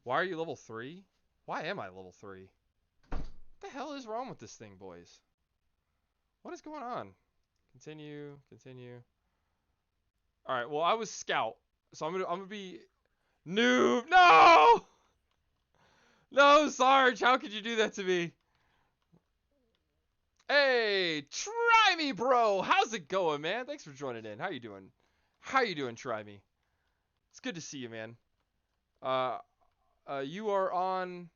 Why are you level 3? Why am I level 3? What the hell is wrong with this thing, boys? What is going on? Continue, continue. All right. Well, I was scout, so I'm gonna be noob. No, no, Sarge. How could you do that to me? Hey, try me, bro. How's it going, man? Thanks for joining in. How you doing? How you doing, try me? It's good to see you, man. Uh, you are on.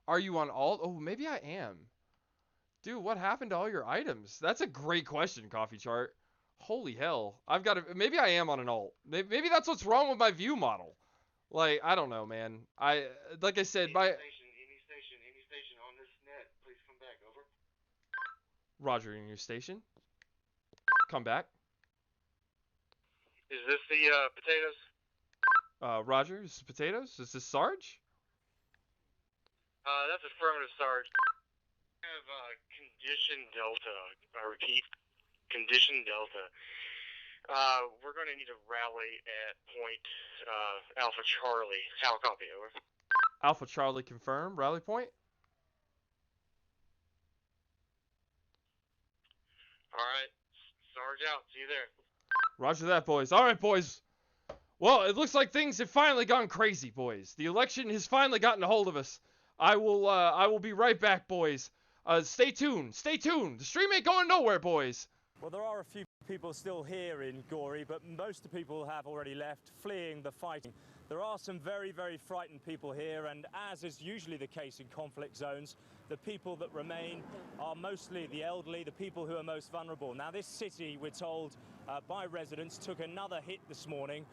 Are you on alt? Oh, maybe I am. Dude, what happened to all your items? That's a great question, Coffee Chart. Holy hell. I've got to. Maybe I am on an alt. Maybe that's what's wrong with my view model. Like, I don't know, man. Like I said, Any station on this net, please come back, over. Roger, in your station. Come back. Is this the, potatoes? Roger, this is Potatoes. Is this Sarge? That's affirmative, Sarge. I have, condition Delta. I repeat, condition Delta. We're gonna need a rally at point, Alpha Charlie. How copy, over. Alpha Charlie confirmed. Rally point. Alright, Sarge out. See you there. Roger that, boys. All right, boys. Well, it looks like things have finally gone crazy, boys. The election has finally gotten a hold of us. I will be right back, boys. Stay tuned. Stay tuned. The stream ain't going nowhere, boys. Well, there are a few people still here in Gori, but most of the people have already left, fleeing the fighting. There are some very, very frightened people here, and as is usually the case in conflict zones, the people that remain are mostly the elderly, the people who are most vulnerable. Now, this city, we're told by residents, took another hit this morning.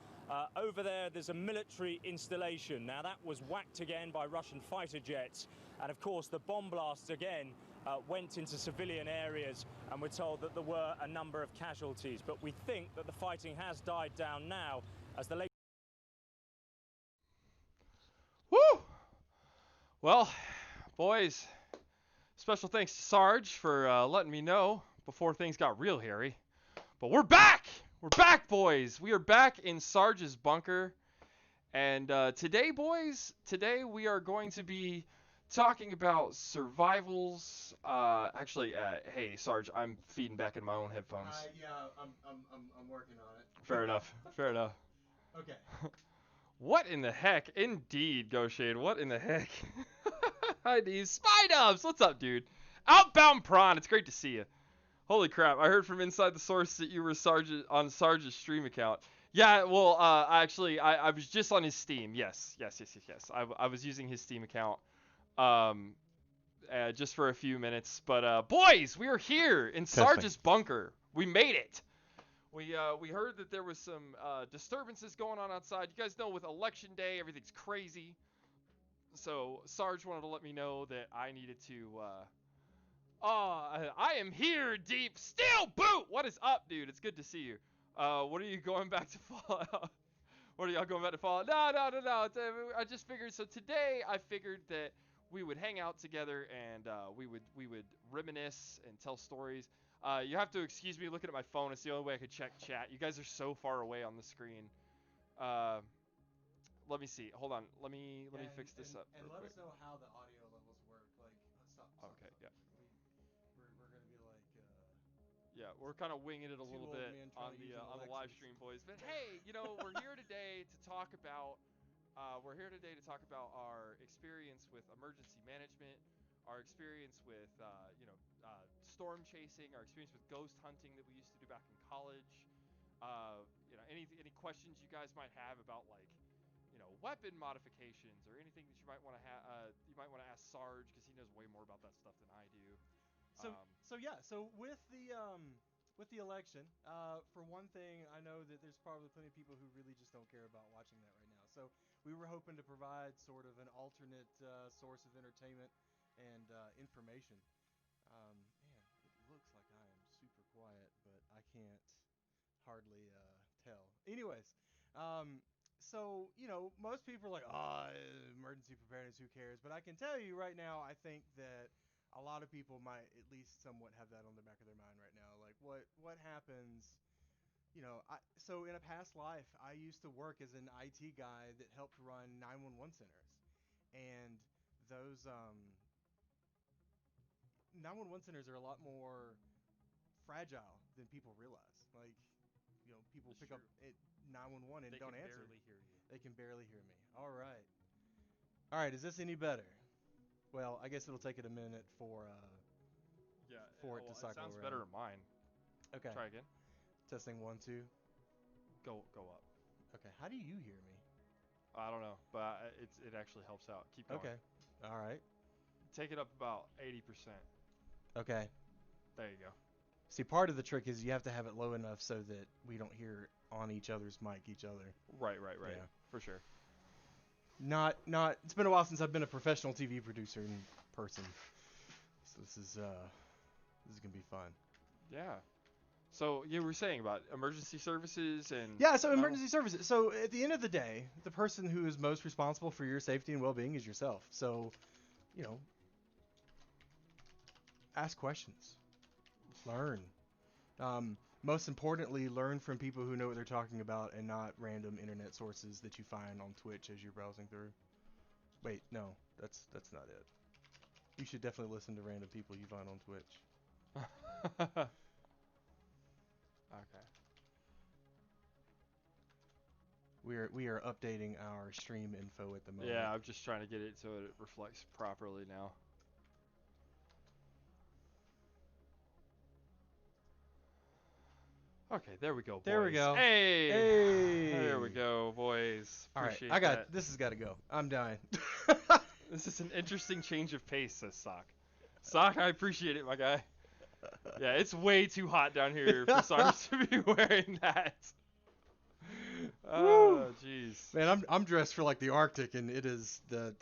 Over there's a military installation. Now, that was whacked again by Russian fighter jets. And, of course, the bomb blasts again went into civilian areas, and we're told that there were a number of casualties. But we think that the fighting has died down now as the latest... Woo! Well, boys, special thanks to Sarge for letting me know before things got real hairy. But we're back! We're back, boys! We are back in Sarge's bunker. And today, boys, we are going to be talking about survivals. Hey, Sarge, I'm feeding back in my own headphones. Yeah, I'm working on it. Fair enough. Fair enough. Okay. What in the heck? Indeed, Goshade. What in the heck? Hi, these Spy Dubs. What's up, dude? Outbound Prawn. It's great to see you. Holy crap! I heard from inside the source that you were on Sarge's stream account. Yeah, well, I was just on his Steam. Yes. I was using his Steam account, just for a few minutes. But boys, we are here in Sarge's bunker. We made it. We heard that there was some disturbances going on outside. You guys know, with election day, everything's crazy. So Sarge wanted to let me know that I needed to. I am here, deep steel boot. What is up, dude? It's good to see you. What are you going back to Fallout? What are y'all going back to Fallout? No. I just figured. So today, I figured that we would hang out together and we would reminisce and tell stories. You have to excuse me looking at my phone. It's the only way I could check chat. You guys are so far away on the screen. Let me see. Hold on. Let me fix this up. And let us know how the audio levels work. Like, stop. Okay. Yeah. We're gonna be like. Yeah, we're kind of winging it a little bit on the live stream, boys. But hey, we're here today to talk about our experience with emergency management, our experience with storm chasing, our experience with ghost hunting that we used to do back in college. Any questions you guys might have about, like, weapon modifications or anything that you might want to ask Sarge, because he knows way more about that stuff than I do. So with the election, for one thing, I know that there's probably plenty of people who really just don't care about watching that right now. So we were hoping to provide sort of an alternate source of entertainment and information. Man, it looks like I am super quiet, but I can't hardly tell. Anyways, so most people are like, emergency preparedness, who cares? But I can tell you right now, I think that a lot of people might at least somewhat have that on the back of their mind right now. Like, what happens So in a past life, I used to work as an IT guy that helped run 911 centers, and those 911 centers are a lot more fragile than people realize. Like, people It's pick true. up at 911 and They don't can answer. barely hear you. They can barely hear me. All right. All right. Is this any better? Well, I guess it'll take it a minute Yeah. for it to Well, cycle it sounds around. better than mine. Okay. Try again. Testing 1, 2. Go up. Okay. How do you hear me? I don't know, but it actually helps out. Keep going. Okay. All right. Take it up about 80%. Okay. There you go. See, part of the trick is you have to have it low enough so that we don't hear on each other's mic each other. Right. Yeah. For sure. Not. It's been a while since I've been a professional TV producer in person, so this is gonna be fun. Yeah. So you were saying about emergency services and Yeah. So emergency services. So at the end of the day, the person who is most responsible for your safety and well-being is yourself. So, ask questions, learn. Most importantly, learn from people who know what they're talking about and not random internet sources that you find on Twitch as you're browsing through. Wait, no, that's not it. You should definitely listen to random people you find on Twitch. Okay. We are updating our stream info at the moment. Yeah, I'm just trying to get it so it reflects properly now. Okay, there we go, boys. There we go. Hey! Hey! There we go, boys. All right, Appreciate that. this has got to go. I'm dying. This is an interesting change of pace, says Sock. Sock, I appreciate it, my guy. Yeah, it's way too hot down here for Sarge to be wearing that. Oh, jeez. Man, I'm dressed for like the Arctic, and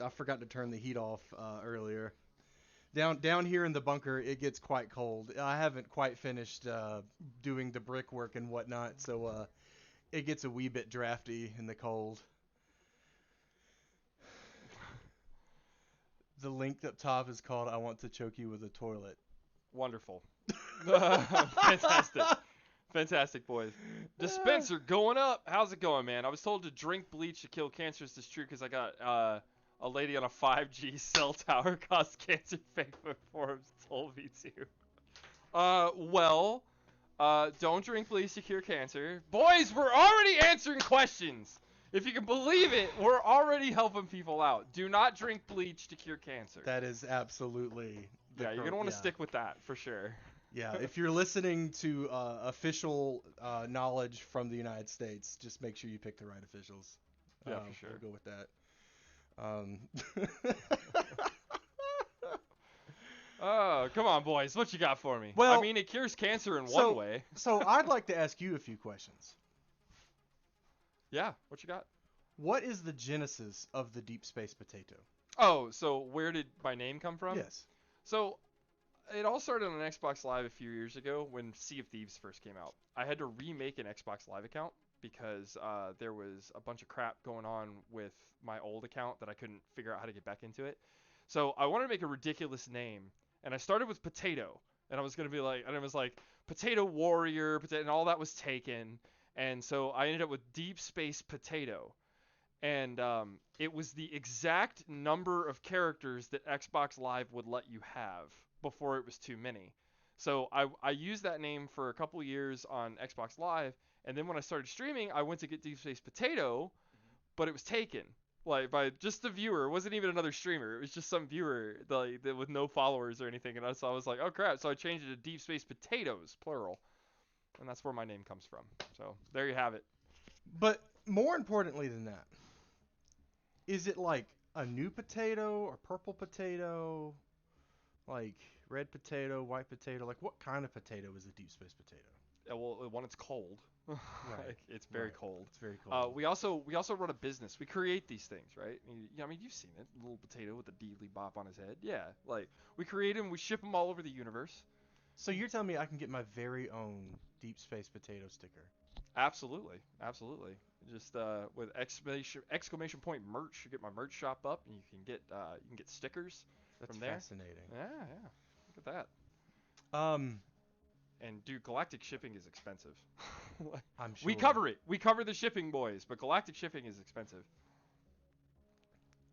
I forgot to turn the heat off earlier. Down here in the bunker, it gets quite cold. I haven't quite finished doing the brickwork and whatnot, so it gets a wee bit drafty in the cold. The link up top is called "I Want to Choke You with a Toilet." Wonderful. Fantastic. Fantastic, boys. Dispenser going up. How's it going, man? I was told to drink bleach to kill cancer. Is this true? Because I got a lady on a 5G cell tower caused cancer. Facebook forums told me to. Don't drink bleach to cure cancer. Boys, we're already answering questions. If you can believe it, we're already helping people out. Do not drink bleach to cure cancer. That is absolutely. You're going to want to stick with that for sure. Yeah, if you're listening to official knowledge from the United States, just make sure you pick the right officials. Yeah, for sure. We'll go with that. Oh, come on, boys. What you got for me? Well, I mean, it cures cancer in one way. So I'd like to ask you a few questions. Yeah, what you got? What is the genesis of the deep space potato? Oh, so where did my name come from? Yes. So it all started on Xbox Live a few years ago when Sea of Thieves first came out. I had to remake an Xbox Live account because there was a bunch of crap going on with my old account that I couldn't figure out how to get back into it. So I wanted to make a ridiculous name, and I started with Potato, and I was gonna be like, and it was like Potato Warrior, and all that was taken, and so I ended up with Deep Space Potato, and it was the exact number of characters that Xbox Live would let you have before it was too many. So I used that name for a couple years on Xbox Live, and then when I started streaming, I went to get Deep Space Potato, but it was taken. Like by just the viewer. It wasn't even another streamer. It was just some viewer that with no followers or anything. And so I was like, oh crap. So I changed it to Deep Space Potatoes, plural. And that's where my name comes from. So there you have it. But more importantly than that, is it like a new potato or purple potato? Like red potato, white potato? Like what kind of potato is a deep space potato? Well, when it's cold, Right. like, it's very cold. It's very cold. We also run a business. We create these things, right? I mean, you've seen it. A little potato with a deedly bop on his head. Yeah, like we create them. We ship them all over the universe. So you're telling me I can get my very own deep space potato sticker? Absolutely. Just with exclamation point merch, you get my merch shop up, and you can get stickers That's from there. fascinating. Yeah. Look at that. Um, And dude, galactic shipping is expensive. I'm sure. We cover it. We cover the shipping, boys. But galactic shipping is expensive.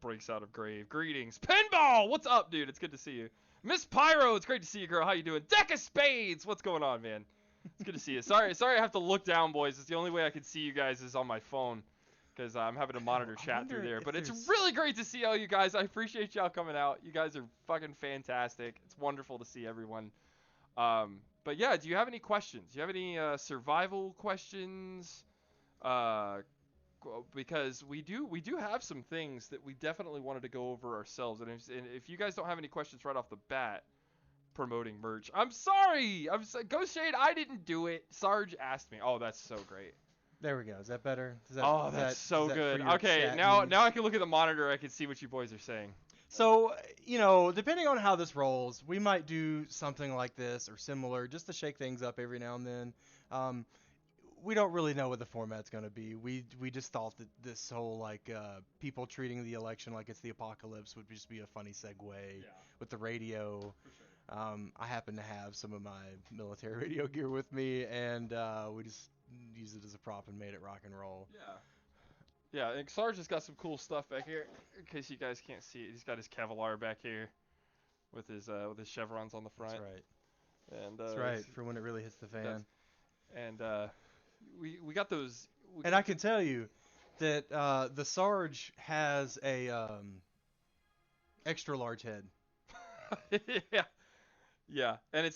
Breaks out of grave. Greetings. Pinball! What's up, dude? It's good to see you. Miss Pyro, it's great to see you, girl. How you doing? Deck of Spades! What's going on, man? It's good to see you. Sorry I have to look down, boys. It's the only way I can see you guys is on my phone. Because I'm having to monitor chat through there. But it's really great to see all you guys. I appreciate y'all coming out. You guys are fucking fantastic. It's wonderful to see everyone. But yeah, do you have any questions? Do you have any survival questions? Because we do have some things that we definitely wanted to go over ourselves. And if you guys don't have any questions right off the bat, promoting merch. I'm sorry. Ghost Shade, I didn't do it. Sarge asked me. Oh, that's so great. There we go. Is that better? That's so good. Okay, now I can look at the monitor. I can see what you boys are saying. So, depending on how this rolls, we might do something like this or similar just to shake things up every now and then. We don't really know what the format's going to be. We just thought that this whole, people treating the election like it's the apocalypse would just be a funny segue with the radio. For sure. I happen to have some of my military radio gear with me, and we just used it as a prop and made it rock and roll. Yeah, and Sarge has got some cool stuff back here. In case you guys can't see it, he's got his Kevlar back here with his chevrons on the front. That's right. And That's right, for when it really hits the fan. And we got those. And I can tell you that the Sarge has a extra large head. Yeah, and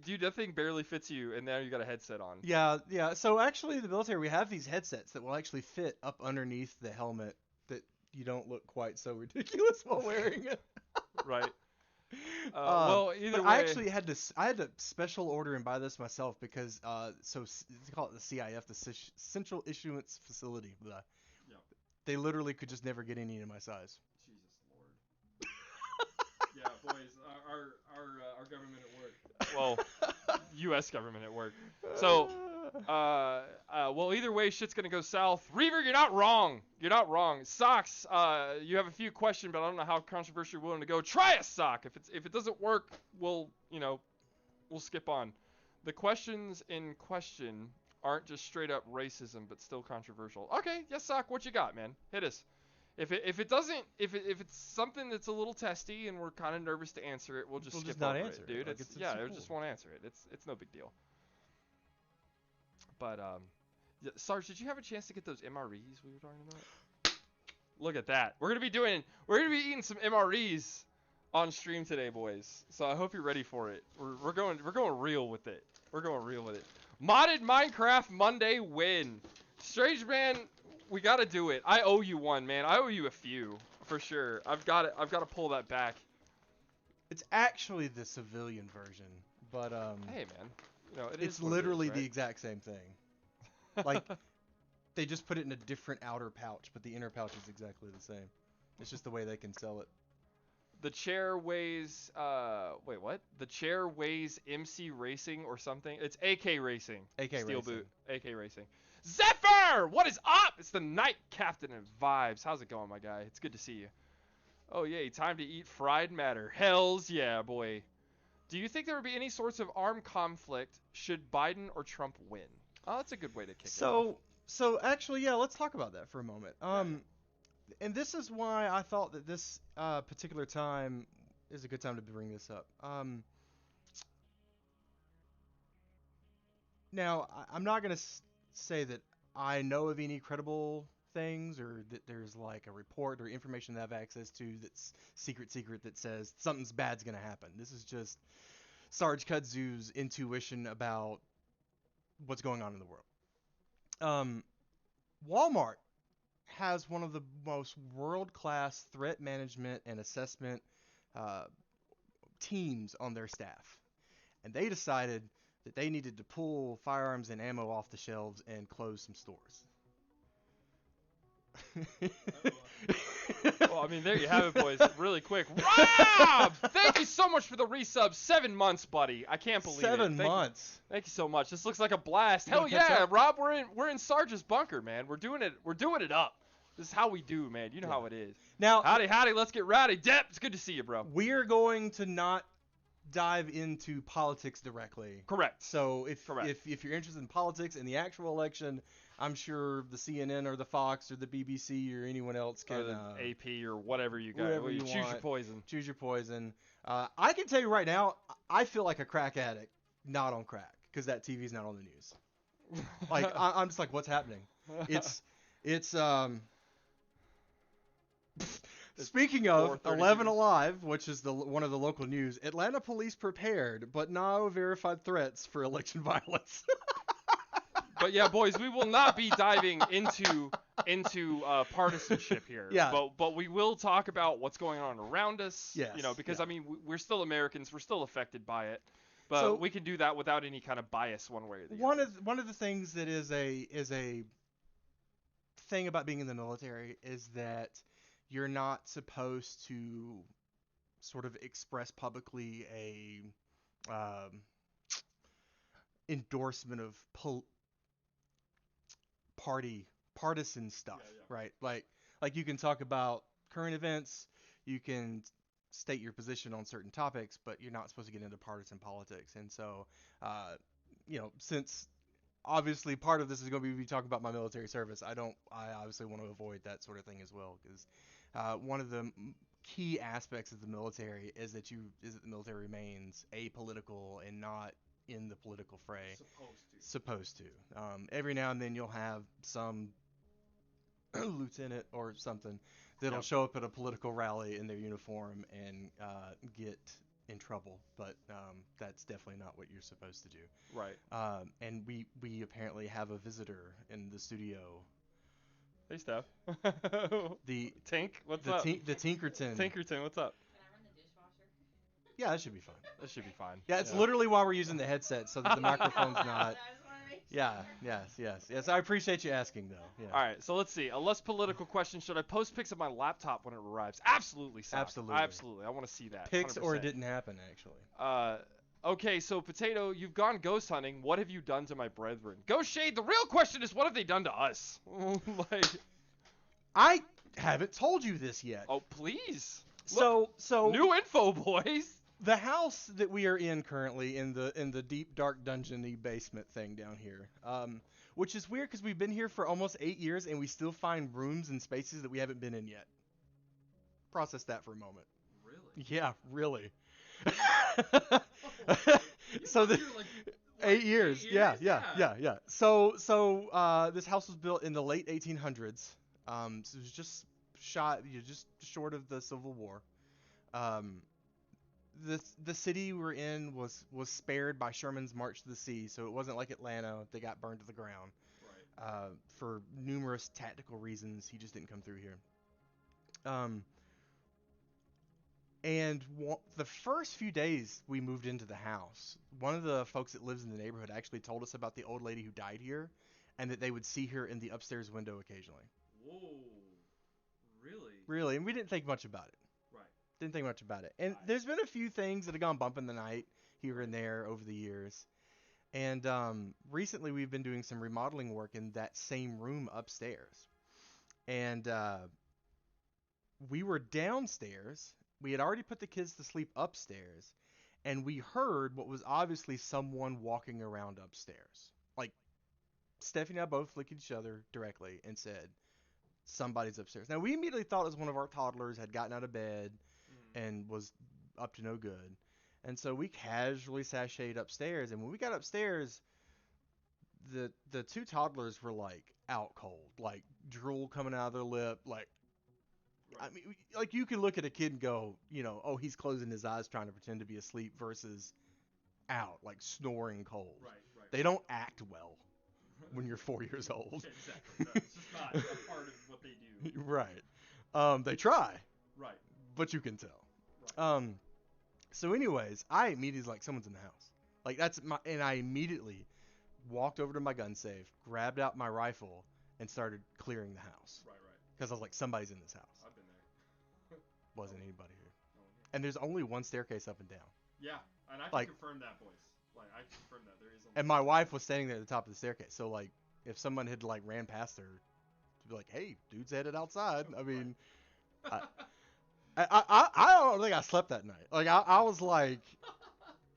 dude, that thing barely fits you, and now you got a headset on. Yeah. So actually, in the military, we have these headsets that will actually fit up underneath the helmet, that you don't look quite so ridiculous while wearing it. Right. Well, either way, I actually had to special order and buy this myself because they call it the CIF, the Central Issuance Facility. Blah. Yep. They literally could just never get any in my size. Jesus Lord. Yeah, boys, our government at work. Well, U.S. government at work. So, well, either way, shit's gonna go south. Reaver, you're not wrong. You're not wrong. Socks, you have a few questions, but I don't know how controversial you're willing to go. Try a sock. If it doesn't work, we'll skip on. The questions in question aren't just straight up racism, but still controversial. Okay, yes, sock. What you got, man? Hit us. If it's something that's a little testy and we're kind of nervous to answer it, we'll just skip not over answer it, dude. Like, we just won't answer it. It's no big deal. But Sarge, did you have a chance to get those MREs we were talking about? Look at that. We're gonna be eating some MREs on stream today, boys. So I hope you're ready for it. We're going real with it. We're going real with it. Modded Minecraft Monday win. Strange Man, we gotta do it. I owe you one, man. I owe you a few for sure. I've got to pull that back. It's actually the civilian version, but hey, man, it's literally the exact same thing. Like, they just put it in a different outer pouch, but the inner pouch is exactly the same. It's just the way they can sell it. The chair weighs wait, what? The chair weighs MC Racing or something. It's AK Racing. Steel boot. AK Racing. Zephyr! What is up? It's the Night Captain of Vibes. How's it going, my guy? It's good to see you. Oh, yay. Time to eat fried matter. Hells yeah, boy. Do you think there would be any sorts of armed conflict should Biden or Trump win? Oh, that's a good way to kick it off. So actually, yeah, let's talk about that for a moment. And this is why I thought that this particular time is a good time to bring this up. Now, I'm not going to say that I know of any credible things or that there's like a report or information that I have access to that's secret that says something's bad's going to happen. This is just Sarge Kudzu's intuition about what's going on in the world. Walmart has one of the most world-class threat management and assessment teams on their staff. And they decided that they needed to pull firearms and ammo off the shelves and close some stores. Well, I mean, there you have it, boys. Really quick. Rob! Thank you so much for the resub. 7 months, buddy. I can't believe it. 7 months. Thank you so much. This looks like a blast. Hell yeah, Rob. We're in Sarge's bunker, man. We're doing it up. This is how we do, man. You know how it is. Now, howdy, let's get rowdy. Depp, it's good to see you, bro. We're going to not dive into politics directly. Correct. So Correct. if you're interested in politics and the actual election, I'm sure the CNN or the Fox or the BBC or anyone else can Or the AP or whatever you got. whatever Well, you choose your want. poison. Choose your poison. I can tell you right now, I feel like a crack addict, not on crack, because that TV's not on the news. Like I'm just like, what's happening? It's Speaking of 4:32. 11 Alive, which is one of the local news, Atlanta police prepared but no verified threats for election violence. But yeah, boys, we will not be diving into partisanship here. Yeah. But we will talk about what's going on around us. Yes, Because yeah. I mean, we're still Americans. We're still affected by it. But So- we can do that without any kind of bias one way or the one other. of the things that is a thing about being in the military is that you're not supposed to sort of express publicly a endorsement of partisan stuff, Yeah. right? Like you can talk about current events, you can state your position on certain topics, but you're not supposed to get into partisan politics. And so, since obviously part of this is going to be talking about my military service, I obviously want to avoid that sort of thing as well, because one of the key aspects of the military is that the military remains apolitical and not in the political fray. Supposed to. Every now and then you'll have some lieutenant or something that'll Yep. show up at a political rally in their uniform and get in trouble, but that's definitely not what you're supposed to do. Right. And we apparently have a visitor in the studio. Hey, Steph. The Tink, what's up? The Tinkerton. Tinkerton, what's up? Can I run the dishwasher? Yeah, that should be fine. That should be fine. Yeah, it's literally why we're using the headset so that the microphone's not. I just want to make sure. Yeah, yes. I appreciate you asking though. Yeah. All right, so let's see. A less political question: should I post pics of my laptop when it arrives? Absolutely, Sal. Absolutely. I want to see that. Pics or 100%. it didn't happen actually. Okay, so Potato, you've gone ghost hunting. What have you done to my brethren? Ghost Shade. The real question is, what have they done to us? Like, I haven't told you this yet. oh please. So New info, boys. the house that we are in currently in the deep dark dungeon-y basement thing down here, which is weird because we've been here for almost 8 years and we still find rooms and spaces that we haven't been in yet. Process that for a moment. Really? Yeah, really. So the 8 years. Yeah. So this house was built in the late 1800s. So it was just short of the Civil War. The city we're in was spared by Sherman's March to the Sea, so it wasn't like Atlanta. They got burned to the ground. Right. For numerous tactical reasons, he just didn't come through here. And the first few days we moved into the house, one of the folks that lives in the neighborhood actually told us about the old lady who died here, and that they would see her in the upstairs window occasionally. Whoa. Really? Really, and we didn't think much about it. Right. Didn't think much about it. And Right. there's been a few things that have gone bump in the night here and there over the years. And recently we've been doing some remodeling work in that same room upstairs. And we were downstairs. We had already put the kids to sleep upstairs. And we heard what was obviously someone walking around upstairs. Like, Stephanie and I both looked at each other directly and said, somebody's upstairs. Now, we immediately thought it was one of our toddlers had gotten out of bed and was up to no good. And so we casually sashayed upstairs. And when we got upstairs, the two toddlers were like out cold, like drool coming out of their lip. Like, I mean, like you can look at a kid and go, oh, he's closing his eyes trying to pretend to be asleep versus out, like snoring cold. Right. They don't act well when you're 4 years old. Exactly. No, it's just not a part of what they do. Right. They try. Right. But you can tell. Right. So anyways, I immediately was like, someone's in the house. Like and I immediately walked over to my gun safe, grabbed out my rifle, and started clearing the house. Right. Because I was like, somebody's in this house. I've been there. Wasn't anybody here. No one here. And there's only one staircase up and down. Yeah, and I can Like- confirm that, boys. Like, I can confirm that there is only. And my wife was standing there at the top of the staircase. So like, if someone had like ran past her, to be like, hey, dude's headed outside. I mean, I don't think I slept that night. Like I was like,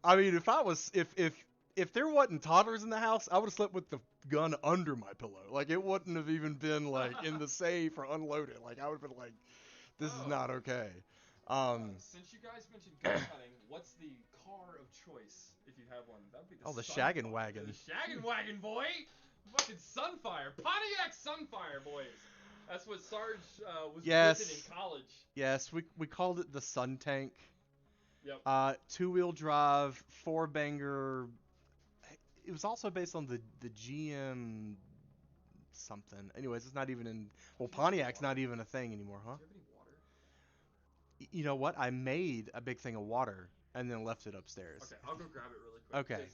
I mean, if there wasn't toddlers in the house, I would have slept with the gun under my pillow. Like, it wouldn't have even been like in the safe or unloaded. Like, I would have been like, this is not okay. Since you guys mentioned gun hunting, what's the car of choice if you have one? That would be the the Sunfire. shaggin' wagon. The shaggin' wagon, boy. Fucking Sunfire, Pontiac Sunfire, boys. That's what Sarge was whipping in college. Yes, we called it the Sun Tank. Yep. 2-wheel drive, 4-banger. It was also based on the GM something. Anyways, it's not even in. Well, Pontiac's not even a thing anymore, huh? Do you have any water? You know what? I made a big thing of water and then left it upstairs. Okay, I'll go grab it really quick. Okay.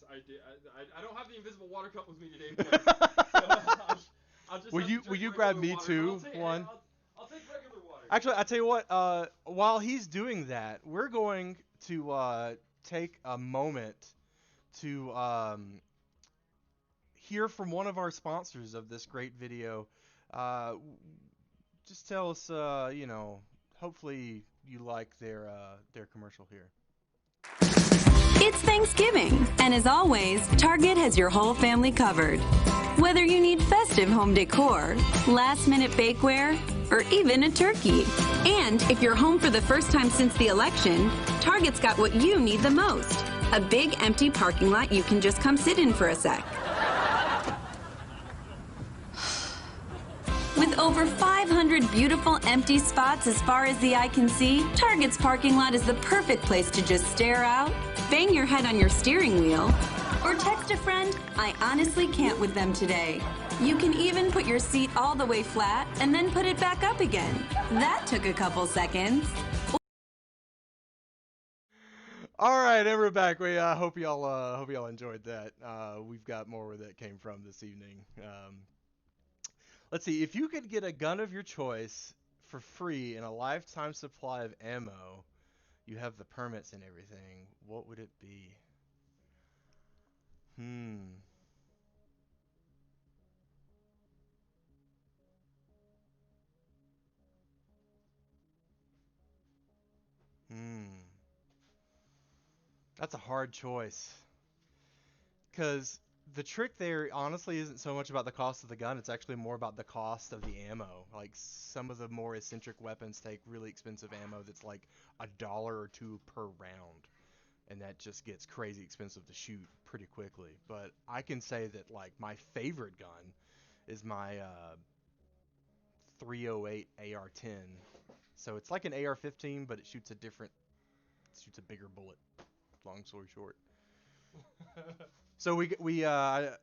I don't have the invisible water cup with me today, boys. I'll just Will you grab me water, too? I'll take regular water. Actually, I tell you what. While he's doing that, we're going to take a moment to hear from one of our sponsors of this great video. Just tell us, hopefully you like their commercial here. It's Thanksgiving, and as always, Target has your whole family covered. Whether you need festive home decor, last-minute bakeware, or even a turkey. And if you're home for the first time since the election, Target's got what you need the most. A big empty parking lot you can just come sit in for a sec. With over 500 beautiful empty spots as far as the eye can see, Target's parking lot is the perfect place to just stare out, bang your head on your steering wheel, or text a friend, "I honestly can't with them today." You can even put your seat all the way flat and then put it back up again. That took a couple seconds. All right, and we're back. We hope y'all enjoyed that. We've got more where that came from this evening. Let's see. If you could get a gun of your choice for free and a lifetime supply of ammo, you have the permits and everything, what would it be? That's a hard choice. Because the trick there honestly isn't so much about the cost of the gun, it's actually more about the cost of the ammo. Like, some of the more eccentric weapons take really expensive ammo that's like $1 or $2 per round. And that just gets crazy expensive to shoot pretty quickly. But I can say that, like, my favorite gun is my 308 AR-10. So it's like an AR-15, but it shoots a bigger bullet. Long story short. So we Red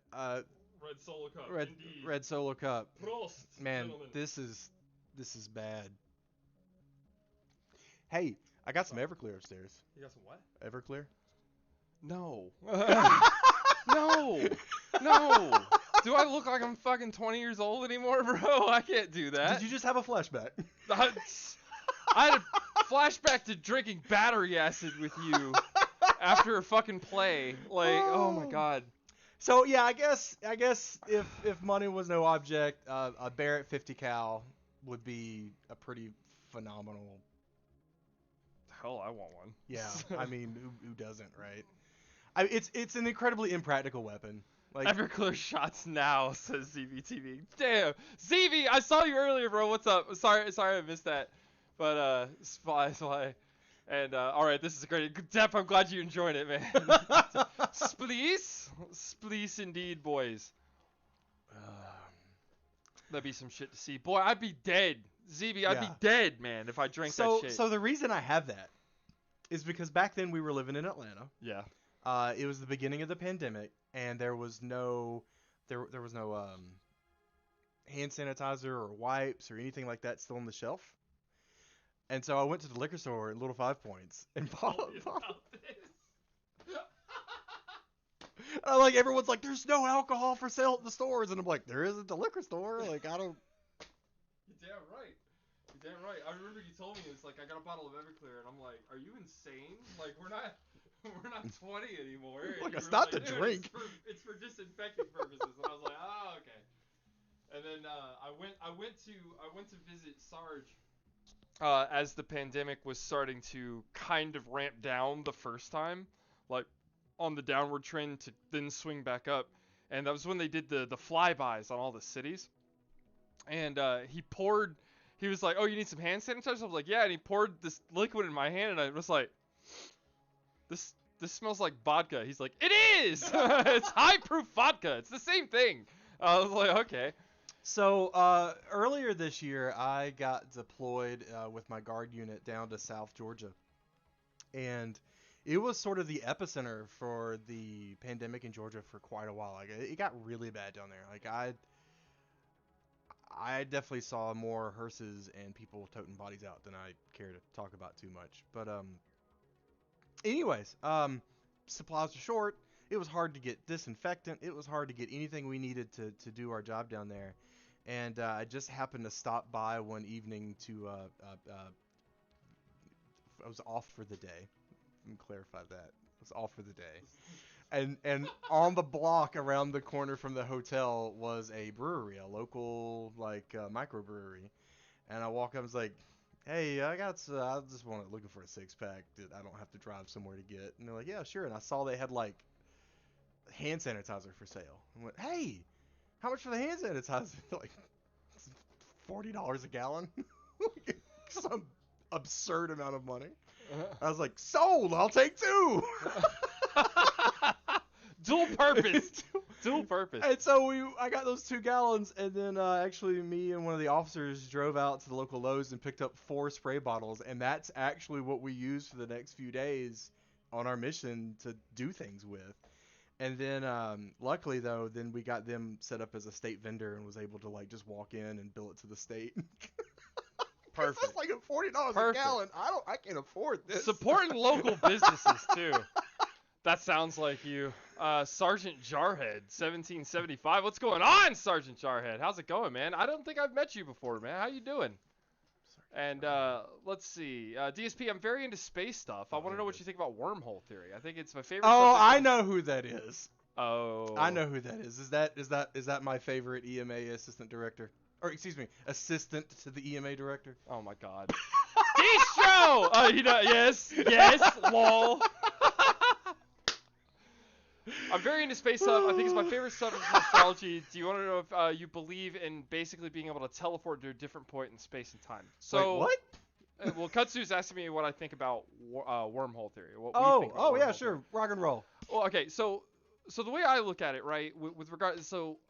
Solo Cup. Indeed. Red Solo Cup. Prost, Man, gentlemen. this is bad. Hey, I got some Everclear upstairs. You got some what? Everclear? No. No. Do I look like I'm fucking 20 years old anymore, bro? I can't do that. Did you just have a flashback? I had a flashback to drinking battery acid with you after a fucking play. Like, oh my god. So yeah, I guess if money was no object, a Barrett 50 cal would be a pretty phenomenal. Hell, I want one. Yeah, I mean, who doesn't, right? It's an incredibly impractical weapon. Like, Everclear shots now, says ZVTV. Damn, ZV, I saw you earlier, bro. What's up? Sorry, I missed that. But Sply. And all right, this is great. Depp, I'm glad you enjoyed it, man. Spleece indeed, boys. That'd be some shit to see. Boy, I'd be dead. ZV, I'd be dead, man, if I drank that shit. So the reason I have that is because back then we were living in Atlanta. Yeah. It was the beginning of the pandemic, and there was no hand sanitizer or wipes or anything like that still on the shelf. And so I went to the liquor store in Little 5 Points and bought. Like, everyone's like, "There's no alcohol for sale at the stores," and I'm like, "There is at the liquor store." Like, I don't. You're damn right. I remember you told me it's like I got a bottle of Everclear, and I'm like, "Are you insane? Like, we're not 20 anymore." Like, it's not to drink. It's for disinfecting purposes. And I was like, "Oh, okay." And then I went to visit Sarge as the pandemic was starting to kind of ramp down the first time. Like, on the downward trend to then swing back up. And that was when they did the flybys on all the cities. And he was like, "Oh, you need some hand sanitizer?" I was like, "Yeah." And he poured this liquid in my hand, and I was like, this smells like vodka. He's like, "It is! It's high proof vodka. It's the same thing." I was like, "Okay." So earlier this year, I got deployed with my guard unit down to South Georgia, and it was sort of the epicenter for the pandemic in Georgia for quite a while. Like it got really bad down there. Like I definitely saw more hearses and people toting bodies out than I care to talk about too much. But anyways, supplies were short. It was hard to get disinfectant. It was hard to get anything we needed to do our job down there. And I just happened to stop by one evening to I was off for the day. Let me clarify that. I was off for the day. And on the block around the corner from the hotel was a brewery, a local microbrewery. And I walk up and was like, "Hey, I just looking for a 6-pack that I don't have to drive somewhere to get." And they're like, "Yeah, sure." And I saw they had like hand sanitizer for sale. I went, "Hey, how much for the hand sanitizer?" Like $40 a gallon. Some absurd amount of money. I was like, "Sold. I'll take 2." Dual purpose. Dual purpose. And so I got those 2 gallons, and then actually me and one of the officers drove out to the local Lowe's and picked up 4 spray bottles, and that's actually what we used for the next few days on our mission to do things with. And then luckily though, then we got them set up as a state vendor and was able to like just walk in and bill it to the state. Perfect. That's like $40 a gallon. I can't afford this. Supporting local businesses too. That sounds like you. Sergeant Jarhead, 1775. What's going on, Sergeant Jarhead? How's it going, man? I don't think I've met you before, man. How you doing? And let's see. DSP, I'm very into space stuff. I want to know what you think about wormhole theory. I think it's my favorite Oh, subject. I know who that is. Oh. I know who that is. Is that my favorite EMA assistant director? Or excuse me, assistant to the EMA director? Oh my God. Distro! Yes, lol. I'm very into space stuff. I think it's my favorite subject in astrology. Do you want to know if you believe in basically being able to teleport to a different point in space and time? So, wait, what? Well, Kudzu's asking me what I think about wormhole theory. What we think about Oh yeah, wormhole sure. theory. Rock and roll. Well, okay, so the way I look at it, right, with regard, so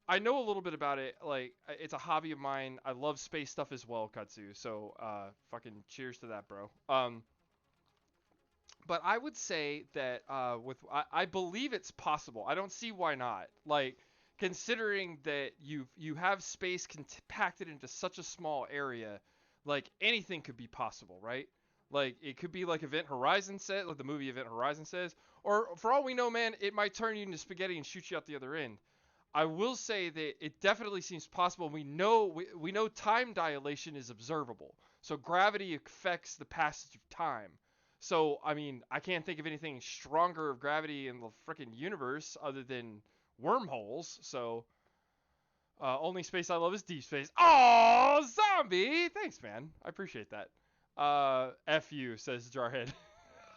I know a little bit about it. Like, it's a hobby of mine. I love space stuff as well, Kudzu. So, fucking cheers to that, bro. But I would say that I believe it's possible. I don't see why not. Like, considering that you have space compacted into such a small area, like anything could be possible, right? Like it could be like Event Horizon says, like the movie Event Horizon says, or for all we know, man, it might turn you into spaghetti and shoot you out the other end. I will say that it definitely seems possible. We know time dilation is observable, so gravity affects the passage of time. So, I mean, I can't think of anything stronger of gravity in the freaking universe other than wormholes. So, only space I love is deep space. Oh, zombie! Thanks, man. I appreciate that. F you, says Jarhead.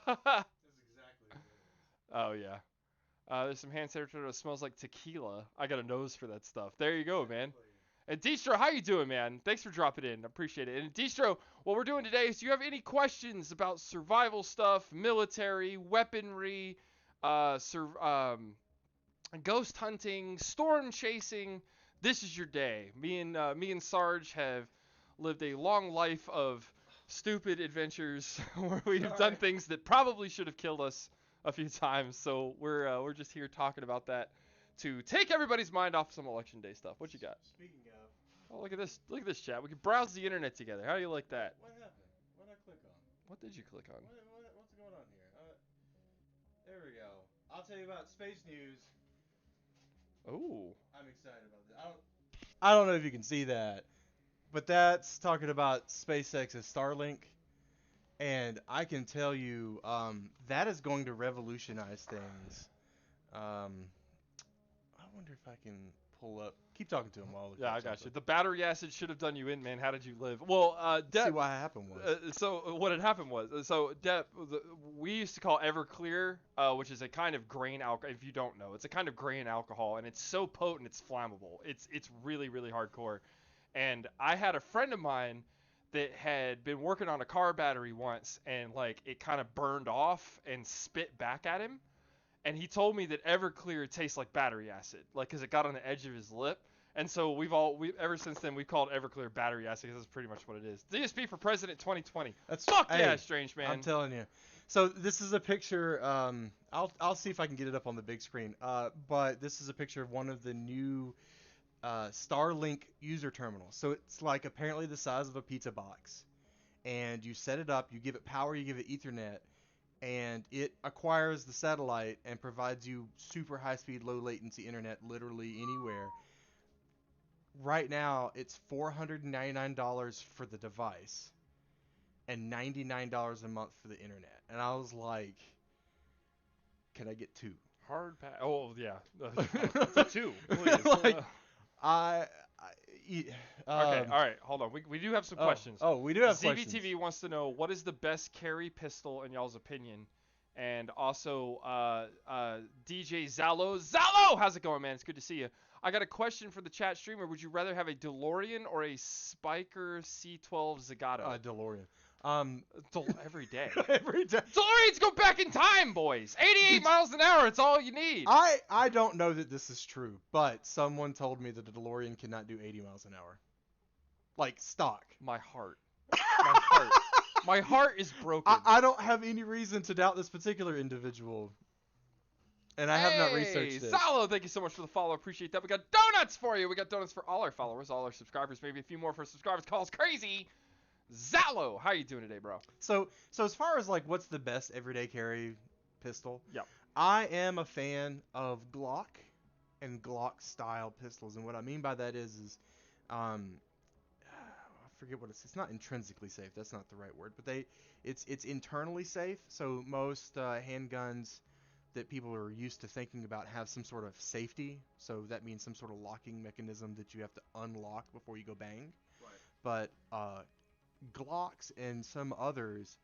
That's exactly what it is. Oh, yeah. There's some hand sanitizer that smells like tequila. I got a nose for that stuff. There you go, man. And Distro, how you doing, man? Thanks for dropping in. I appreciate it. And Distro, what we're doing today is, do you have any questions about survival stuff, military, weaponry, ghost hunting, storm chasing? This is your day. Me and Sarge have lived a long life of stupid adventures where we've done things that probably should have killed us a few times. So we're just here talking about that to take everybody's mind off some election day stuff. What you got? Speaking of, Oh, look at this. Look at this chat. We can browse the internet together. How do you like that? what happened? What did I click on? What did you click on? What's going on here? There we go. I'll tell you about space news. Oh. I'm excited about this. I don't know if you can see that, but that's talking about SpaceX's Starlink, and I can tell you that is going to revolutionize things. I wonder if I can pull up. Keep talking to him while I look Yeah, up I got you. something. The battery acid should have done you in, man. How did you live? Well, See Depp. what happened was. So what had happened was, Depp, we used to call Everclear, which is a kind of grain alcohol. If you don't know, it's a kind of grain alcohol, and it's so potent, it's flammable. It's really really hardcore. And I had a friend of mine that had been working on a car battery once, and like it kind of burned off and spit back at him. And he told me that Everclear tastes like battery acid, like because it got on the edge of his lip. And so we ever since then we've called Everclear battery acid because that's pretty much what it is. DSP for president 2020. Fuck Hey, yeah, strange man. I'm telling you. So this is a picture. I'll see if I can get it up on the big screen. But this is a picture of one of the new Starlink user terminals. So it's like apparently the size of a pizza box, and you set it up. You give it power. You give it Ethernet. And it acquires the satellite and provides you super high-speed, low-latency internet literally anywhere. Right now, it's $499 for the device and $99 a month for the internet. And I was like, can I get two? Hard pass. Oh yeah. For two, please. Like, I Okay, all right, hold on. We do have some questions. Oh, we do have questions. ZBTV wants to know what is the best carry pistol in y'all's opinion, and also DJ Zalo. Zalo, how's it going, man? It's good to see you. I got a question for the chat streamer. Would you rather have a DeLorean or a Spiker C12 Zagato? DeLorean. Every day. Every day. DeLoreans go back in time, boys. 88 miles an hour. It's all you need. I don't know that this is true, but someone told me that a DeLorean cannot do 80 miles an hour. Like stock. My heart. My heart. My heart is broken. I don't have any reason to doubt this particular individual. And I have not researched it. Zalo, thank you so much for the follow. Appreciate that. We got donuts for you. We got donuts for all our followers, all our subscribers, maybe a few more for subscribers. Calls crazy. Zalo, how you doing today, bro? So as far as like what's the best everyday carry pistol? Yep. I am a fan of Glock and Glock style pistols, and what I mean by that is I forget what it's not intrinsically safe. That's not the right word, but it's internally safe. So most handguns that people are used to thinking about have some sort of safety. So that means some sort of locking mechanism that you have to unlock before you go bang. Right. But Glocks and some others,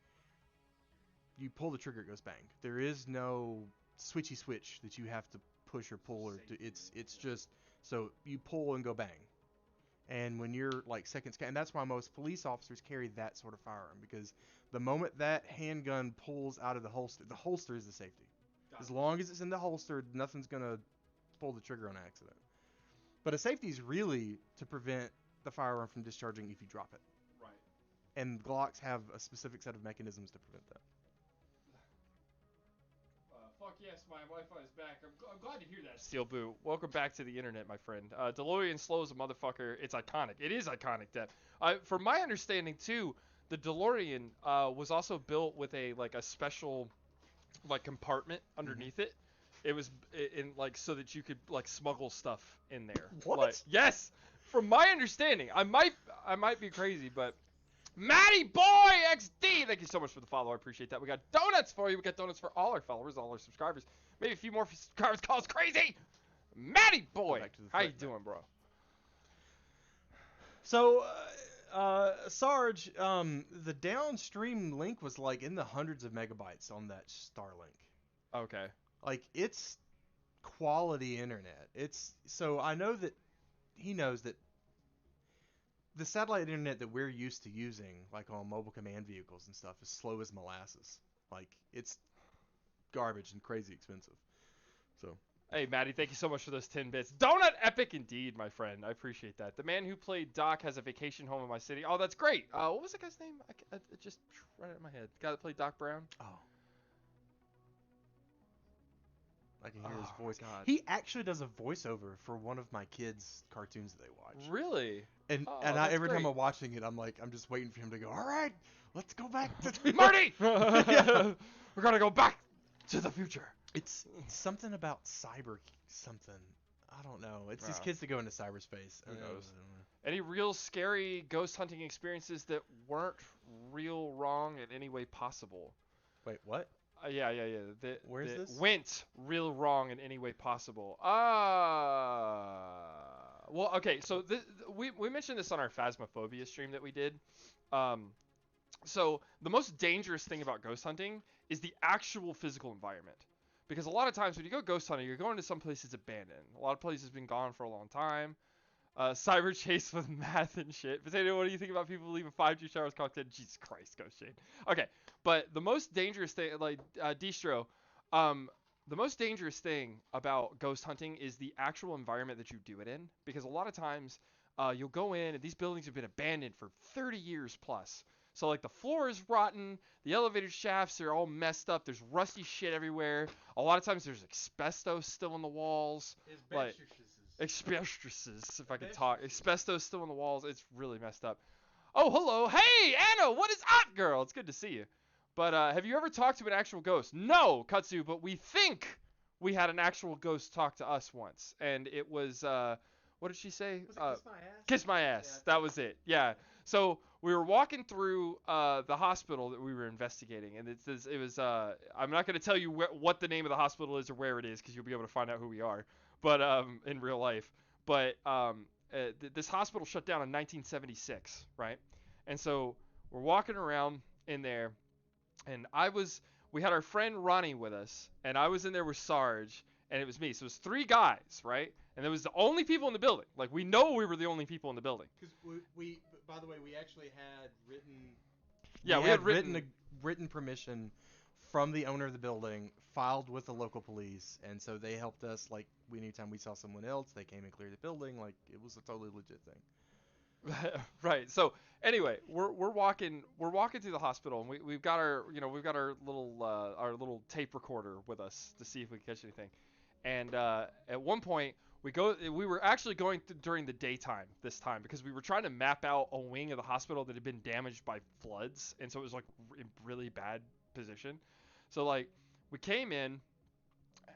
you pull the trigger, it goes bang. There is no switchy switch that you have to push or pull, or it's just so you pull and go bang. And when you're like seconds, and that's why most police officers carry that sort of firearm, because the moment that handgun pulls out of the holster is the safety. As long as it's in the holster, nothing's gonna pull the trigger on accident. But a safety is really to prevent the firearm from discharging if you drop it. Right. And Glocks have a specific set of mechanisms to prevent that. Fuck yes, my Wi-Fi is back. I'm glad to hear that. Steel Boo, welcome back to the internet, my friend. DeLorean slow as a motherfucker. It's iconic. It is iconic, Depp. From my understanding too, the DeLorean was also built with a special compartment underneath it. It was in so that you could smuggle stuff in there. What? Yes. From my understanding, I might be crazy, but Matty Boy XD, thank you so much for the follow. I appreciate that. We got donuts for you. We got donuts for all our followers, all our subscribers. Maybe a few more subscribers. Calls crazy. Matty Boy, how you doing, bro? So, Sarge, the downstream link was in the hundreds of megabytes on that Starlink. Okay. It's quality internet. So I know that he knows that the satellite internet that we're used to using, on mobile command vehicles and stuff, is slow as molasses. It's garbage and crazy expensive. So. Hey, Maddie, thank you so much for those 10 bits. Donut epic indeed, my friend. I appreciate that. The man who played Doc has a vacation home in my city. Oh, that's great. What was that guy's name? It just right out of my head. The guy that played Doc Brown? Oh. I can hear his voice. God. He actually does a voiceover for one of my kids' cartoons that they watch. Really? And every time I'm watching it, I'm just waiting for him to go, all right, let's go back to Marty! Yeah. We're going to go back to the future. It's something about cyber something. I don't know. It's these kids that go into cyberspace. Who knows? Any real scary ghost hunting experiences that weren't real wrong in any way possible? Wait, what? Yeah. Where is this? Went real wrong in any way possible. Well, okay. So we mentioned this on our Phasmophobia stream that we did. Um, so the most dangerous thing about ghost hunting is the actual physical environment. Because a lot of times when you go ghost hunting, you're going to some place that's abandoned. A lot of places have been gone for a long time. Cyber chase with math and shit. Potato, what do you think about people leaving 5G showers cocked in? Jesus Christ, Ghost Shade. Okay, but the most dangerous thing, like Distro, um, the most dangerous thing about ghost hunting is the actual environment that you do it in. Because a lot of times, you'll go in and these buildings have been abandoned for 30 years plus. So like the floor is rotten, the elevator shafts are all messed up. There's rusty shit everywhere. A lot of times there's asbestos still in the walls. Like asbestosis, if I could talk. Asbestos still on the walls. It's really messed up. Oh, hello. Hey, Anna, what is up, girl? It's good to see you. But have you ever talked to an actual ghost? No, Kudzu, but we think we had an actual ghost talk to us once. And it was, what did she say? Was it Kiss My Ass? Kiss My Ass. Yeah. That was it. Yeah. So we were walking through the hospital that we were investigating. And it was, I'm not going to tell you what the name of the hospital is or where it is because you'll be able to find out who we are. But in real life. But this hospital shut down in 1976, right? And so we're walking around in there, and we had our friend Ronnie with us, and I was in there with Sarge, and it was me. So it was 3 guys, right? And it was the only people in the building. Like, we know we were the only people in the building. Because we, by the way, we actually had written. Yeah, we had written permission from the owner of the building, filed with the local police, and so they helped us. Like, anytime we saw someone else, they came and cleared the building. Like, it was a totally legit thing. Right. So anyway, we're walking through the hospital, and we've got our little tape recorder with us to see if we can catch anything. And at one point we were actually going during the daytime this time because we were trying to map out a wing of the hospital that had been damaged by floods, and so it was like in really bad position. So like we came in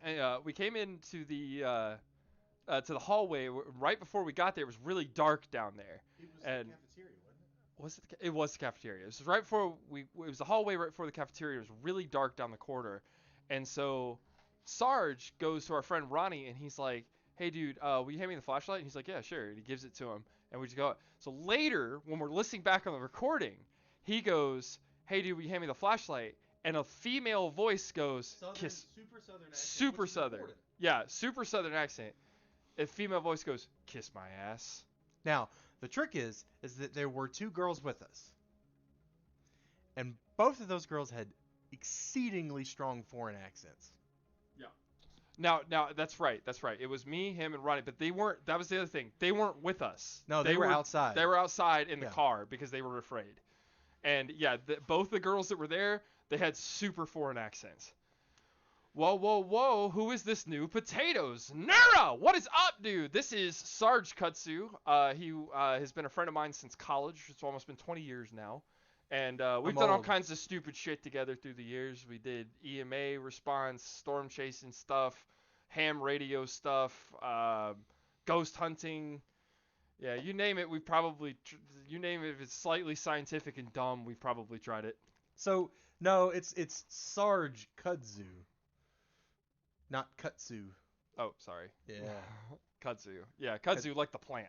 into to the hallway right before we got there. It was really dark down there. It was and the cafeteria, wasn't it? was it? It was the cafeteria. It was right before It was the hallway right before the cafeteria. It was really dark down the corridor, and so Sarge goes to our friend Ronnie, and he's like, "Hey, dude, will you hand me the flashlight?" And he's like, "Yeah, sure." And he gives it to him, and we just go. So later, when we're listening back on the recording, he goes, "Hey, dude, will you hand me the flashlight?" And a female voice goes, "Kiss." Super southern accent. Super which is southern. important. Yeah, super southern accent. A female voice goes, "Kiss my ass." Now, the trick is that there were 2 girls with us, and both of those girls had exceedingly strong foreign accents. Now, that's right. That's right. It was me, him, and Ronnie, but they weren't. That was the other thing. They weren't with us. No, they were outside. They were outside in the Yeah. car because they were afraid. And yeah, both the girls that were there, they had super foreign accents. Whoa, whoa, whoa! Who is this new potatoes? Nura, what is up, dude? This is Sarge Kudzu. He has been a friend of mine since college. It's almost been 20 years now. And we've done all old. kinds of stupid shit together through the years. We did EMA response, storm chasing stuff, ham radio stuff, ghost hunting. Yeah, you name it, you name it. If it's slightly scientific and dumb, we've probably tried it. So, no, it's Sarge Kudzu, not Kutsu. Oh, sorry. Yeah. Kudzu. Yeah, Kudzu like the plant.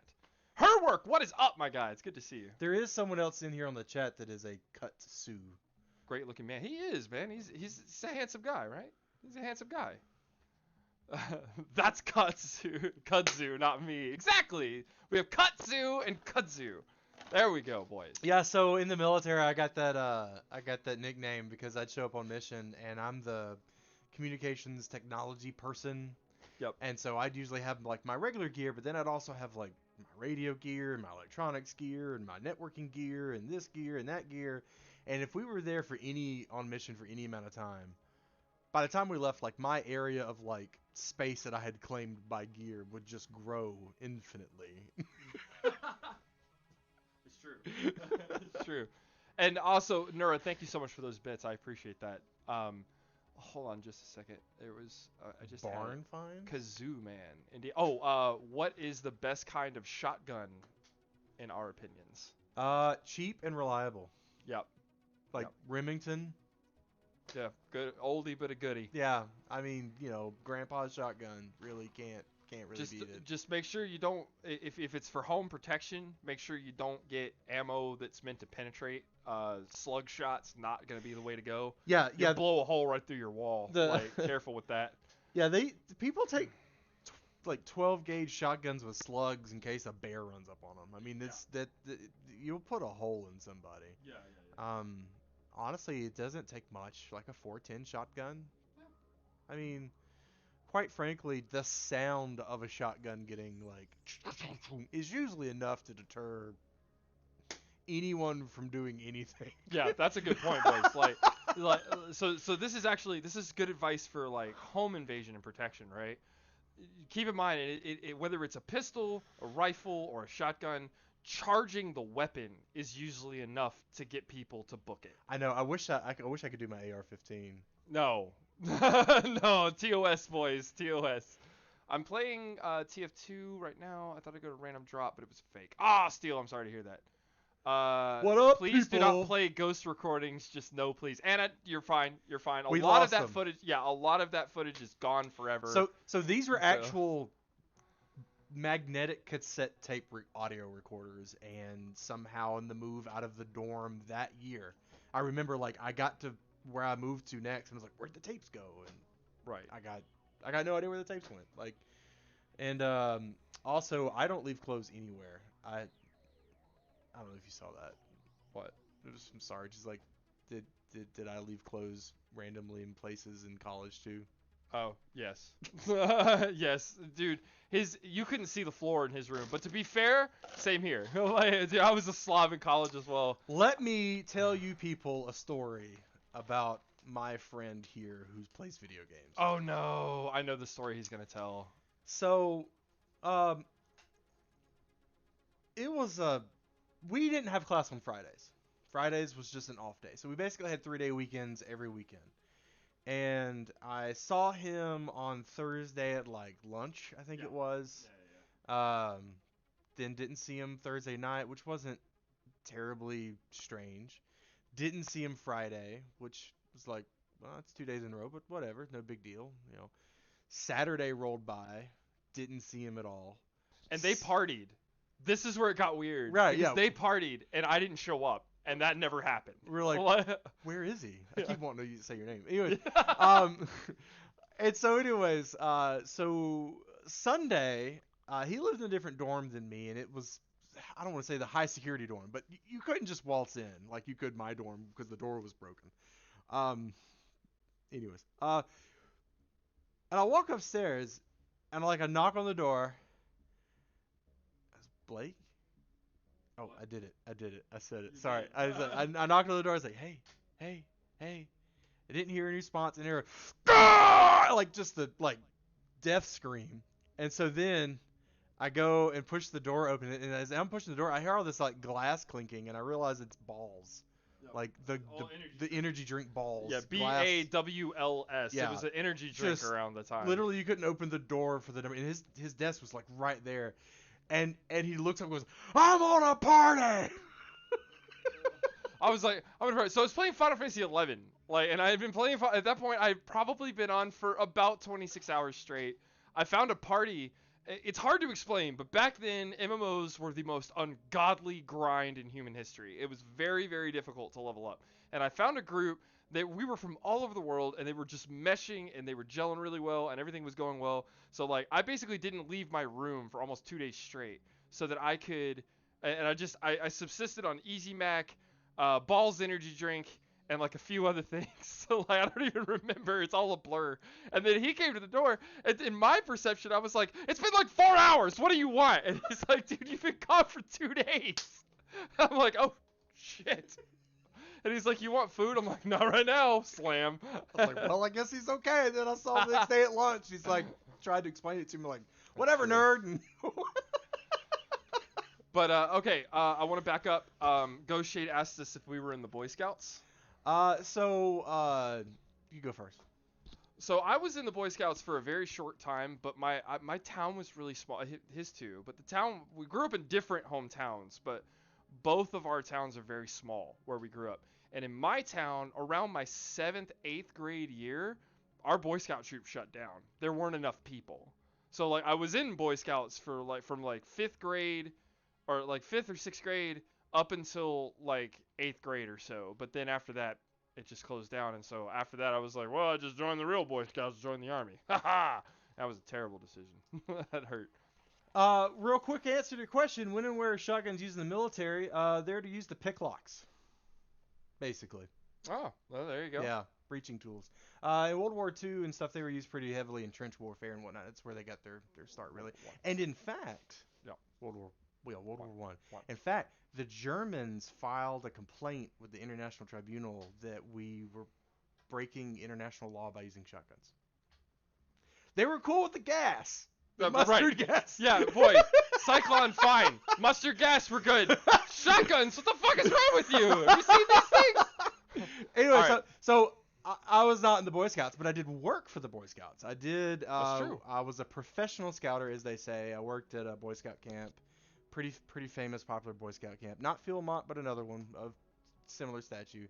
Her work. What is up, my guy? It's good to see you. There is someone else in here on the chat that is a Kutsu. Great looking man. He is, man. He's a handsome guy, right? He's a handsome guy. That's Kudzu. Kudzu, not me. Exactly. We have Kutzu and Kudzu. There we go, boys. Yeah, so in the military, I got that nickname because I'd show up on mission, and I'm the communications technology person. Yep. And so I'd usually have like my regular gear, but then I'd also have like my radio gear and my electronics gear and my networking gear and this gear and that gear. And if we were there on mission for any amount of time, by the time we left, like my area of like space that I had claimed by gear would just grow infinitely. It's true. It's true. And also, Nura, thank you so much for those bits. I appreciate that. Hold on just a second. There was I just had Barn it. find? Kazoo man. Indeed. What is the best kind of shotgun in our opinions? Cheap and reliable. Yep. Like Yep. Remington. Yeah. Good oldie but a goodie. Yeah, I mean, grandpa's shotgun really can't can't really beat it. Just make sure you don't, if it's for home protection, make sure you don't get ammo that's meant to penetrate. Slug shots not gonna be the way to go. Yeah, You'll blow a hole right through your wall. Like, careful with that. Yeah, people take like 12 gauge shotguns with slugs in case a bear runs up on them. I mean, that you'll put a hole in somebody. Yeah. Honestly, it doesn't take much, like a 410 shotgun. I mean, quite frankly, the sound of a shotgun getting like is usually enough to deter anyone from doing anything. Yeah, that's a good point, boys. So this is good advice for like home invasion and protection, right? Keep in mind, whether it's a pistol, a rifle, or a shotgun, charging the weapon is usually enough to get people to book it. I know. I wish I could do my AR-15. No, no, TOS boys, TOS. I'm playing TF2 right now. I thought I'd go to random drop, but it was fake. Steel. I'm sorry to hear that. What up, please people? do not play ghost recordings. Just no, please. Anna, you're fine. You're fine. A We lot of lost that them. footage. Yeah, a lot of that footage is gone forever. So these were actual magnetic cassette tape audio recorders, and somehow in the move out of the dorm that year, I remember like I got to where I moved to next, and I was like, "Where'd the tapes go?" And right, I got no idea where the tapes went. Like, and also I don't leave clothes anywhere. I don't know if you saw that. What? It was from Sarge. He's like, did I leave clothes randomly in places in college too? Oh, yes. Yes, dude. You couldn't see the floor in his room, but to be fair, same here. Like, dude, I was a slob in college as well. Let me tell you people a story about my friend here who plays video games. Oh no, I know the story he's gonna tell. So, it was we didn't have class on Fridays. Fridays was just an off day. So we basically had 3-day weekends every weekend. And I saw him on Thursday at like lunch, I think it was. Then didn't see him Thursday night, which wasn't terribly strange. Didn't see him Friday, which was like, well, it's 2 days in a row, but whatever, no big deal, you know. Saturday rolled by, didn't see him at all. And they partied. This is where it got weird. Right, because yeah. They partied, and I didn't show up, and that never happened. We're like, where is he? I keep wanting to say your name. Anyways, and so anyways, so Sunday, he lived in a different dorm than me, and it was, I don't want to say the high security dorm, but you couldn't just waltz in like you could my dorm because the door was broken. Anyways, and I walk upstairs, and like I knock on the door. Blake? Oh, I did it. I said it. Sorry. I knocked on the door. I was like, hey. I didn't hear any response, and there, like just the like death scream. And so then I go and push the door open, and as I'm pushing the door, I hear all this like glass clinking, and I realize it's balls. Like the energy drink balls. Yeah, BAWLS. Yeah. It was an energy drink Just around the time. Literally, you couldn't open the door for the. And his desk was like right there. And he looks up and goes, "I'm on a party!" I was like, I'm gonna. So I was playing Final Fantasy 11, like, and I had been playing. At that point, I'd probably been on for about 26 hours straight. I found a party. It's hard to explain, but back then, MMOs were the most ungodly grind in human history. It was very, very difficult to level up. And I found a group that we were from all over the world, and they were just meshing, and they were gelling really well, and everything was going well. So, like, I basically didn't leave my room for almost 2 days straight so that I could, and I subsisted on Easy Mac, Balls energy drink, and like a few other things. So like I don't even remember. It's all a blur. And then he came to the door, and in my perception, I was like, "It's been like 4 hours. What do you want?" And he's like, "Dude, you've been gone for 2 days." I'm like, "Oh shit." And he's like, "You want food?" I'm like, "Not right now." Slam. I was like, "Well, I guess he's okay." And then I saw him the next day at lunch. He's like, tried to explain it to me, like, "Whatever, nerd." And But okay, I want to back up. Ghost Shade asked us if we were in the Boy Scouts. So you go first. So I was in the Boy Scouts for a very short time, but my town was really small. His too, but the town, we grew up in different hometowns, but both of our towns are very small where we grew up. And in my town, around my 7th, 8th grade year, our Boy Scout troop shut down. There weren't enough people. So like I was in Boy Scouts for like from like 5th grade or like 5th or 6th grade up until like 8th grade or so. But then after that it just closed down, and so after that I was like, well, I just joined the real Boy Scouts, join the army. Ha ha. That was a terrible decision. That hurt. Real quick answer to your question: when and where are shotguns used in the military? They're to use the pick locks, basically. Oh, well, there you go. Yeah, breaching tools. In World War II and stuff, they were used pretty heavily in trench warfare and whatnot. That's where they got their start, really. And in fact, Yeah. World War One. One. In fact, the Germans filed a complaint with the International Tribunal that we were breaking international law by using shotguns. They were cool with the gas. The mustard gas. Yeah, boy. Cyclone, fine. Mustard gas, we're good. Shotguns, what the fuck is wrong with you? Have you seen these things? Anyway, All so I was not in the Boy Scouts, but I did work for the Boy Scouts. I did. That's true. I was a professional scouter, as they say. I worked at a Boy Scout camp, pretty famous, popular Boy Scout camp. Not Philmont, but another one of similar stature.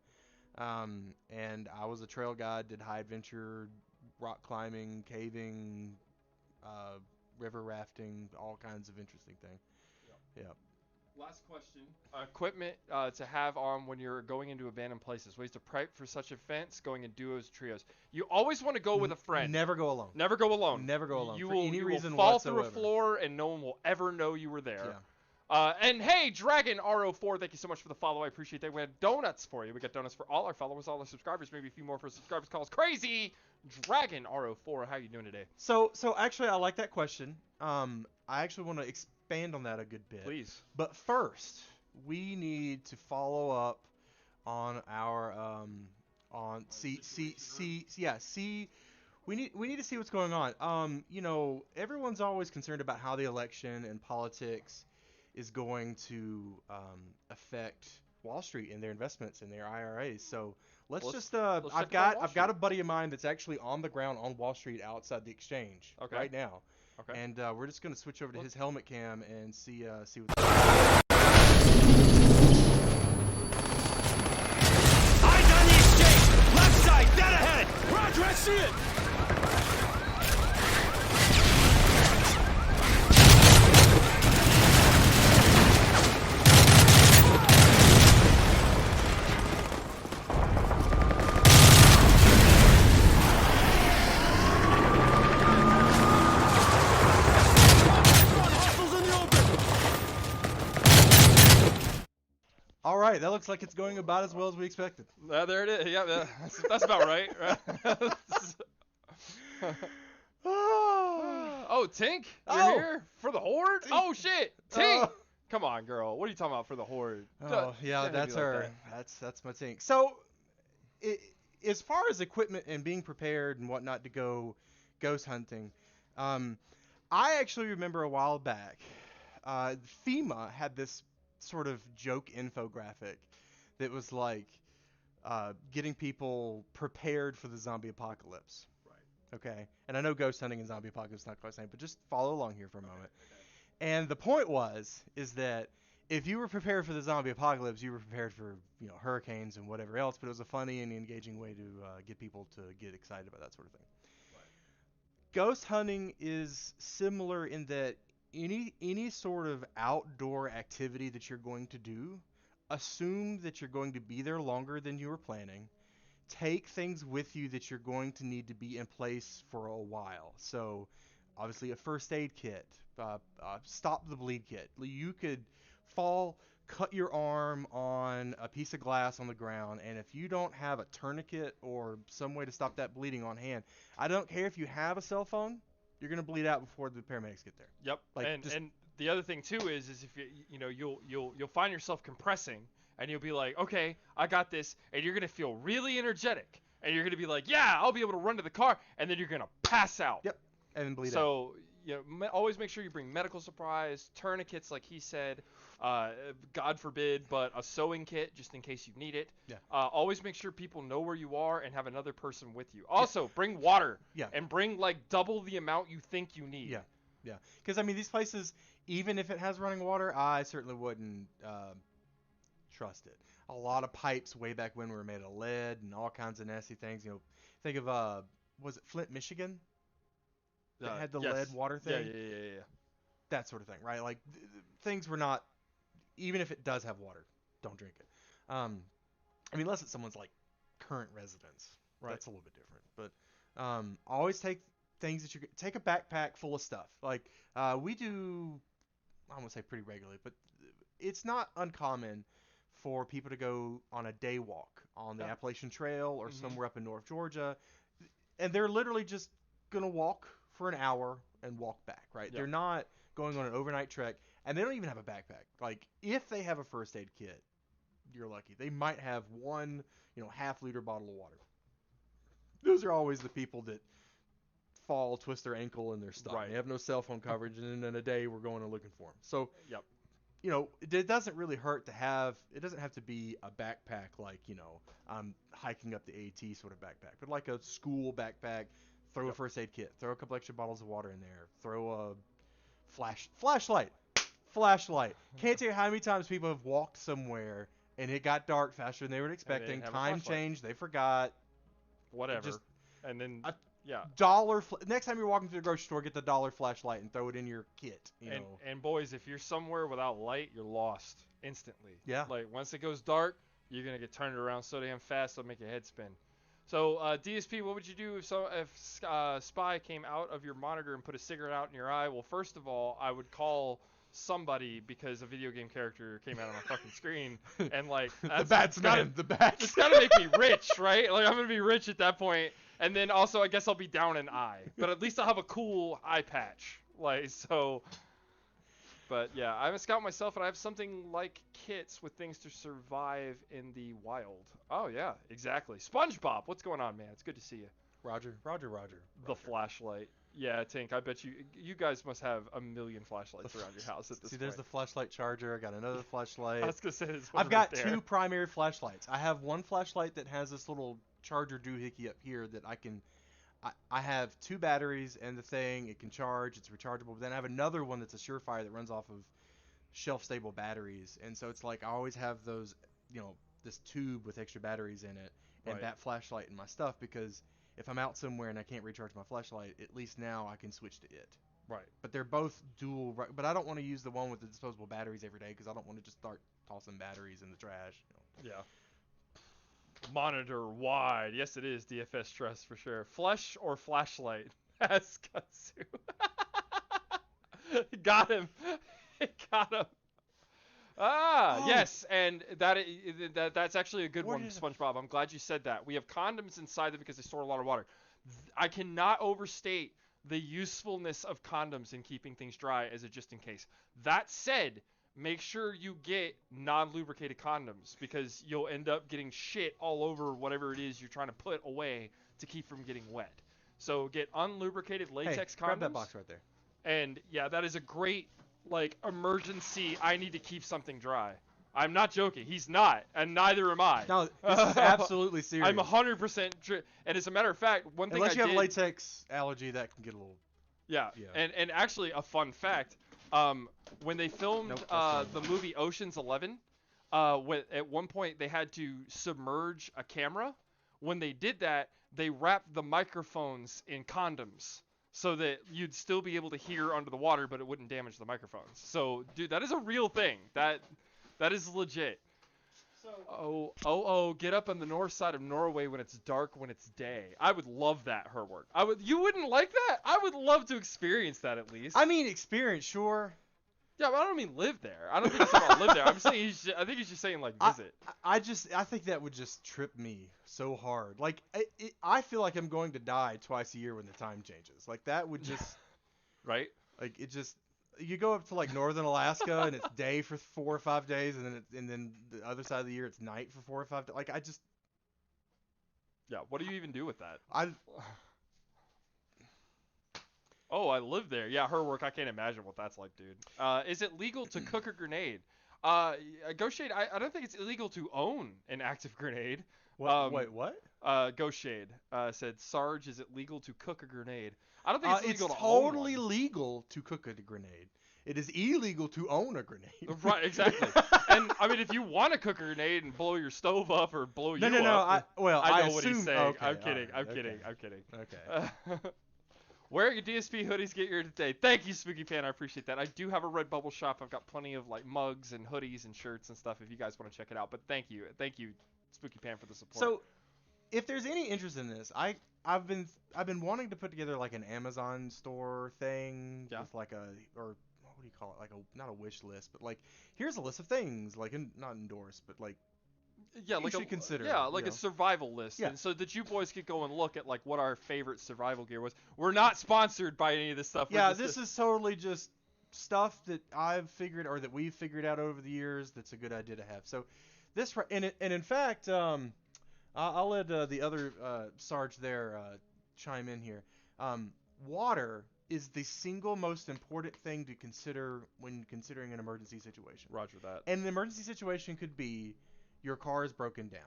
And I was a trail guide, did high adventure, rock climbing, caving, river rafting, all kinds of interesting things. Yeah. Last question. Equipment to have on when you're going into abandoned places. Ways to prep for such events, going in duos, trios. You always want to go with a friend. Never go alone. Never go alone. Never go alone. You for will, any you reason will fall whatsoever. through a floor and no one will ever know you were there. Yeah. And hey, Dragon RO4, thank you so much for the follow. I appreciate that. We had donuts for you. We got donuts for all our followers, all our subscribers, maybe a few more for subscribers. Calls crazy. Dragon RO4, how you doing today? So actually, I like that question. I actually want to expand on that a good bit. Please. But first, we need to follow up on our we need to see what's going on. Everyone's always concerned about how the election and politics is going to affect Wall Street and their investments and their IRAs. So let's I've got a buddy of mine that's actually on the ground on Wall Street outside the exchange right now. Okay. And we're just going to switch over to his helmet cam and see what's Eyes on the exchange! Left side, dead ahead! Roger, I see it! All right, that looks like it's going about as well as we expected. There it is. Yeah, that's about right. Oh, Tink, you're here for the Horde? Tink. Oh shit, Tink! Come on, girl. What are you talking about for the Horde? Oh yeah, Don't that's be like her. that. That's my Tink. So, as far as equipment and being prepared and whatnot to go ghost hunting, I actually remember a while back, FEMA had this sort of joke infographic that was like getting people prepared for the zombie apocalypse. Right. Okay. And I know ghost hunting and zombie apocalypse is not quite the same, but just follow along here for a moment. Okay. And the point is that if you were prepared for the zombie apocalypse, you were prepared for hurricanes and whatever else. But it was a funny and engaging way to get people to get excited about that sort of thing. Right. Ghost hunting is similar in that any sort of outdoor activity that you're going to do, assume that you're going to be there longer than you were planning. Take things with you that you're going to need to be in place for a while. So, obviously, a first aid kit, stop the bleed kit. You could fall, cut your arm on a piece of glass on the ground, and if you don't have a tourniquet or some way to stop that bleeding on hand, I don't care if you have a cell phone. You're gonna bleed out before the paramedics get there. Yep. And the other thing too is if you'll find yourself compressing and you'll be like, okay, I got this, and you're gonna feel really energetic, and you're gonna be like, yeah, I'll be able to run to the car, and then you're gonna pass out. Yep. And then bleed out. So always make sure you bring medical supplies, tourniquets, like he said. God forbid, but a sewing kit just in case you need it. Yeah. Always make sure people know where you are and have another person with you. Also, bring water. Yeah. And bring like double the amount you think you need. Yeah. Yeah. Because I mean, these places, even if it has running water, I certainly wouldn't trust it. A lot of pipes way back when were made of lead and all kinds of nasty things. Think of was it Flint, Michigan? that had the yes. lead water Yeah, thing. yeah. That sort of thing, right? Like things were not, even if it does have water, don't drink it. I mean, unless it's someone's like current residence, Right. that's a little bit different. But always take things that take a backpack full of stuff. Like we do, I won't say pretty regularly, but it's not uncommon for people to go on a day walk on the Yeah. Appalachian Trail or Mhm. somewhere up in North Georgia, and they're literally just gonna walk for an hour and walk back, right? Yeah. They're not going on an overnight trek, and they don't even have a backpack. Like if they have a first aid kit, you're lucky. They might have one, half-liter bottle of water. Those are always the people that fall, twist their ankle, and they're stuck. Right. They have no cell phone coverage, and then in a day we're going and looking for them. So, Yep. it doesn't really hurt to have. It doesn't have to be a backpack like I'm hiking up the AT sort of backpack, but like a school backpack. Throw a first aid kit. Throw a couple extra bottles of water in there. Throw a flashlight. Can't tell you how many times people have walked somewhere and it got dark faster than they were expecting. have a Time flashlight. changed. They forgot. Whatever. Just and then a yeah. Next time you're walking through the grocery store, get the dollar flashlight and throw it in your kit. And boys, if you're somewhere without light, you're lost instantly. Yeah. Like once it goes dark, you're gonna get turned around so damn fast it'll make your head spin. So DSP, what would you do if Spy came out of your monitor and put a cigarette out in your eye? Well, first of all, I would call somebody because a video game character came out on my fucking screen, and like the Batsman, the Bats. It's gotta make me rich, right? Like I'm gonna be rich at that point, and then also I guess I'll be down an eye, but at least I'll have a cool eye patch, like so. But yeah, I'm a scout myself, and I have something like kits with things to survive in the wild. Oh yeah, exactly. SpongeBob, what's going on, man? It's good to see you. Roger. The flashlight. Yeah, Tink, I bet you guys must have a million flashlights around your house at this point. There's the flashlight charger. I got another flashlight. I was gonna say there's one I've got right there. two primary flashlights. I have one flashlight that has this little charger doohickey up here that I have two batteries and the thing, it can charge, it's rechargeable. But then I have another one that's a Surefire that runs off of shelf-stable batteries. And so it's like I always have those, this tube with extra batteries in it and Right. that flashlight in my stuff, because if I'm out somewhere and I can't recharge my flashlight, at least now I can switch to it. Right. But they're both dual, but I don't want to use the one with the disposable batteries every day because I don't want to just start tossing batteries in the trash. Yeah. Monitor wide. Yes, it is DFS stress for sure. Flesh or flashlight? Ask Kudzu. Got him. Got him. Ah, Oh. yes, and that's actually a good What one, is it? SpongeBob. I'm glad you said that. We have condoms inside them because they store a lot of water. I cannot overstate the usefulness of condoms in keeping things dry as a just in case. That said, make sure you get non-lubricated condoms because you'll end up getting shit all over whatever it is you're trying to put away to keep from getting wet. So get unlubricated latex Hey, condoms. grab that box right there. And yeah, that is a great emergency. I need to keep something dry. I'm not joking. He's not, and neither am I. No, this is absolutely serious. I'm 100% and as a matter of fact, one thing Unless you I have did, a latex allergy, that can get a little. yeah. Yeah. And actually a fun fact, when they filmed Nope, that's the movie Ocean's 11, at one point they had to submerge a camera. When they did that, they wrapped the microphones in condoms so that you'd still be able to hear under the water, but it wouldn't damage the microphones. So, dude, that is a real thing. That is legit. Oh, get up on the north side of Norway when it's dark, when it's day. I would love that, her work. You wouldn't like that? I would love to experience that at least. I mean, experience, sure. Yeah, but I don't mean live there. I don't think he's talking about live there. I'm saying I think he's just saying like visit. I think that would just trip me so hard. Like, I feel like I'm going to die twice a year when the time changes. Like, that would just, Right? like, it just, you go up to like northern Alaska and it's day for 4 or 5 days, and then the other side of the year it's night for 4 or 5 days. Like, Yeah. What do you even do with that? I Oh, I live there. Yeah, her work. I can't imagine what that's like, dude. Is it legal to cook a grenade? Ghost Shade, I don't think it's illegal to own an active grenade. wait, what? Ghost Shade said, Sarge, is it legal to cook a grenade? I don't think it's legal to totally own one. legal to cook a grenade. It is illegal to own a grenade. Right, exactly. And I mean, if you want to cook a grenade and blow your stove up or blow you No. up, I I know I what assume, he's saying. Okay, I'm kidding. all right, I'm kidding. okay. I'm kidding. Okay. Wear your DSP hoodies, get your today. Thank you, Spooky Pan. I appreciate that. I do have a Redbubble shop. I've got plenty of like mugs and hoodies and shirts and stuff if you guys want to check it out. But thank you, Spooky Pan, for the support. So, if there's any interest in this, I've been wanting to put together like an Amazon store thing with like or what do you call it? Like not a wish list, but like here's a list of things like not endorsed, but like you should consider. Yeah, like a survival list. And so that you boys could go and look at like what our favorite survival gear was. We're not sponsored by any of this stuff. Yeah, this is totally just stuff that I've figured or that we've figured out over the years that's a good idea to have. So this and in fact, I'll let the other Sarge there chime in here. Water is the single most important thing to consider when considering an emergency situation. Roger that. And an emergency situation could be your car is broken down.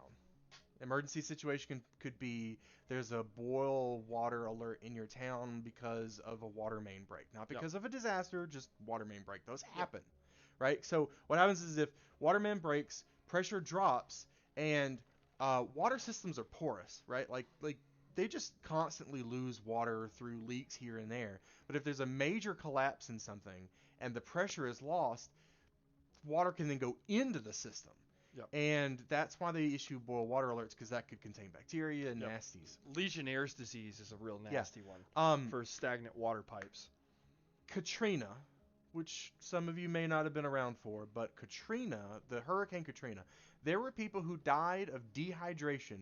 Emergency situation could be there's a boil water alert in your town because of a water main break. Not because of a disaster, just water main break. Those happen, right? So what happens is if water main breaks, pressure drops, and water systems are porous, right? Like they just constantly lose water through leaks here and there. But if there's a major collapse in something and the pressure is lost, water can then go into the system. Yep. And that's why they issue boil water alerts, because that could contain bacteria and nasties. Legionnaire's disease is a real nasty one for stagnant water pipes. Katrina, which some of you may not have been around for, but Katrina, the Hurricane Katrina, there were people who died of dehydration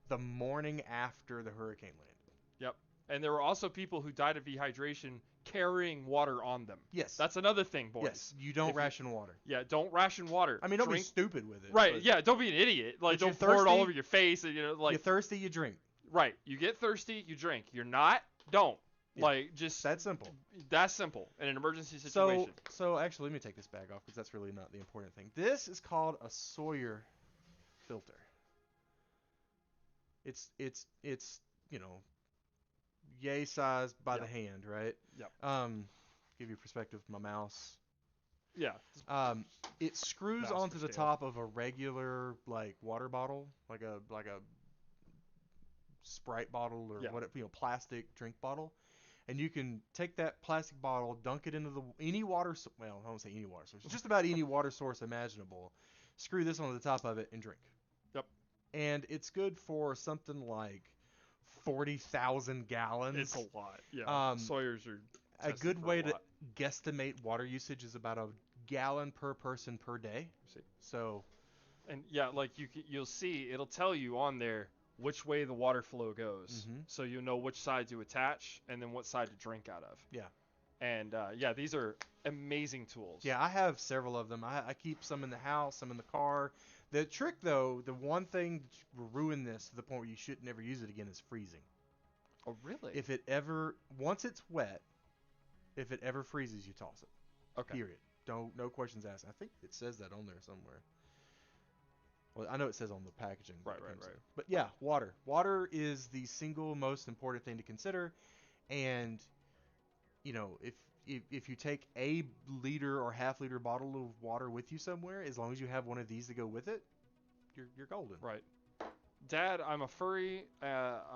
the morning after the hurricane landed. Yep. And there were also people who died of dehydration carrying water on them. Yes. That's another thing, boys. Yes, you don't ration water. Yeah, don't ration water. I mean, don't be stupid with it. Right, yeah, don't be an idiot. Like, don't pour it all over your face. And, like, you're thirsty, you drink. Right. You get thirsty, you drink. You're not, don't. Yeah. Like, just... That's simple. That's simple in an emergency situation. So actually, let me take this bag off, because that's really not the important thing. This is called a Sawyer filter. It's yay size by the hand, right? Yep. Give you perspective, my mouse. Yeah. It screws onto the top of a regular like water bottle, like a Sprite bottle or whatever, plastic drink bottle, and you can take that plastic bottle, dunk it into any water. Well, I don't say any water source, just about any water source imaginable. Screw this onto the top of it and drink. Yep. And it's good for something like 40,000 gallons. It's a lot. Yeah. Sawyers are a good way to guesstimate water usage is about a gallon per person per day. So, and like you'll see, it'll tell you on there which way the water flow goes, so you know which side to attach and then what side to drink out of. Yeah. And these are amazing tools. Yeah, I have several of them. I keep some in the house, some in the car. The trick, though, the one thing that will ruin this to the point where you should never use it again is freezing. Oh, really? Once it's wet, if it ever freezes, you toss it. Okay. Period. No questions asked. I think it says that on there somewhere. Well, I know it says on the packaging. Right. But yeah, water. Water is the single most important thing to consider, and if you take a liter or half-liter bottle of water with you somewhere, as long as you have one of these to go with it, you're golden. Right. Dad, I'm a furry.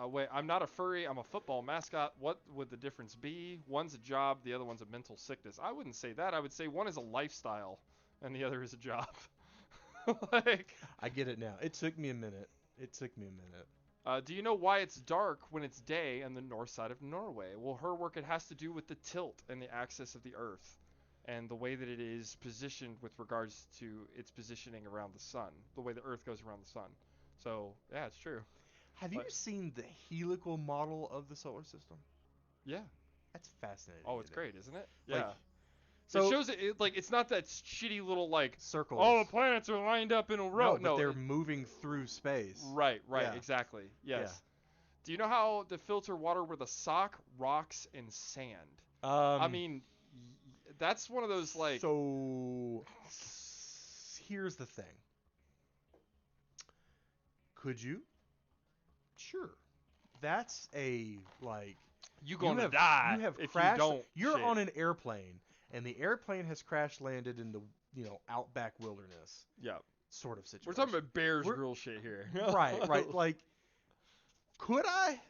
Wait, I'm not a furry. I'm a football mascot. What would the difference be? One's a job, the other one's a mental sickness. I wouldn't say that. I would say one is a lifestyle, and the other is a job. I get it now. It took me a minute. Do you know why it's dark when it's day on the north side of Norway? Well, her work, it has to do with the tilt and the axis of the Earth and the way that it is positioned with regards to its positioning around the sun, the way the Earth goes around the sun. So, yeah, it's true. Have you seen the helical model of the solar system? Yeah. That's fascinating. Oh, it's great, isn't it? Yeah. So it shows it's not that shitty little circles. All the planets are lined up in a row. No, but they're moving through space. Right, exactly. Yes. Yeah. Do you know how to filter water with a sock, rocks, and sand? I mean, that's one of those So here's the thing. Could you? Sure. That's you're gonna die. You have if crashed. You don't. You're on an airplane, and the airplane has crash landed in the outback wilderness. Yeah. Sort of situation. We're talking about Bears Grill shit here. Right. Like, could I?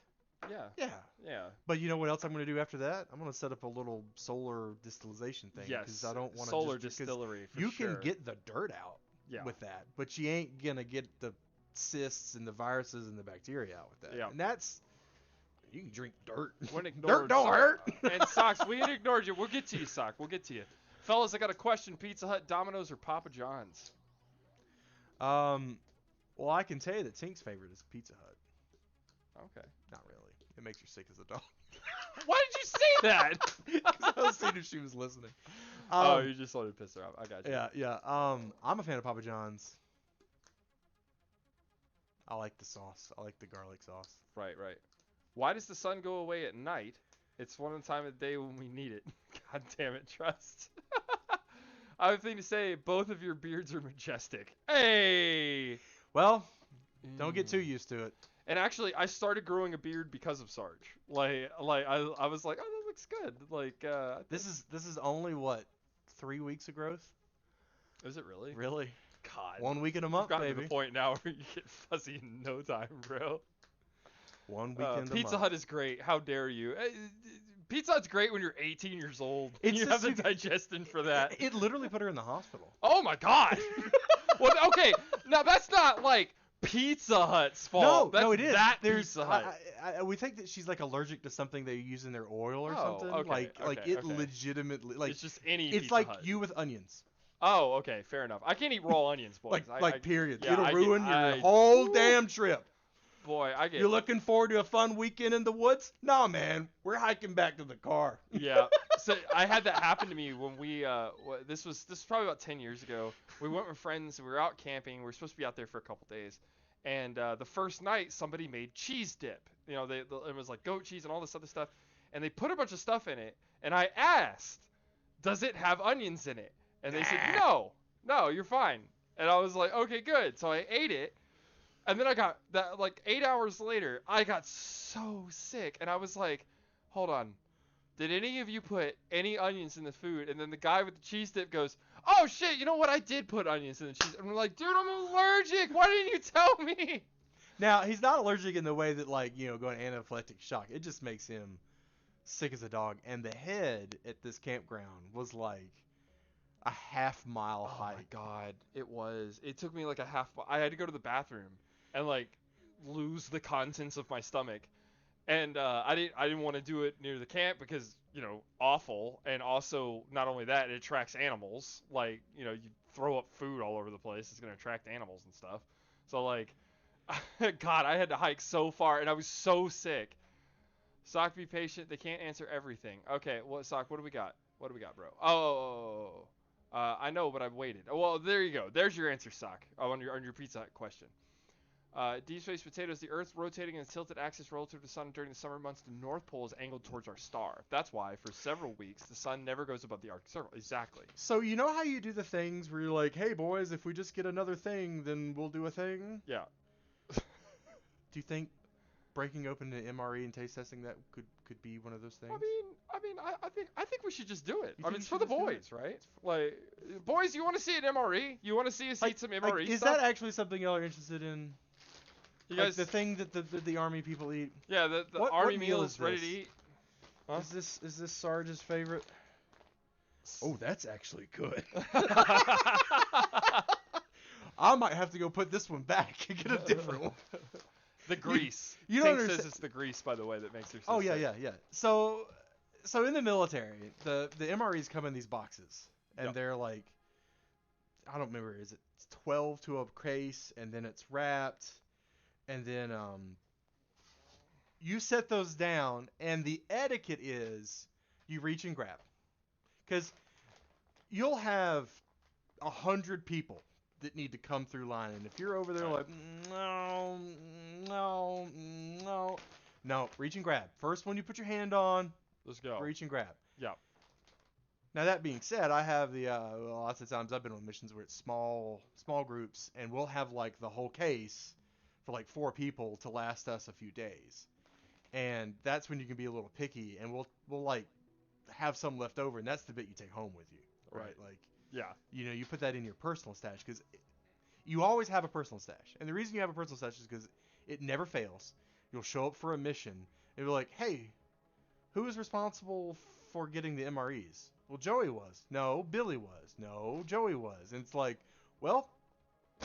Yeah. Yeah. Yeah. But you know what else I'm going to do after that? I'm going to set up a little solar distillation thing because Yes. I don't want to Solar just 'cause distillery for you sure. can get the dirt out Yeah. with that, but you ain't going to get the cysts and the viruses and the bacteria out with that. Yeah. And that's you can drink dirt. When Dirt don't hurt. And Socks, we had ignored you. We'll get to you, Sock. We'll get to you. Fellas, I got a question. Pizza Hut, Domino's, or Papa John's? Well, I can tell you that Tink's favorite is Pizza Hut. Okay. Not really. It makes her sick as a dog. Why did you say that? 'Cause I was seeing if she was listening. Oh, you just wanted to piss her off. I got you. Yeah. I'm a fan of Papa John's. I like the sauce. I like the garlic sauce. Right. Why does the sun go away at night? It's one of the time of the day when we need it. God damn it, Trust. I have a thing to say. Both of your beards are majestic. Hey! Well, don't get too used to it. And actually, I started growing a beard because of Sarge. I was like, oh, that looks good. This is only what 3 weeks of growth. Is it really? Really? God. 1 week in a We've month, gotten to baby. the point now where you get fuzzy in no time, bro. 1 week in a month. Pizza Hut is great. How dare you? Pizza Hut's great when you're 18 years old. It's You just have the digestion for that. It literally put her in the hospital. Oh my God. Well, okay. Now that's not like Pizza Hut's fault. No, it is. That There's, Pizza Hut. we think that she's like allergic to something they use in their oil or Oh, something. okay, okay. Legitimately like It's just any it's Pizza like Hut. you with onions. Oh, okay, fair enough. I can't eat raw onions, boys. Period. yeah, It'll ruin your whole damn trip. Boy, I get. You're looking forward to a fun weekend in the woods? Nah, man. We're hiking back to the car. Yeah. So I had that happen to me when we this was probably about 10 years ago. We went with friends. We were out camping. We were supposed to be out there for a couple days. And the first night, somebody made cheese dip. You know, it was like goat cheese and all this other stuff. And they put a bunch of stuff in it. And I asked, does it have onions in it? And they said, no, you're fine. And I was like, okay, good. So I ate it. And then I got that, like 8 hours later, I got so sick. And I was like, hold on. Did any of you put any onions in the food? And then the guy with the cheese dip goes, oh shit, you know what? I did put onions in the cheese. And I'm like, dude, I'm allergic. Why didn't you tell me? Now, he's not allergic in the way that, like, going anaphylactic shock. It just makes him sick as a dog. And the head at this campground was like a half-mile hike. Oh my God. It took me like a half. I had to go to the bathroom and like lose the contents of my stomach. And I didn't want to do it near the camp because, awful. And also, not only that, it attracts animals. Like, you throw up food all over the place. It's going to attract animals and stuff. So, like, God, I had to hike so far, and I was so sick. Sock, be patient. They can't answer everything. Okay, well, Sock, what do we got? What do we got, bro? I know, but I've waited. Oh, well, there you go. There's your answer, Sock, on your Pizza Hut question. Deep space potatoes. The Earth's rotating in a tilted axis relative to the sun during the summer months. The North Pole is angled towards our star. That's why, for several weeks, the sun never goes above the Arctic Circle. Exactly. So you know how you do the things where you're like, hey, boys, if we just get another thing, then we'll do a thing? Yeah. Do you think breaking open an MRE and taste testing that could be one of those things? I think we should just do it. You I mean, think it's we for the should just do boys, right? Like, boys, you want to see an MRE? You want to see us eat some MRE is stuff? that actually something y'all are interested in? You Like guys, the thing that the army people eat? yeah, the What army meal meal is is ready to this? eat. Huh? Is this Sarge's favorite? Oh, that's actually good. I might have to go put this one back and get a different one. The grease. You don't Tink says understand- it's the grease, by the way, that makes her so Oh yeah, sick. yeah. So in the military, the MREs come in these boxes, and Yep. they're like, I don't remember, is it 12 to a case, and then it's wrapped, and then you set those down, and the etiquette is you reach and grab, because you'll have 100 people that need to come through line, and if you're over there like, no, reach and grab. First one you put your hand on, Let's go. reach and grab. Yeah. Now that being said, I have the lots of times I've been on missions where it's small groups, and we'll have like the whole case for like 4 people to last us a few days, and that's when you can be a little picky, and we'll like have some left over, and that's the bit you take home with you, right? Right. Like, Yeah. you put that in your personal stash because you always have a personal stash, and the reason you have a personal stash is because it never fails. You'll show up for a mission, It'd be like, hey, who is responsible for getting the MREs? Well, Joey was. No, Billy was. No, Joey was. And it's like, well,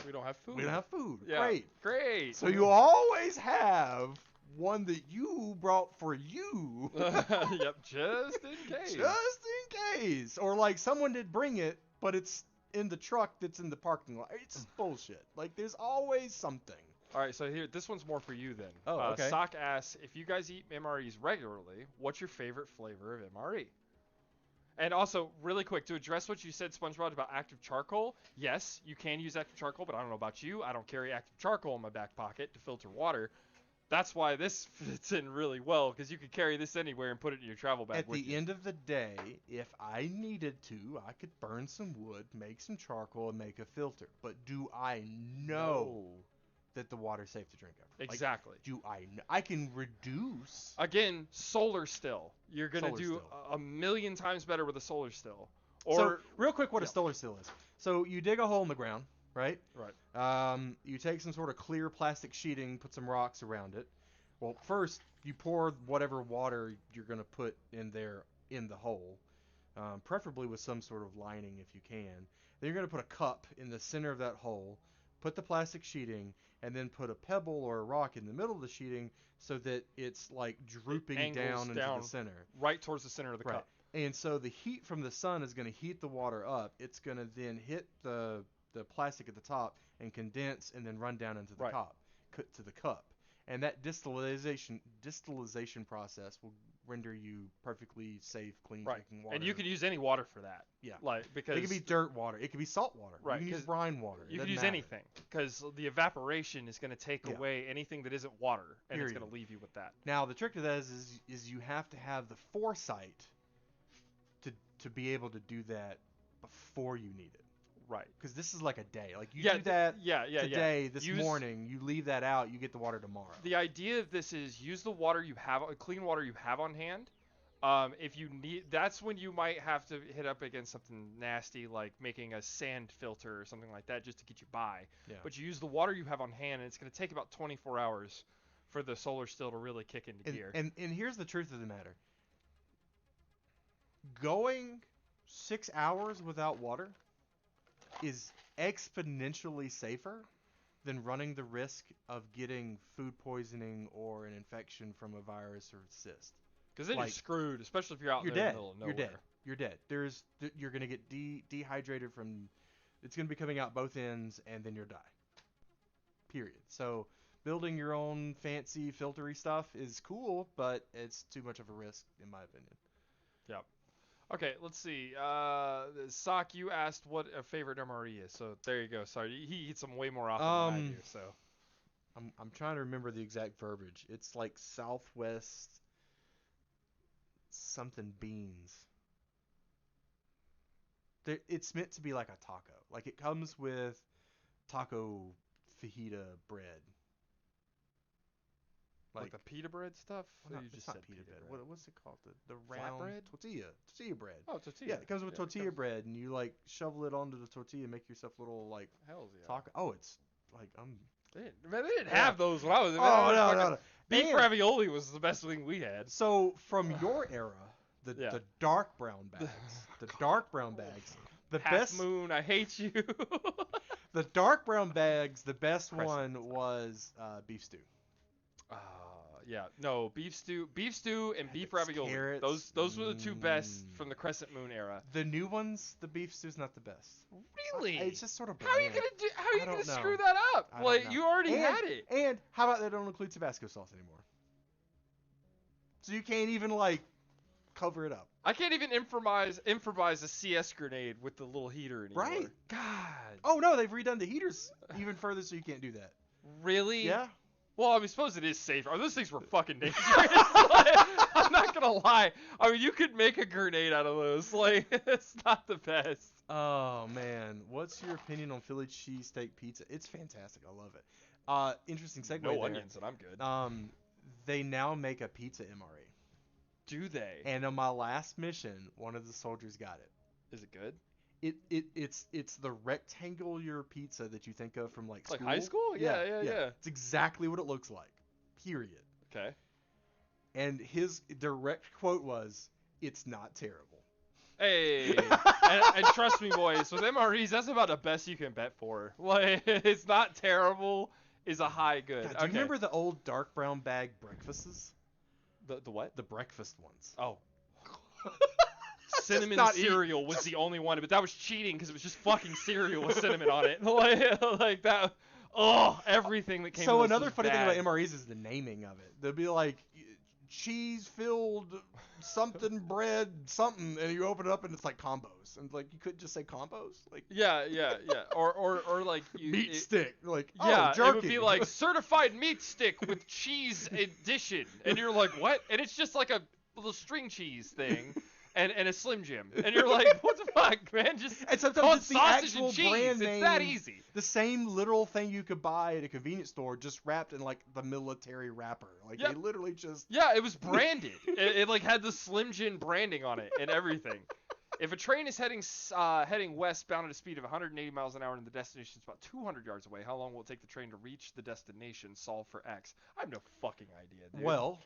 We don't have food. we don't have food. Yeah. Great. So you always have one that you brought for you. Yep, just in case. Just in case. Or like someone did bring it, but it's in the truck that's in the parking lot. It's bullshit. Like there's always something. All right, so here, this one's more for you then. Oh, okay. Sock asks, if you guys eat MREs regularly, what's your favorite flavor of MRE? And also, really quick, to address what you said, SpongeBob, about active charcoal, yes, you can use active charcoal, but I don't know about you. I don't carry active charcoal in my back pocket to filter water. That's why this fits in really well, because you could carry this anywhere and put it in your travel bag At with the you. end of the day, if I needed to, I could burn some wood, make some charcoal, and make a filter. But do I know that the water's safe to drink ever? Exactly. Like, do I know? I can reduce. Again, solar still. You're going to Solar do still. a million times better with a solar still. So, Or, real quick, what a solar still is. So, you dig a hole in the ground, right? right. You take some sort of clear plastic sheeting, put some rocks around it. Well, first, you pour whatever water you're going to put in there in the hole, preferably with some sort of lining if you can. Then you're going to put a cup in the center of that hole, put the plastic sheeting, and then put a pebble or a rock in the middle of the sheeting so that it's like drooping down into the center. Right towards the center of the Right. cup. And so the heat from the sun is going to heat the water up. It's going to then hit the plastic at the top and condense and then run down into the to the cup. And that distillation process will render you perfectly safe, clean drinking water. And you could use any water for that. Yeah. Because it could be dirt water. It could be salt water. Right, You can use brine water. You could use anything, because the evaporation is going to take away anything that isn't water, and it's going to leave you with that. Now, the trick to that is you have to have the foresight to be able to do that before you need it. Right. Because this is like a day. Like you do that today, this morning, you leave that out, you get the water tomorrow. The idea of this is use the water you have, clean water you have on hand. If you need, that's when you might have to hit up against something nasty like making a sand filter or something like that just to get you by. Yeah. But you use the water you have on hand, and it's going to take about 24 hours for the solar still to really kick into gear. And here's the truth of the matter. Going 6 hours without water is exponentially safer than running the risk of getting food poisoning or an infection from a virus or cyst. Because then you're screwed, especially if you're out there in the middle of nowhere. You're dead. You're going to get dehydrated from. It's going to be coming out both ends, and then you'll die. Period. So building your own fancy filtery stuff is cool, but it's too much of a risk, in my opinion. Yep. Okay, let's see. Sock, you asked what a favorite MRE is, so there you go. Sorry, he eats them way more often than I do. So I'm trying to remember the exact verbiage. It's like Southwest something beans. It's meant to be like a taco. Like it comes with taco fajita bread. Like the pita bread stuff? Well, you it's just not said pita bread. bread. What's it called? The round bread? tortilla bread. Oh, tortilla. Yeah, it comes with tortilla bread, and you like shovel it onto the tortilla, and make yourself little like Hells yeah. taco. Oh, it's like They didn't have those when I was in there. Oh no. Beef ravioli was the best thing we had. So from your era, the dark brown bags, the Half best Moon, I hate you. the dark brown bags, the best one was beef stew. Yeah, no, beef stew, and beef ravioli. Carrots. Those were the two best from the Crescent Moon era. The new ones, the beef stew's not the best. Really? It's just sort of bland. How are you gonna screw that up? Like you already had it. And how about they don't include Tabasco sauce anymore? So you can't even like cover it up. I can't even improvise a CS grenade with the little heater anymore. Right. God. Oh no, they've redone the heaters even further, so you can't do that. Really? Yeah. Well, I suppose it is safe. Those things were fucking dangerous. I'm not gonna lie. I mean, you could make a grenade out of those. Like, it's not the best. Oh man, what's your opinion on Philly cheesesteak pizza? It's fantastic. I love it. Interesting segue. No onions, and I'm good. They now make a pizza MRE. Do they? And on my last mission, one of the soldiers got it. Is it good? It's the rectangular pizza that you think of from like school. Like high school? Yeah. It's exactly what it looks like. Period. Okay. and his direct quote was, "It's not terrible." Hey, and trust me, boys, with MREs, that's about the best you can bet for. Like, it's not terrible is a high good. God, do you remember the old dark brown bag breakfasts? The what? The breakfast ones. Oh. Cinnamon not cereal was the only one, but that was cheating because it was just fucking cereal with cinnamon on it. Like that. Oh, everything that came. So with another was funny bad. thing about MREs is the naming of it. They'll be like cheese-filled something bread something, and you open it up and it's like combos, and like you couldn't just say combos, like Yeah. Or like meat stick, like yeah, jerky. it would be like certified meat stick with cheese addition, and you're like, what? And it's just like a little string cheese thing. And a Slim Jim, and you're like, what the fuck, man? Just and call sometimes it it's the sausage actual and cheese. brand name, It's that easy. the same literal thing you could buy at a convenience store, just wrapped in like the military wrapper. Like Yep. they literally just Yeah, it was branded. it like had the Slim Jim branding on it and everything. If a train is heading westbound at a speed of 180 miles an hour and the destination is about 200 yards away, how long will it take the train to reach the destination? Solve for X. I have no fucking idea, dude. Well,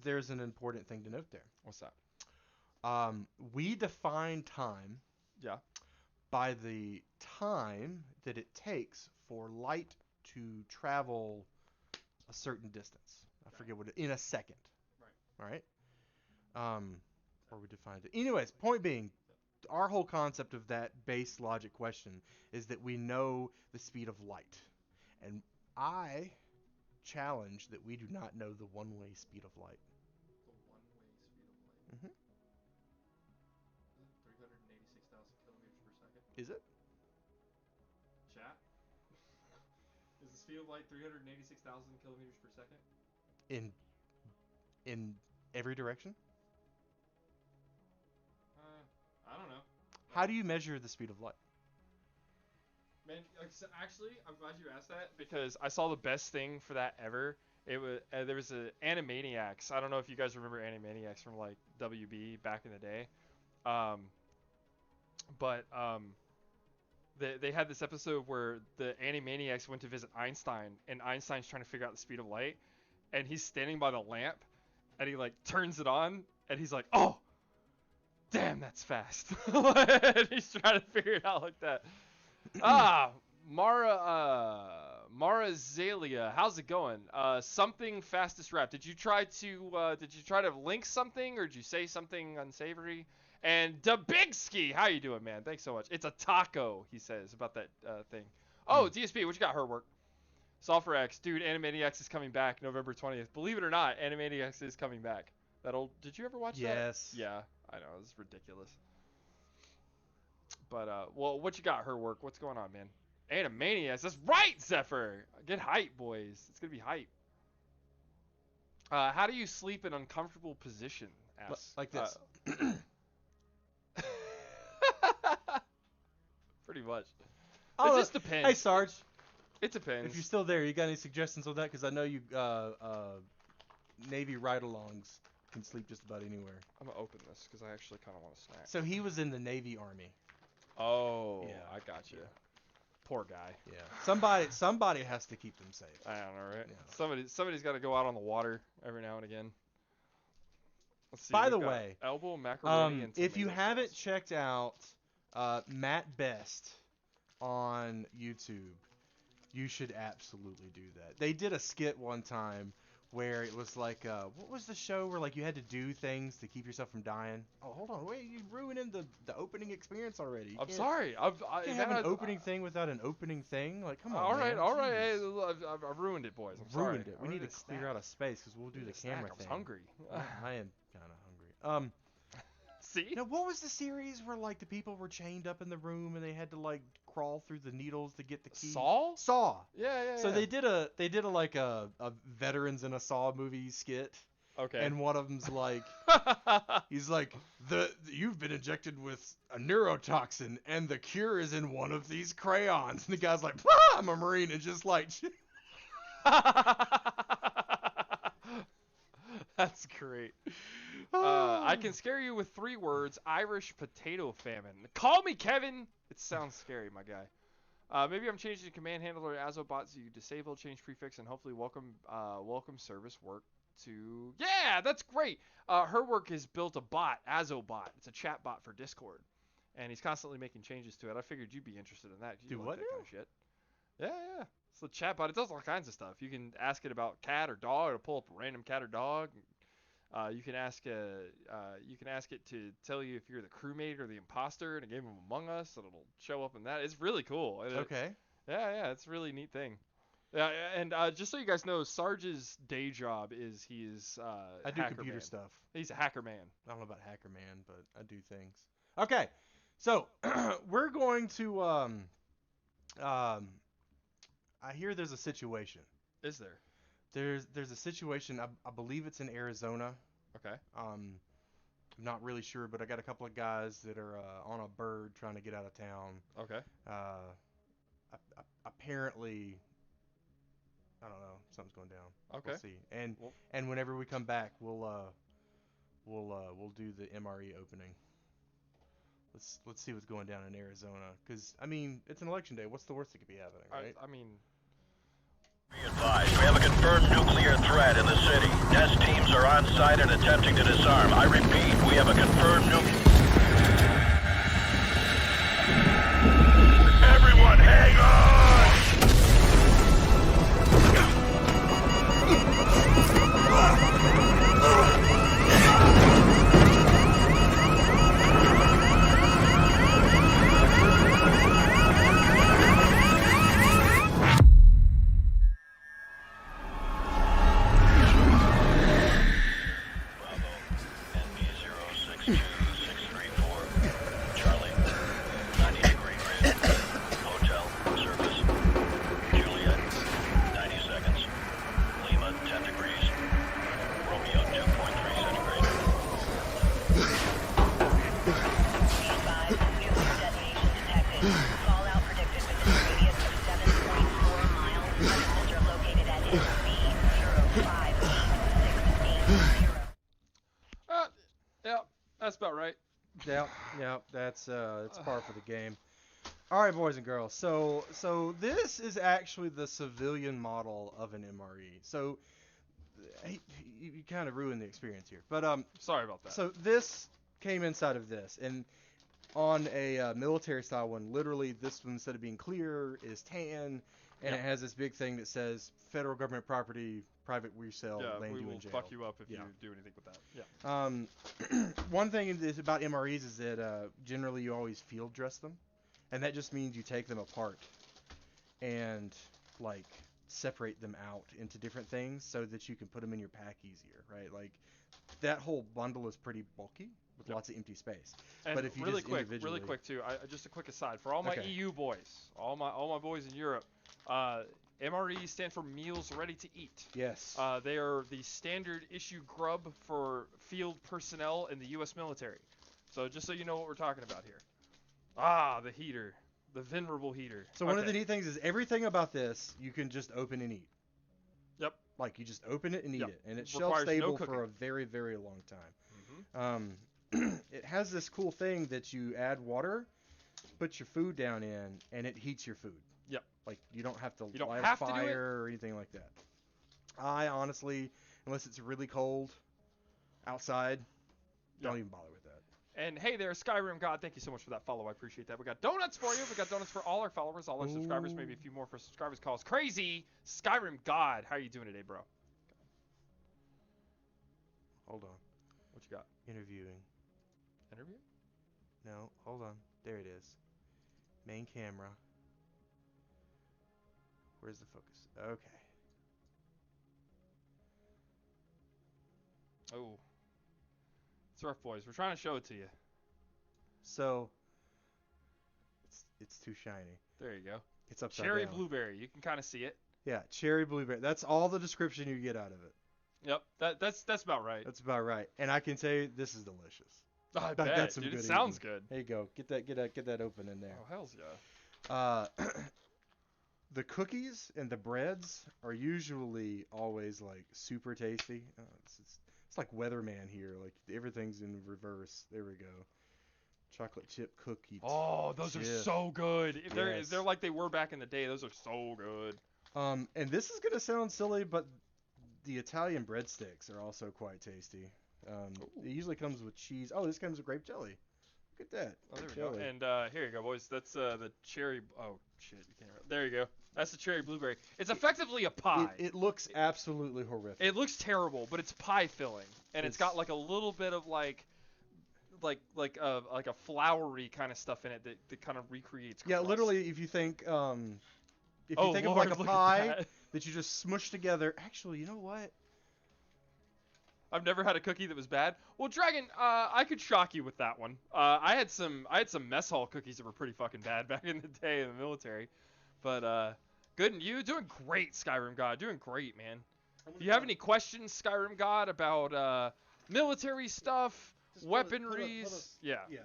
there's an important thing to note there. What's that? We define time Yeah. by the time that it takes for light to travel a certain distance. I forget what in a second. Right. All right. Or we defined it. Anyways, point being, our whole concept of that base logic question is that we know the speed of light, and I challenge that we do not know the one-way speed of light. The one-way speed of light. Mm-hmm. Is it 386,000 kilometers per second? Is it? Chat? Is the speed of light 386,000 kilometers per second? In every direction? I don't know. How do you measure the speed of light? Man, actually, I'm glad you asked that because I saw the best thing for that ever. It was there was a Animaniacs. I don't know if you guys remember Animaniacs from like WB back in the day. But they had this episode where the Animaniacs went to visit Einstein, and Einstein's trying to figure out the speed of light, and he's standing by the lamp, and he like turns it on, and he's like, oh, damn, that's fast. And he's trying to figure it out like that. Mara Zalia, how's it going? Something fastest rap. Did you try to link something, or did you say something unsavory? And Dabigsky, how you doing, man? Thanks so much. It's a taco, he says about that thing. Oh, DSP, what you got? Her work. Sulfur X, dude. Animaniacs is coming back November 20th. Believe it or not, Animaniacs is coming back. That old. Did you ever watch that? Yes. Yeah, I know. It's ridiculous. But well, what you got? Her work. What's going on, man? Animaniacs. That's right, Zephyr. Get hype, boys. It's gonna be hype. How do you sleep in uncomfortable position? Asks. Like this. Pretty much. Oh, It just depends. Hey, Sarge. It depends. If you're still there, you got any suggestions on that? Because I know you Navy ride-alongs can sleep just about anywhere. I'm gonna open this because I actually kind of want a snack. So he was in the Navy Army. Oh, Yeah. I got you. Poor guy. Yeah. Somebody has to keep them safe. I don't know, right? Yeah. Somebody's got to go out on the water every now and again. Let's see. By we've the got way, elbow macaroni and if you tomato haven't sauce. checked out Matt Best on YouTube, you should absolutely do that. They did a skit one time where it was like, what was the show where like you had to do things to keep yourself from dying? Oh, hold on, wait, you're ruining the opening experience already. I'm sorry. You can't have an opening thing without an opening thing. Like, come on. All right, man. all right. Hey, Jeez. I've ruined it, boys. I'm Ruined sorry. it. We need to clear out a space because we'll do the camera I was thing. hungry. I am kind of hungry. See? You know, what was the series where like the people were chained up in the room and they had to like crawl through the needles to get the key? Saw? Saw. Yeah. So they did a like a veterans in a Saw movie skit. Okay. And one of them's like, he's like, you've been injected with a neurotoxin and the cure is in one of these crayons. And the guy's like, I'm a Marine, and just like. That's great. I can scare you with 3 words: Irish potato famine. Call me Kevin. It sounds scary, my guy. Maybe I'm changing the command handler Azobot so you disable, change prefix, and hopefully welcome service work to. Yeah, that's great. Her work has built a bot, Azobot. It's a chat bot for Discord, and he's constantly making changes to it. I figured you'd be interested in that. You Do like what that now? kind of shit. Yeah. It's a chat bot. It does all kinds of stuff. You can ask it about cat or dog. It'll pull up a random cat or dog. You can ask it to tell you if you're the crewmate or the imposter in a game of Among Us, and it'll show up in that. It's really cool. Okay. Yeah, it's a really neat thing. Yeah, and just so you guys know, Sarge's day job is he is I do hacker computer man. stuff. He's a hacker man. I don't know about hacker man, but I do things. Okay, so we're going to I hear there's a situation. Is there? There's a situation. I believe it's in Arizona. Okay. I'm not really sure, but I got a couple of guys that are on a bird trying to get out of town. Okay. Apparently, I don't know, something's going down. Okay. We'll see. And whenever we come back, we'll do the MRE opening. Let's see what's going down in Arizona, because I mean it's an election day. What's the worst that could be happening, right? I mean. Be advised, we have a confirmed nuclear threat in the city. Test teams are on site and attempting to disarm. I repeat, we have a confirmed nuclear. Everyone, hang on! That's about right. Yeah, that's par for the game. All right, boys and girls. So this is actually the civilian model of an MRE. So you kind of ruined the experience here. But sorry about that. So this came inside of this, and on a military style one, literally this one, instead of being clear, is tan, and it has this big thing that says federal government property, private resale, land you in jail. We will fuck you up if you do anything with that. Yeah. One thing is about MREs is that generally you always field dress them, and that just means you take them apart and like separate them out into different things so that you can put them in your pack easier, right? Like that whole bundle is pretty bulky with lots of empty space. And but if you really just quick too, just a quick aside for all my EU boys, all my boys in Europe, MREs stand for meals ready to eat. Yes. They are the standard issue grub for field personnel in the U.S. military. So just so you know what we're talking about here. The heater, the venerable heater. So one of the neat things is everything about this you can just open and eat. Yep. Like you just open it and eat it, and it's shelf Requires stable no for a very, very long time. Mm-hmm. It has this cool thing that you add water, put your food down in, and it heats your food. Yep. Like you don't have to You don't light have a to do it. fire or anything like that. I honestly, unless it's really cold outside, don't even bother with that. And hey there, Skyrim God, thank you so much for that follow. I appreciate that. We got donuts for you. We got donuts for all our followers, all our subscribers, maybe a few more for subscribers. Call us crazy. Skyrim God, how are you doing today, bro? Hold on. What you got? Interviewing. Interview? No, hold on. There it is. Main camera. Where's the focus? Okay. Oh. It's rough, boys. We're trying to show it to you. So, it's too shiny. There you go. It's upside Cherry down. blueberry. You can kind of see it. Yeah, cherry blueberry. That's all the description you get out of it. Yep. That's about right. That's about right. And I can tell you, this is delicious. I bet, That's some dude. good It sounds eating. good. There you go. Get that open in there. Oh, hells yeah. The cookies and the breads are usually always like super tasty. It's like Weatherman here. Like everything's in reverse. There we go. chocolate chip cookie. Oh, those are Jif. so good. If Yes. they're like they were back in the day, those are so good. And this is gonna sound silly, but the Italian breadsticks are also quite tasty. It usually comes with cheese. Oh, this comes with grape jelly. Look at that. Oh, there we Jelly. go. And here you go, boys. That's the cherry. Oh shit, you can't. There you go. That's the cherry blueberry. It's effectively a pie. It looks absolutely horrific. It looks terrible, but it's pie filling, and it's got like a little bit of like a floury kind of stuff in it that kind of recreates. Yeah, crust. literally, if you think of Lord, like a look at pie that. that you just smush together. Actually, you know what? I've never had a cookie that was bad. Well, Dragon, I could shock you with that one. I had some mess hall cookies that were pretty fucking bad back in the day in the military, but good and you doing great, Skyrim God, doing great, man. Do you have any questions, Skyrim God, about military stuff, weaponries?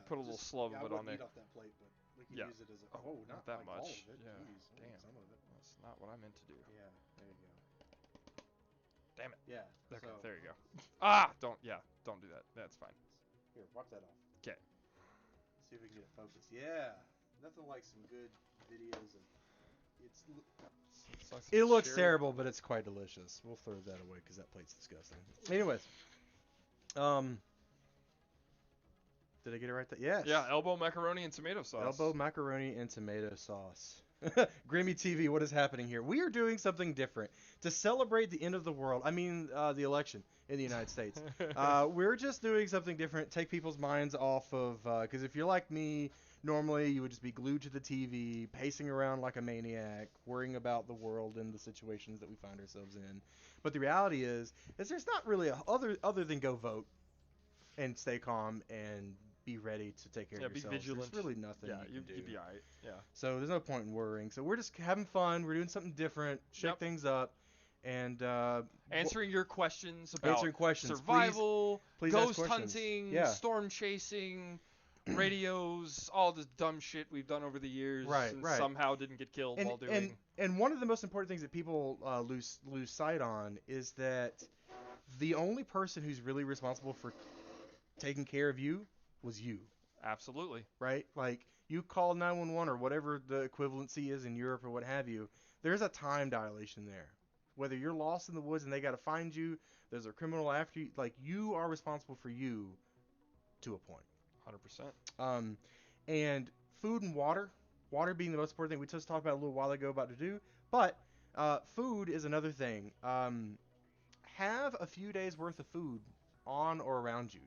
Put a little slow bit on there. Eat off that plate, but we can Yeah. use it as a. Oh, not that like much. all of it. Yeah. Jeez, only Damn. some of it. That's not what I meant to do. Yeah, there you go. Damn it. Yeah. Okay, So, there you go. Ah, don't do that. That's fine. here, wipe that off. 'Kay. See if we can get it focused. Yeah. Nothing like some good videos of. It looks terrible, but it's quite delicious. We'll throw that away because that plate's disgusting. Anyways, did I get it right? Yes. Yeah, elbow macaroni and tomato sauce. Elbow macaroni and tomato sauce. Grimmy TV, what is happening here? We are doing something different to celebrate the end of the world. I mean, the election in the United States. We're just doing something different. Take people's minds off of because if you're like me, normally you would just be glued to the TV, pacing around like a maniac, worrying about the world and the situations that we find ourselves in. But the reality is there's not really other than go vote and stay calm and be ready to take care of yourself. Be vigilant. There's really nothing you can do. You'd be alright. Yeah. So there's no point in worrying. So we're just having fun. We're doing something different, shake things up, and answering your questions about answering questions. survival, please ask ghost questions. hunting, Yeah. storm chasing, radios, all the dumb shit we've done over the years, Right, and right. somehow didn't get killed while doing. And one of the most important things that people lose sight on is that the only person who's really responsible for taking care of you was you. Absolutely. Right? Like, you call 911 or whatever the equivalency is in Europe or what have you, there's a time dilation there. Whether you're lost in the woods and they got to find you, there's a criminal after you, like, you are responsible for you to a point. 100%. And food and water being the most important thing we just talked about a little while ago about to do, but food is another thing. Have a few days worth of food on or around you.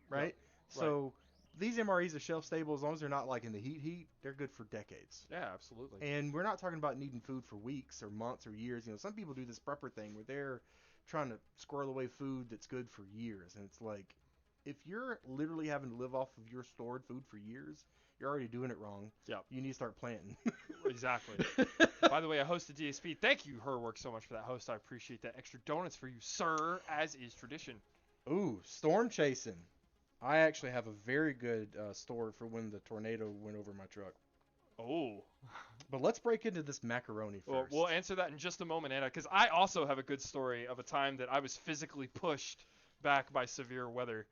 Right? Yep. So these MREs are shelf stable as long as they're not like in the heat. They're good for decades. Yeah, absolutely. And we're not talking about needing food for weeks or months or years. You know, some people do this prepper thing where they're trying to squirrel away food that's good for years. And it's like, if you're literally having to live off of your stored food for years, you're already doing it wrong. Yep. You need to start planting. Exactly. By the way, I hosted DSP. Thank you, Herwork, so much for that host. I appreciate that. Extra donuts for you, sir, as is tradition. Ooh, storm chasing. I actually have a very good story for when the tornado went over my truck. Oh. But let's break into this macaroni first. Well, we'll answer that in just a moment, Anna, because I also have a good story of a time that I was physically pushed back by severe weather.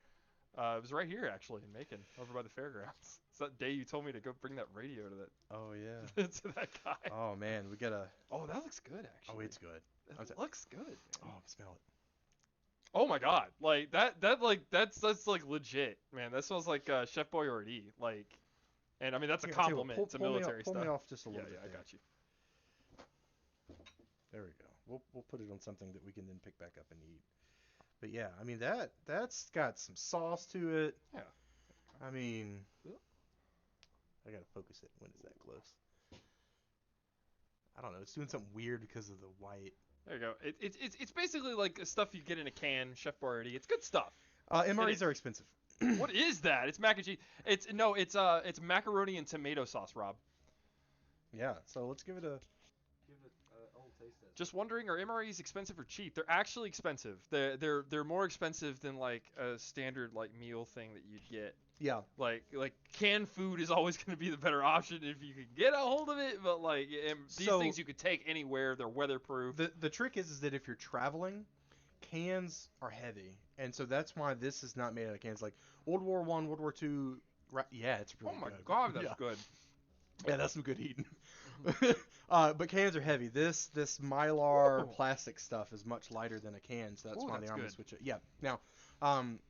It was right here, actually, in Macon, over by the fairgrounds. It's that day you told me to go bring that radio to that. Oh, yeah. to that guy. Oh, man, we gotta... Oh, that looks good, actually. Oh, it's good. It looks good, man. Oh, smell it. Oh my God, like that's like legit, man. That smells like Chef Boyardee, like, and I mean that's a compliment to military stuff. Pull me off just a little bit. Yeah, I got you. There we go. We'll put it on something that we can then pick back up and eat. But yeah, I mean that's got some sauce to it. Yeah. I mean, I gotta focus it when it's that close. I don't know. It's doing something weird because of the white. There you go. It's basically like stuff you get in a can, Chef Boyardee. It's good stuff. MREs are expensive. What is that? It's mac and cheese. It's macaroni and tomato sauce, Rob. Yeah. So let's give it a old taste test. Just wondering, are MREs expensive or cheap? They're actually expensive. They're more expensive than like a standard like meal thing that you'd get. Yeah. Like canned food is always going to be the better option if you can get a hold of it. But like these things you could take anywhere. They're weatherproof. The trick is that if you're traveling, cans are heavy, and so that's why this is not made out of cans. Like World War I, World War II, Right, yeah, it's really Oh my good. god, that's yeah. good. Yeah, that's some good eating. But cans are heavy. This Mylar Ooh. plastic stuff is much lighter than a can, so that's Ooh, why that's they arm good. switch it. Yeah. Now,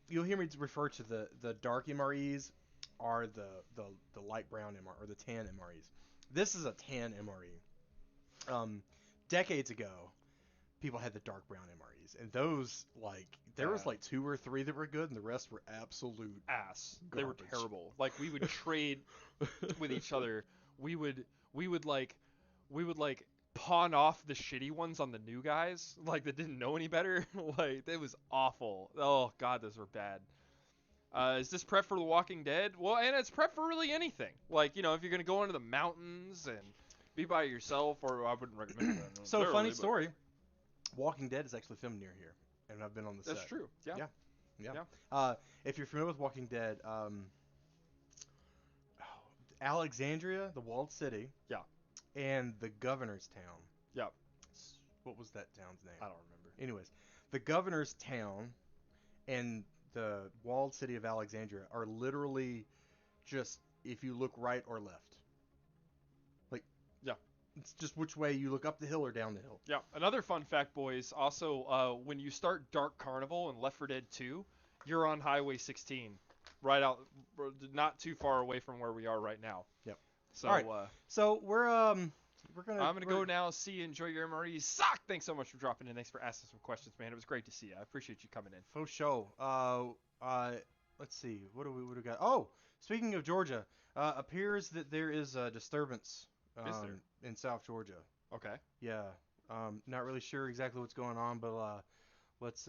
you'll hear me refer to the dark MREs are the light brown MR or the tan MREs. This is a tan MRE. Decades ago, people had the dark brown MREs, and those there was Bad. like 2 or 3 that were good, and the rest were absolute Ass. They were garbage. terrible. Like we would trade with each other. We would we would like we would like pawn off the shitty ones on the new guys, like that didn't know any better. Like it was awful. Oh god, those were bad. Is this prep for The Walking Dead? Well, and it's prep for really anything. Like, you know, if you're gonna go into the mountains and be by yourself, or I wouldn't recommend that. So necessarily, funny but story. Walking Dead is actually filmed near here, and I've been on the set. That's true. Yeah. Yeah. Yeah. If you're familiar with Walking Dead, Alexandria, the walled city, Yeah. and the governor's town. Yeah. What was that town's name? I don't remember. Anyways, the governor's town and the walled city of Alexandria are literally just if you look right or left. Like, Yeah. it's just which way you look, up the hill or down the hill. Yeah. Another fun fact, boys. Also, when you start Dark Carnival in Left 4 Dead 2, you're on Highway 16, right out, not too far away from where we are right now. Yep. So, All right. So we're gonna. I'm gonna go now. See you. Enjoy your MREs. Sock. Thanks so much for dropping in. Thanks for asking some questions, man. It was great to see you. I appreciate you coming in. Faux show. Let's see. What do we got? Oh, speaking of Georgia, appears that there is a disturbance Is there? in South Georgia. Okay. Yeah. Not really sure exactly what's going on, but let's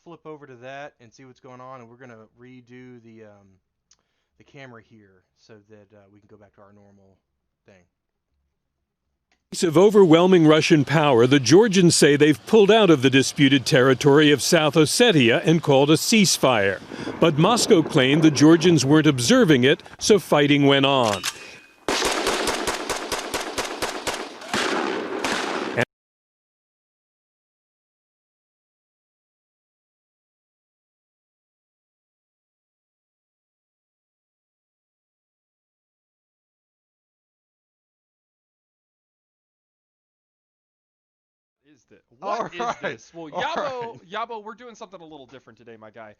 flip over to that and see what's going on, and we're gonna redo the camera here so that we can go back to our normal thing. Of overwhelming Russian power, the Georgians say they've pulled out of the disputed territory of South Ossetia and called a ceasefire. But Moscow claimed the Georgians weren't observing it, so fighting went on. What is Alright. this? Well, Yabo, we're doing something a little different today, my guy.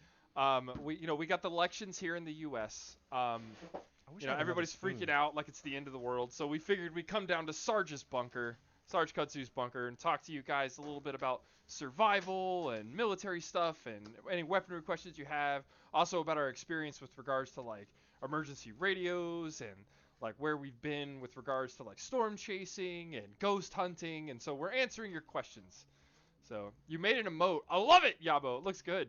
We got the elections here in the U.S. Everybody's freaking out like it's the end of the world. So we figured we'd come down to Sarge's bunker, Sarge Kudzu's bunker, and talk to you guys a little bit about survival and military stuff and any weaponry questions you have. Also about our experience with regards to like emergency radios and like where we've been with regards to like storm chasing and ghost hunting, and so we're answering your questions. So you made an emote. I love it, Yabo. It looks good.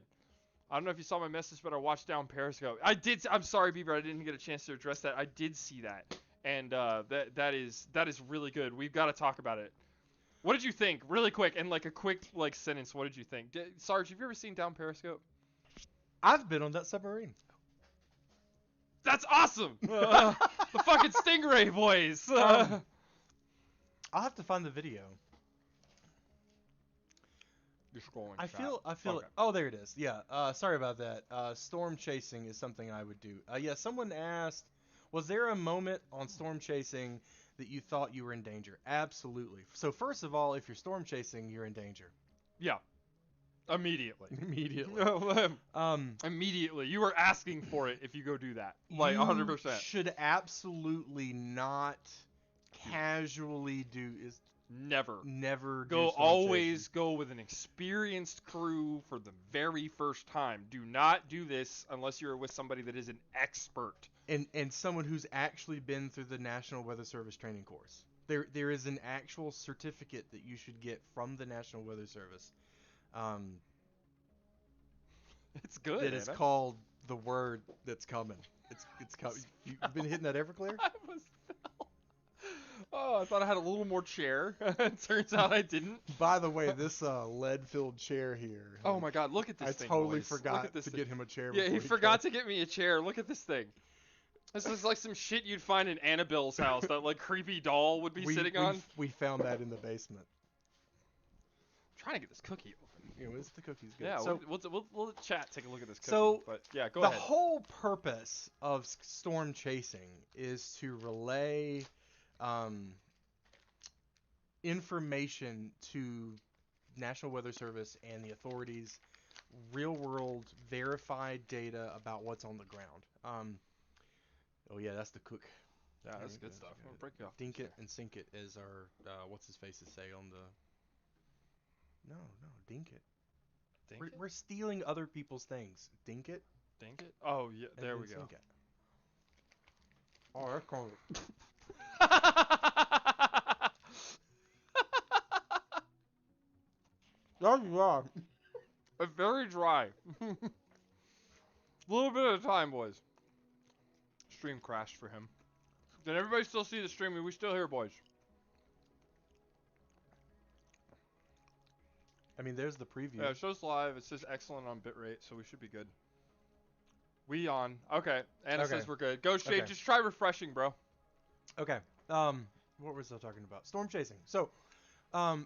I don't know if you saw my message, but I watched down Periscope. I did. I'm sorry, Bieber. I didn't get a chance to address that. I did see that, and that is really good. We've got to talk about it. What did you think, really quick, and like a quick like sentence? What did you think, Sarge? Have you ever seen down Periscope? I've been on that submarine. That's awesome. The fucking Stingray boys. I'll have to find the video. You're scrolling. I feel. Okay. Oh, there it is. Yeah. Sorry about that. Storm chasing is something I would do. Yeah. Someone asked, was there a moment on storm chasing that you thought you were in danger? Absolutely. So first of all, if you're storm chasing, you're in danger. Yeah. Immediately. Immediately. You were asking for it if you go do that. Like 100%. You should absolutely not casually do is Never do storm always chasing. go with an experienced crew for the very first time. Do not do this unless you're with somebody that is an expert. And someone who's actually been through the National Weather Service training course. There is an actual certificate that you should get from the National Weather Service. It's good. It is called The Word That's Coming. It's coming. You've been hitting that Everclear? I thought I had a little more chair. Turns out I didn't. By the way, this lead-filled chair here. Oh my God! Look at this thing. I totally boys. forgot to get him a chair. Yeah, he forgot to get me a chair. Look at this thing. This is like some shit you'd find in Annabelle's house. That like creepy doll would be sitting on. We found that in the basement. trying to get this cookie open. You know, the cookie's good. Yeah, So we'll let chat take a look at this cookie. So, but yeah, go the ahead. whole purpose of storm chasing is to relay information to National Weather Service and the authorities, real world verified data about what's on the ground. Oh yeah, that's the cook. Yeah, that's good stuff. I'll break it off. Dink it and sink it, as our what's his faces say on the. No, dink it. We're stealing other people's things. Dink it. Dink it. Oh yeah, there we go. Sink it. Oh, that's cool. That's wrong. It's very dry. A little bit at a time, boys. Stream crashed for him. Did everybody still see the stream? Are we still here, boys? I mean, there's the preview. Yeah, it shows live. It says excellent on bitrate, so we should be good. We on. Okay. Anna says we're good. Go Shade. Just try refreshing, bro. Okay. What was I talking about? Storm chasing. So,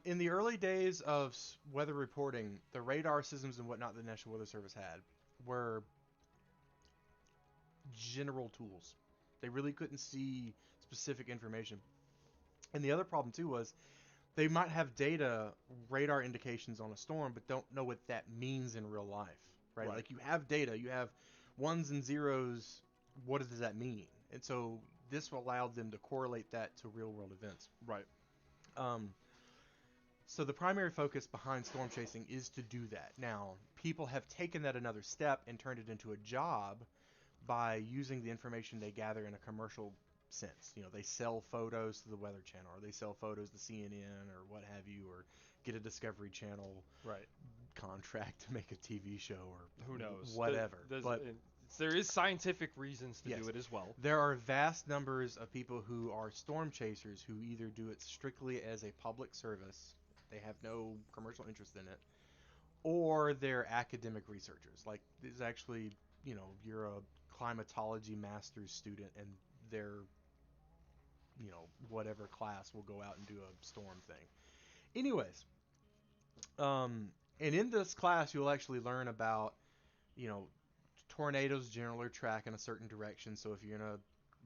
in the early days of weather reporting, the radar systems and whatnot the National Weather Service had were general tools. They really couldn't see specific information. And the other problem too was they might have data, radar indications on a storm, but don't know what that means in real life, right? Like you have data, you have ones and zeros. What does that mean? And so this allowed them to correlate that to real world events. Right. So the primary focus behind storm chasing is to do that. Now, people have taken that another step and turned it into a job by using the information they gather in a commercial sense. You know, they sell photos to the Weather Channel, or they sell photos to CNN, or what have you, or get a Discovery Channel contract to make a TV show, or who knows, whatever. But there is scientific reasons to do it as well. There are vast numbers of people who are storm chasers who either do it strictly as a public service, they have no commercial interest in it, or they're academic researchers. Like, there's actually, you know, you're a climatology master's student and they're, you know, whatever class will go out and do a storm thing. Anyways, and in this class you'll actually learn about, you know, tornadoes generally track in a certain direction. So if you're in a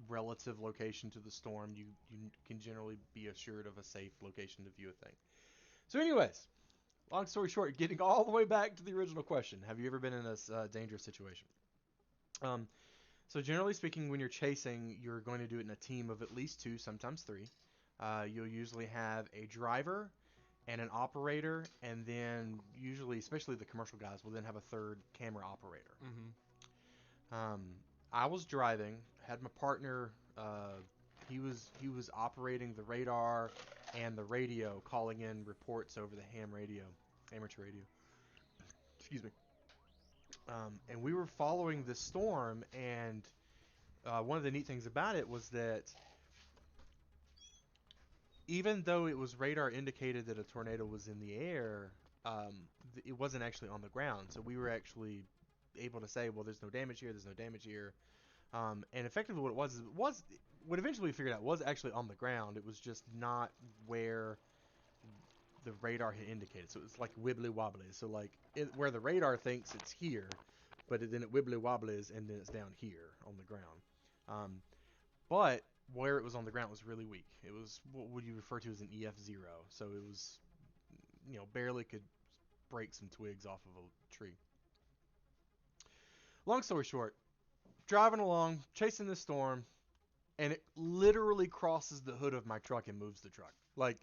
relative location to the storm, you can generally be assured of a safe location to view a thing. So anyways, long story short, getting all the way back to the original question, have you ever been in a dangerous situation? So generally speaking, when you're chasing, you're going to do it in a team of at least 2, sometimes 3. You'll usually have a driver and an operator, and then usually, especially the commercial guys, will then have a third camera operator. I was driving, had my partner, he was operating the radar and the radio, calling in reports over the ham radio, amateur radio. Excuse me. And we were following this storm, and one of the neat things about it was that even though it was radar indicated that a tornado was in the air, it wasn't actually on the ground. So we were actually able to say, well, there's no damage here, there's no damage here. And effectively what it was what eventually we figured out was actually on the ground. It was just not where the radar had indicated. So it's like wibbly wobbly. So like where the radar thinks it's here, but then it wibbly wobblies and then it's down here on the ground. But where it was on the ground was really weak. It was what would you refer to as an EF0. So it was, you know, barely could break some twigs off of a tree. Long story short, driving along, chasing the storm, and it literally crosses the hood of my truck and moves the truck. Like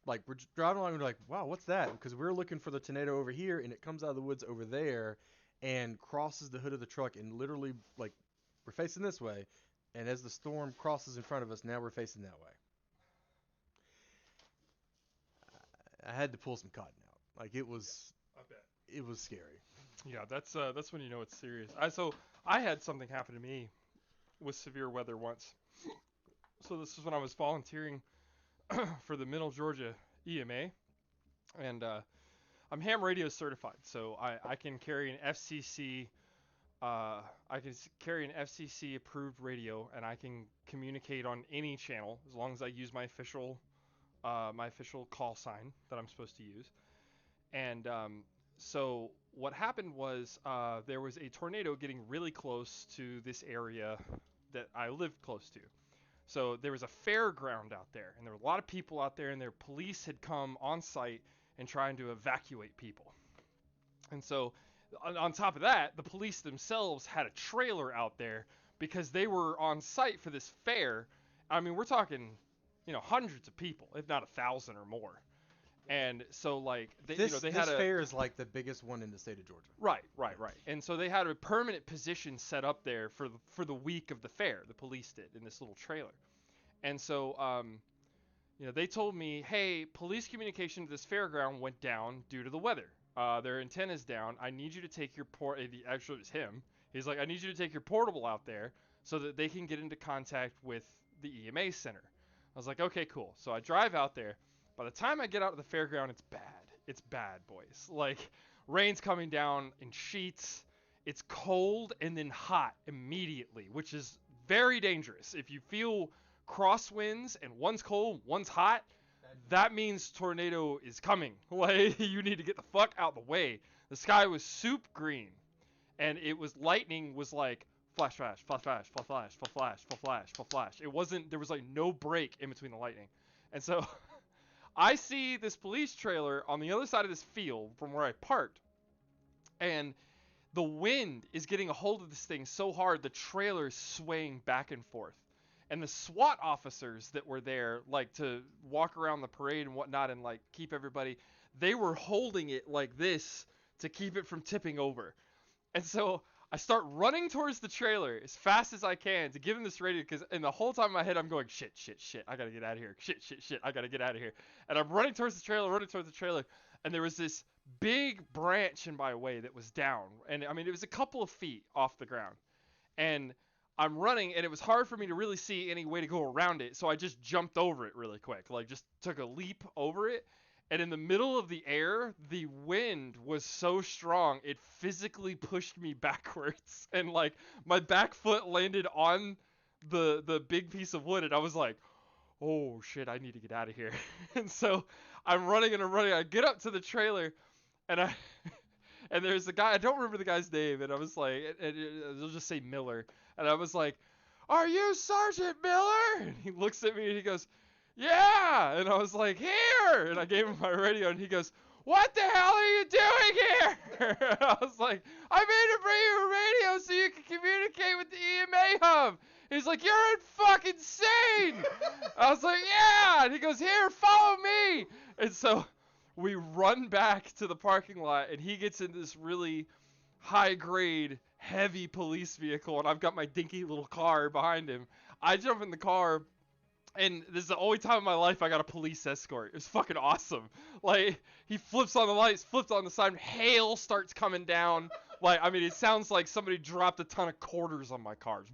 we're driving along and we're like, wow, what's that? Because we're looking for the tornado over here, and it comes out of the woods over there and crosses the hood of the truck, and literally, like, we're facing this way, and as the storm crosses in front of us, now we're facing that way. I had to pull some cotton out. Like, it was, I bet. It was scary. Yeah, that's when you know it's serious. I had something happen to me with severe weather once. So this is when I was volunteering for the Middle Georgia EMA, and I'm ham radio certified, so I can carry an FCC approved radio, and I can communicate on any channel as long as I use my official call sign that I'm supposed to use. And so what happened was there was a tornado getting really close to this area that I lived close to. So there was a fairground out there, and there were a lot of people out there, and their police had come on site and trying to evacuate people. And so on top of that, the police themselves had a trailer out there because they were on site for this fair. I mean, we're talking, hundreds of people, if not 1,000 or more. And so, like, they had a fair is like the biggest one in the state of Georgia. Right. And so they had a permanent position set up there for the week of the fair. The police did in this little trailer. And so, they told me, hey, police communication to this fairground went down due to the weather. Their antenna's down. I need you to take your actually it was him. He's like, I need you to take your portable out there so that they can get into contact with the EMA center. I was like, okay, cool. So I drive out there. By the time I get out of the fairground, it's bad. It's bad, boys. Like, rain's coming down in sheets. It's cold and then hot immediately, which is very dangerous. If you feel crosswinds and one's cold, one's hot, that means tornado is coming. Like, you need to get the fuck out the way. The sky was soup green, and lightning was like flash, flash, flash, flash, flash, flash, flash, flash, flash, flash. There was like no break in between the lightning. And so I see this police trailer on the other side of this field from where I parked, and the wind is getting a hold of this thing so hard the trailer is swaying back and forth. And the SWAT officers that were there, like, to walk around the parade and whatnot and, like, keep everybody, they were holding it like this to keep it from tipping over. And so I start running towards the trailer as fast as I can to give him this radio, because in the whole time in my head I'm going, shit, I gotta get out of here. Shit, I gotta get out of here. And I'm running towards the trailer, and there was this big branch in my way that was down. And, I mean, it was a couple of feet off the ground. And I'm running, and it was hard for me to really see any way to go around it, so I just jumped over it really quick. Like, just took a leap over it. And in the middle of the air, the wind was so strong, it physically pushed me backwards. And, like, my back foot landed on the big piece of wood, and I was like, oh, shit, I need to get out of here. And so I'm running. I get up to the trailer, and and there's a guy, I don't remember the guy's name, and I was like, they'll just say Miller. And I was like, are you Sergeant Miller? And he looks at me and he goes, yeah. And I was like, here. And I gave him my radio, and he goes, what the hell are you doing here? And I was like, I made to bring you a radio so you can communicate with the EMA hub. He's like, you're fucking insane. I was like, yeah. And he goes, here, follow me. And so we run back to the parking lot, and he gets in this really high-grade, heavy police vehicle, and I've got my dinky little car behind him. I jump in the car, and this is the only time in my life I got a police escort. It was fucking awesome. Like, he flips on the lights, flips on the side, hail starts coming down. Like, I mean, it sounds like somebody dropped a ton of quarters on my car.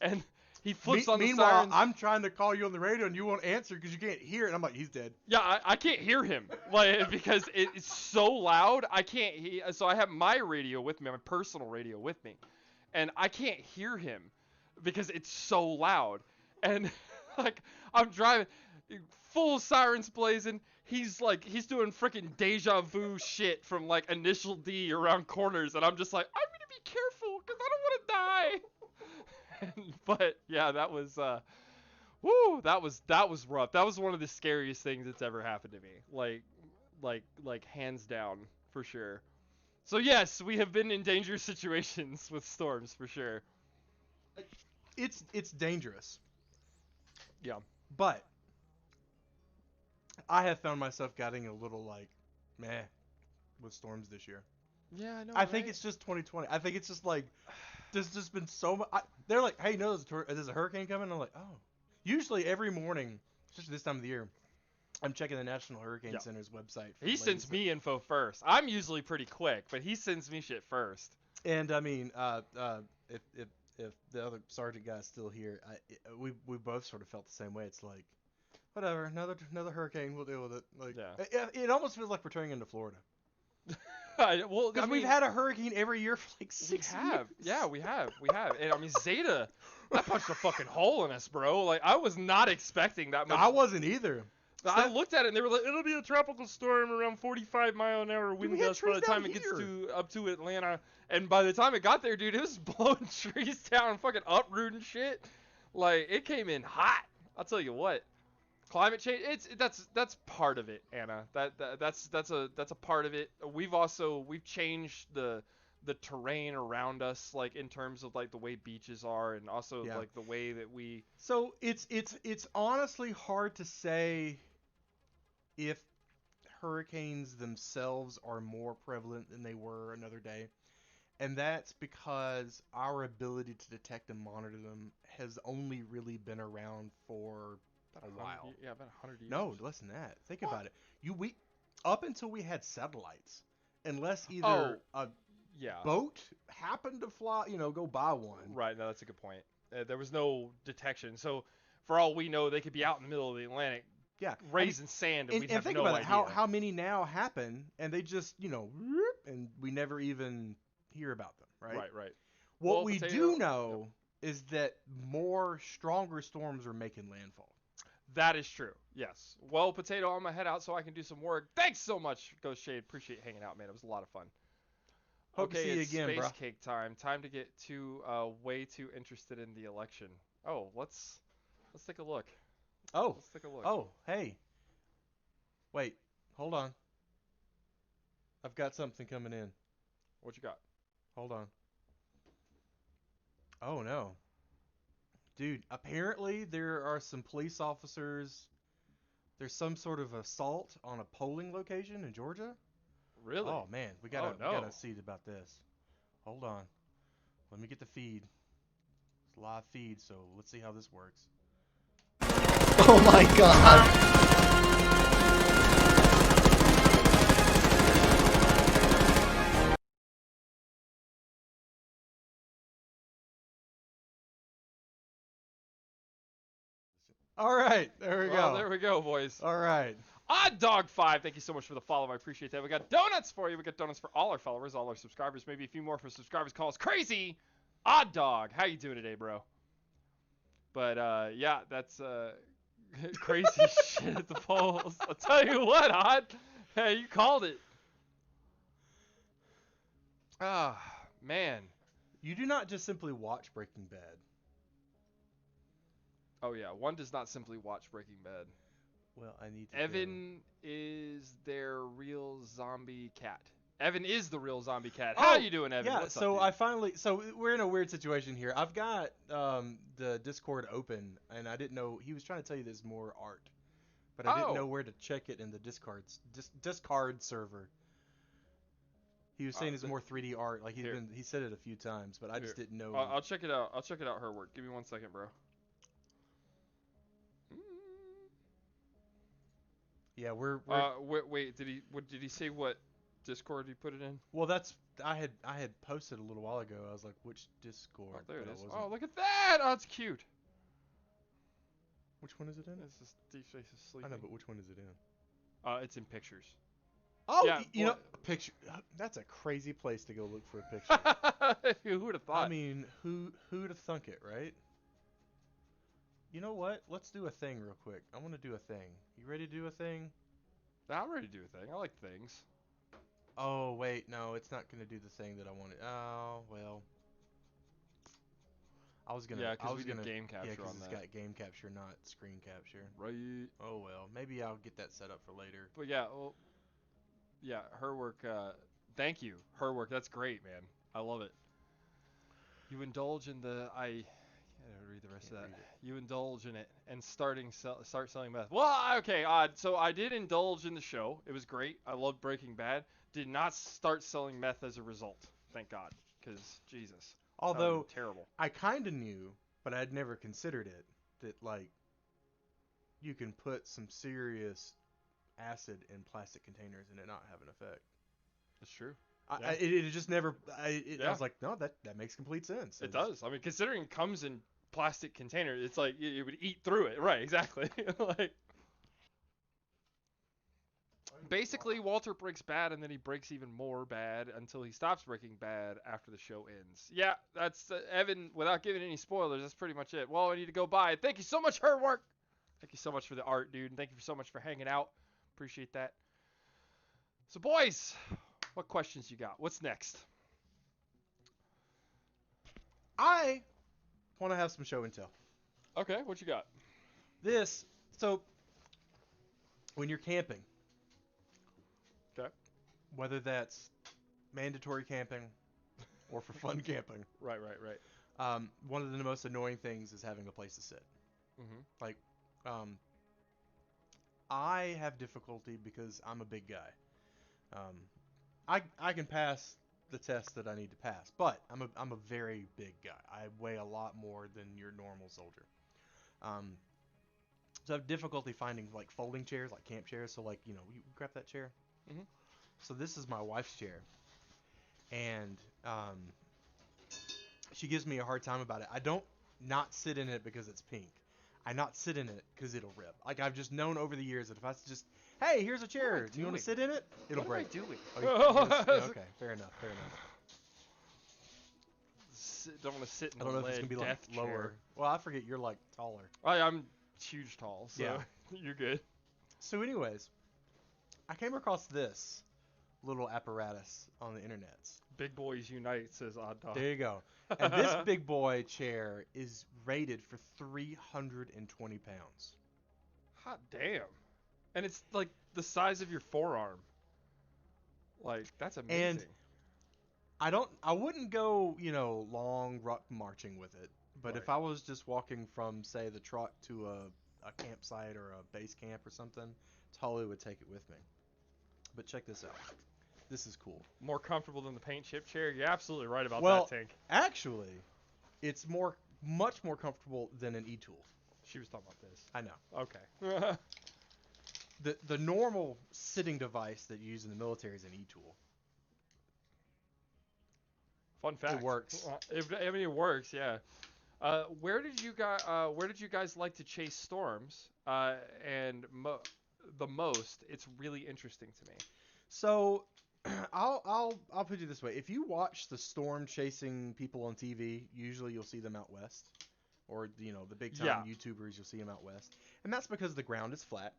And he flips on the sirens. Meanwhile, I'm trying to call you on the radio, and you won't answer because you can't hear it. And I'm like, he's dead. Yeah, I can't hear him, like, because it's so loud. I can't hear. So I have my radio with me, my personal radio with me, and I can't hear him because it's so loud. And like, I'm driving, full sirens blazing. He's doing freaking deja vu shit from like Initial D around corners, and I'm just like, I'm gonna be careful because I don't want to die. But yeah, that was that was rough. That was one of the scariest things that's ever happened to me. Like hands down, for sure. So yes, we have been in dangerous situations with storms, for sure. It's dangerous. Yeah. But I have found myself getting a little like meh with storms this year. Yeah, I know. I think it's just 2020. I think it's just like there's just been so much. They're like, hey, no, there's a hurricane coming. I'm like, oh. Usually every morning, especially this time of the year, I'm checking the National Hurricane Center's website. He sends me info first. I'm usually pretty quick, but he sends me shit first. And I mean, if the other sergeant guy's still here, we both sort of felt the same way. It's like, whatever, another hurricane, we'll deal with it. Like, yeah. It almost feels like we're turning into Florida. Well, because we've had a hurricane every year for like 6 years. Yeah, we have. And I mean, Zeta, that punched a fucking hole in us, bro. Like, I was not expecting that much. I wasn't either. I looked at it and they were like, it'll be a tropical storm around 45-mile-an-hour wind gusts by the time it gets up to Atlanta. And by the time it got there, dude, it was blowing trees down and fucking uprooting shit. Like, it came in hot. I'll tell you what. Climate change, that's part of it, Anna. That's a part of it. We've changed the terrain around us, like in terms of like the way beaches are, and also like the way that we. So it's honestly hard to say if hurricanes themselves are more prevalent than they were another day. And that's because our ability to detect and monitor them has only really been around for a while. Yeah, about 100 years. No, less than that. Think about it. We up until we had satellites, unless either a boat happened to fly, go by one. Right. No, that's a good point. There was no detection, so for all we know, they could be out in the middle of the Atlantic. Yeah, raising sand, and we'd have think no about idea. It, how many now happen, and they just and we never even hear about them, right? Right. What we do know is that more stronger storms are making landfall. That is true. Yes. Well, potato, I'm gonna head out so I can do some work. Thanks so much, Ghost Shade. Appreciate hanging out, man. It was a lot of fun. Hope to see you again, space bro. cake time. Time to get way too interested in the election. Oh, let's take a look. Oh. Let's take a look. Oh, hey. Wait, hold on. I've got something coming in. What you got? Hold on. Oh no. Dude, apparently there are some police officers. There's some sort of assault on a polling location in Georgia. Really? Oh man, we gotta see about this. Hold on. Let me get the feed. It's a live feed, so let's see how this works. Oh my god. All right, there we go. There we go, boys. All right. Odd Dog 5, thank you so much for the follow. I appreciate that. We got donuts for you. We got donuts for all our followers, all our subscribers. Maybe a few more for subscribers. Call us crazy. Odd Dog, how you doing today, bro? But yeah, that's crazy shit at the polls. I'll tell you what, Odd. Hey, you called it. Ah, man. You do not just simply watch Breaking Bad. Oh yeah, one does not simply watch Breaking Bad. Well, I need to Evan is their real zombie cat. Evan is the real zombie cat. How you doing, Evan? Yeah, What's so up, I finally, we're in a weird situation here. I've got the Discord open, and I didn't know he was trying to tell you there's more art, but I didn't know where to check it in the Discard server. He was saying it's more 3D art, like he said it a few times, but I just didn't know. I'll check it out. I'll check it out. Her work. Give me 1 second, bro. Yeah, we're wait, did he say what Discord he put it in? Well, I had posted a little while ago. I was like, which Discord? Oh, there it is. Oh, look at that. Oh, it's cute. Which one is it in? This is Deep Space is sleeping. I know, but which one is it in? It's in pictures. Oh, yeah, you know, picture. That's a crazy place to go look for a picture. Who would have thought? I mean, who'd have thunk it, right? You know what? Let's do a thing real quick. I want to do a thing. You ready to do a thing? I'm ready to do a thing. I like things. Oh, wait. No, it's not going to do the thing that I wanted. Oh, well. I was going to... Yeah, because we did game capture on that. It's got game capture, not screen capture. Right. Oh, well. Maybe I'll get that set up for later. But yeah, well... Yeah, her work, thank you. Her work, that's great, man. I love it. You indulge in the... I gotta read the rest of that. You indulge in it and start selling meth. Well, okay, odd. So I did indulge in the show. It was great. I loved Breaking Bad. Did not start selling meth as a result. Thank God. Because, Jesus. Although, terrible. I kind of knew, but I'd never considered it, that, like, you can put some serious acid in plastic containers and it not have an effect. It's true. It just never... I was like, no, that makes complete sense. It does. I mean, considering it comes in plastic container, it's like you would eat through it. Right, exactly. Like, basically, Walter breaks bad, and then he breaks even more bad until he stops breaking bad after the show ends. Yeah, that's Evan. Without giving any spoilers, that's pretty much it. Well, I need to go buy. Thank you so much, her work. Thank you so much for the art, dude, and thank you so much for hanging out. Appreciate that. So, boys, what questions you got? What's next? I want to have some show and tell. Okay, what you got? So, when you're camping, Okay. whether that's mandatory camping or for fun camping, Right. one of the most annoying things is having a place to sit. Mm-hmm. Like, I have difficulty because I'm a big guy. I can pass the test that I need to pass, but I'm a very big guy. I weigh a lot more than your normal soldier. So I have difficulty finding like folding chairs, like camp chairs. So like, you grab that chair. Mhm. So this is my wife's chair, and she gives me a hard time about it. I don't not sit in it because it's pink. I not sit in it because it'll rip. Like I've just known over the years that if I just, hey, here's a chair, do you want to sit in it? It'll break. What am I doing? Okay, fair enough. Don't want to sit in I don't the know if it's gonna be like death lower. chair. Well, I forget you're like taller. I'm huge tall, so Yeah. you're good. So, anyways, I came across this little apparatus on the internet. Big boys unite, says Odd Dog. There you go. And this big boy chair is rated for 320 pounds. Hot damn. And it's like the size of your forearm. Like, that's amazing. And I wouldn't go, long ruck marching with it. But if I was just walking from, say, the truck to a campsite or a base camp or something, totally would take it with me. But check this out. This is cool. More comfortable than the paint chip chair? You're absolutely right about Well, that, Tank. actually, it's much more comfortable than an e-tool. She was talking about this. I know. Okay. The normal sitting device that you use in the military is an e-tool. Fun fact. It works. It works, yeah. Where did you guys like to chase storms? And the most? It's really interesting to me. So, I'll put it this way: if you watch the storm chasing people on TV, usually you'll see them out west, or the big time YouTubers, you'll see them out west, and that's because the ground is flat.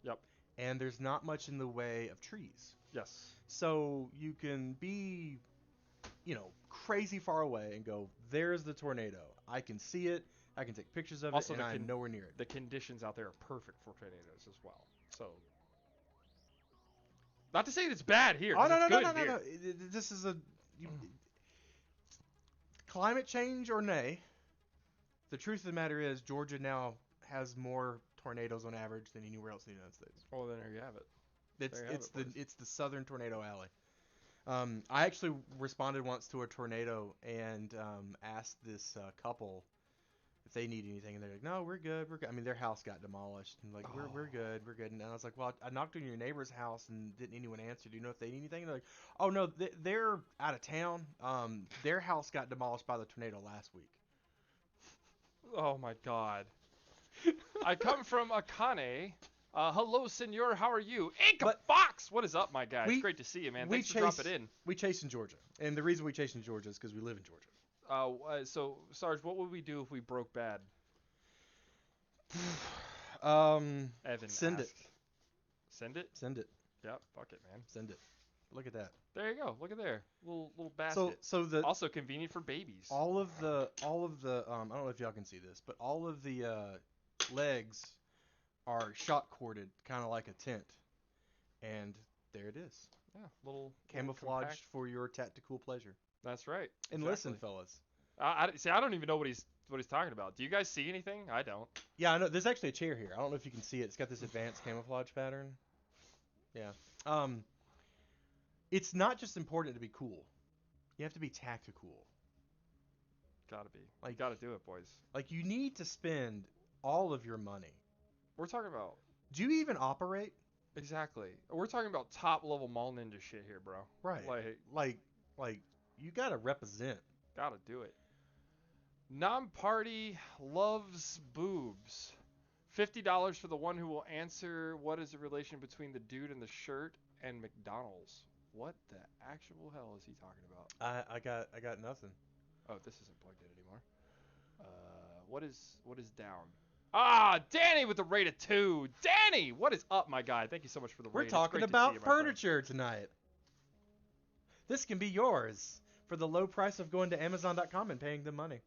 Yep. And there's not much in the way of trees. Yes. So you can be, crazy far away and go, there's the tornado. I can see it. I can take pictures of it, and I'm nowhere near it. The conditions out there are perfect for tornadoes as well. So, not to say it's bad here. Oh, no. Here. This is climate change or nay. The truth of the matter is, Georgia now has more tornadoes on average than anywhere else in the United States. Oh, then there you have it. It's the southern tornado alley. I actually responded once to a tornado and asked this couple if they need anything, and they're like, "No, we're good. I mean, their house got demolished, and like, we're good. And I was like, "Well, I knocked on your neighbor's house, and didn't anyone answer? Do you know if they need anything?" And they're like, "Oh no, they're out of town. Their house got demolished by the tornado last week." Oh my God. I come from Akane. Hello, senor. How are you? Inca Fox! What is up, my guy? It's great to see you, man. Thanks for dropping in. We chase in Georgia. And the reason we chase in Georgia is because we live in Georgia. So, Sarge, what would we do if we broke bad? Evan Send asked. it. Send it? Send it. Yep, fuck it, man. Send it. Look at that. There you go. Look at there. Little basket. So also convenient for babies. All of the I don't know if y'all can see this, but all of the legs are shot corded, kind of like a tent. And there it is. Yeah, little camouflaged for your tactical pleasure. That's right. And listen, fellas. I don't even know what he's talking about. Do you guys see anything? I don't. Yeah, I know. There's actually a chair here. I don't know if you can see it. It's got this advanced camouflage pattern. Yeah. It's not just important to be cool. You have to be tactical. Gotta be. You gotta do it, boys. Like, you need to spend all of your money. We're talking about... Do you even operate? Exactly. We're talking about top-level mall ninja shit here, bro. Right. Like, you gotta represent. Gotta do it. Non-party loves boobs. $50 for the one who will answer what is the relation between the dude in the shirt and McDonald's. What the actual hell is he talking about? I got nothing. Oh, this isn't plugged in anymore. What is down? Ah, Danny with the rate of 2. Danny, what is up, my guy? Thank you so much for the We're rate. talking about furniture tonight. This can be yours for the low price of going to Amazon.com and paying them money.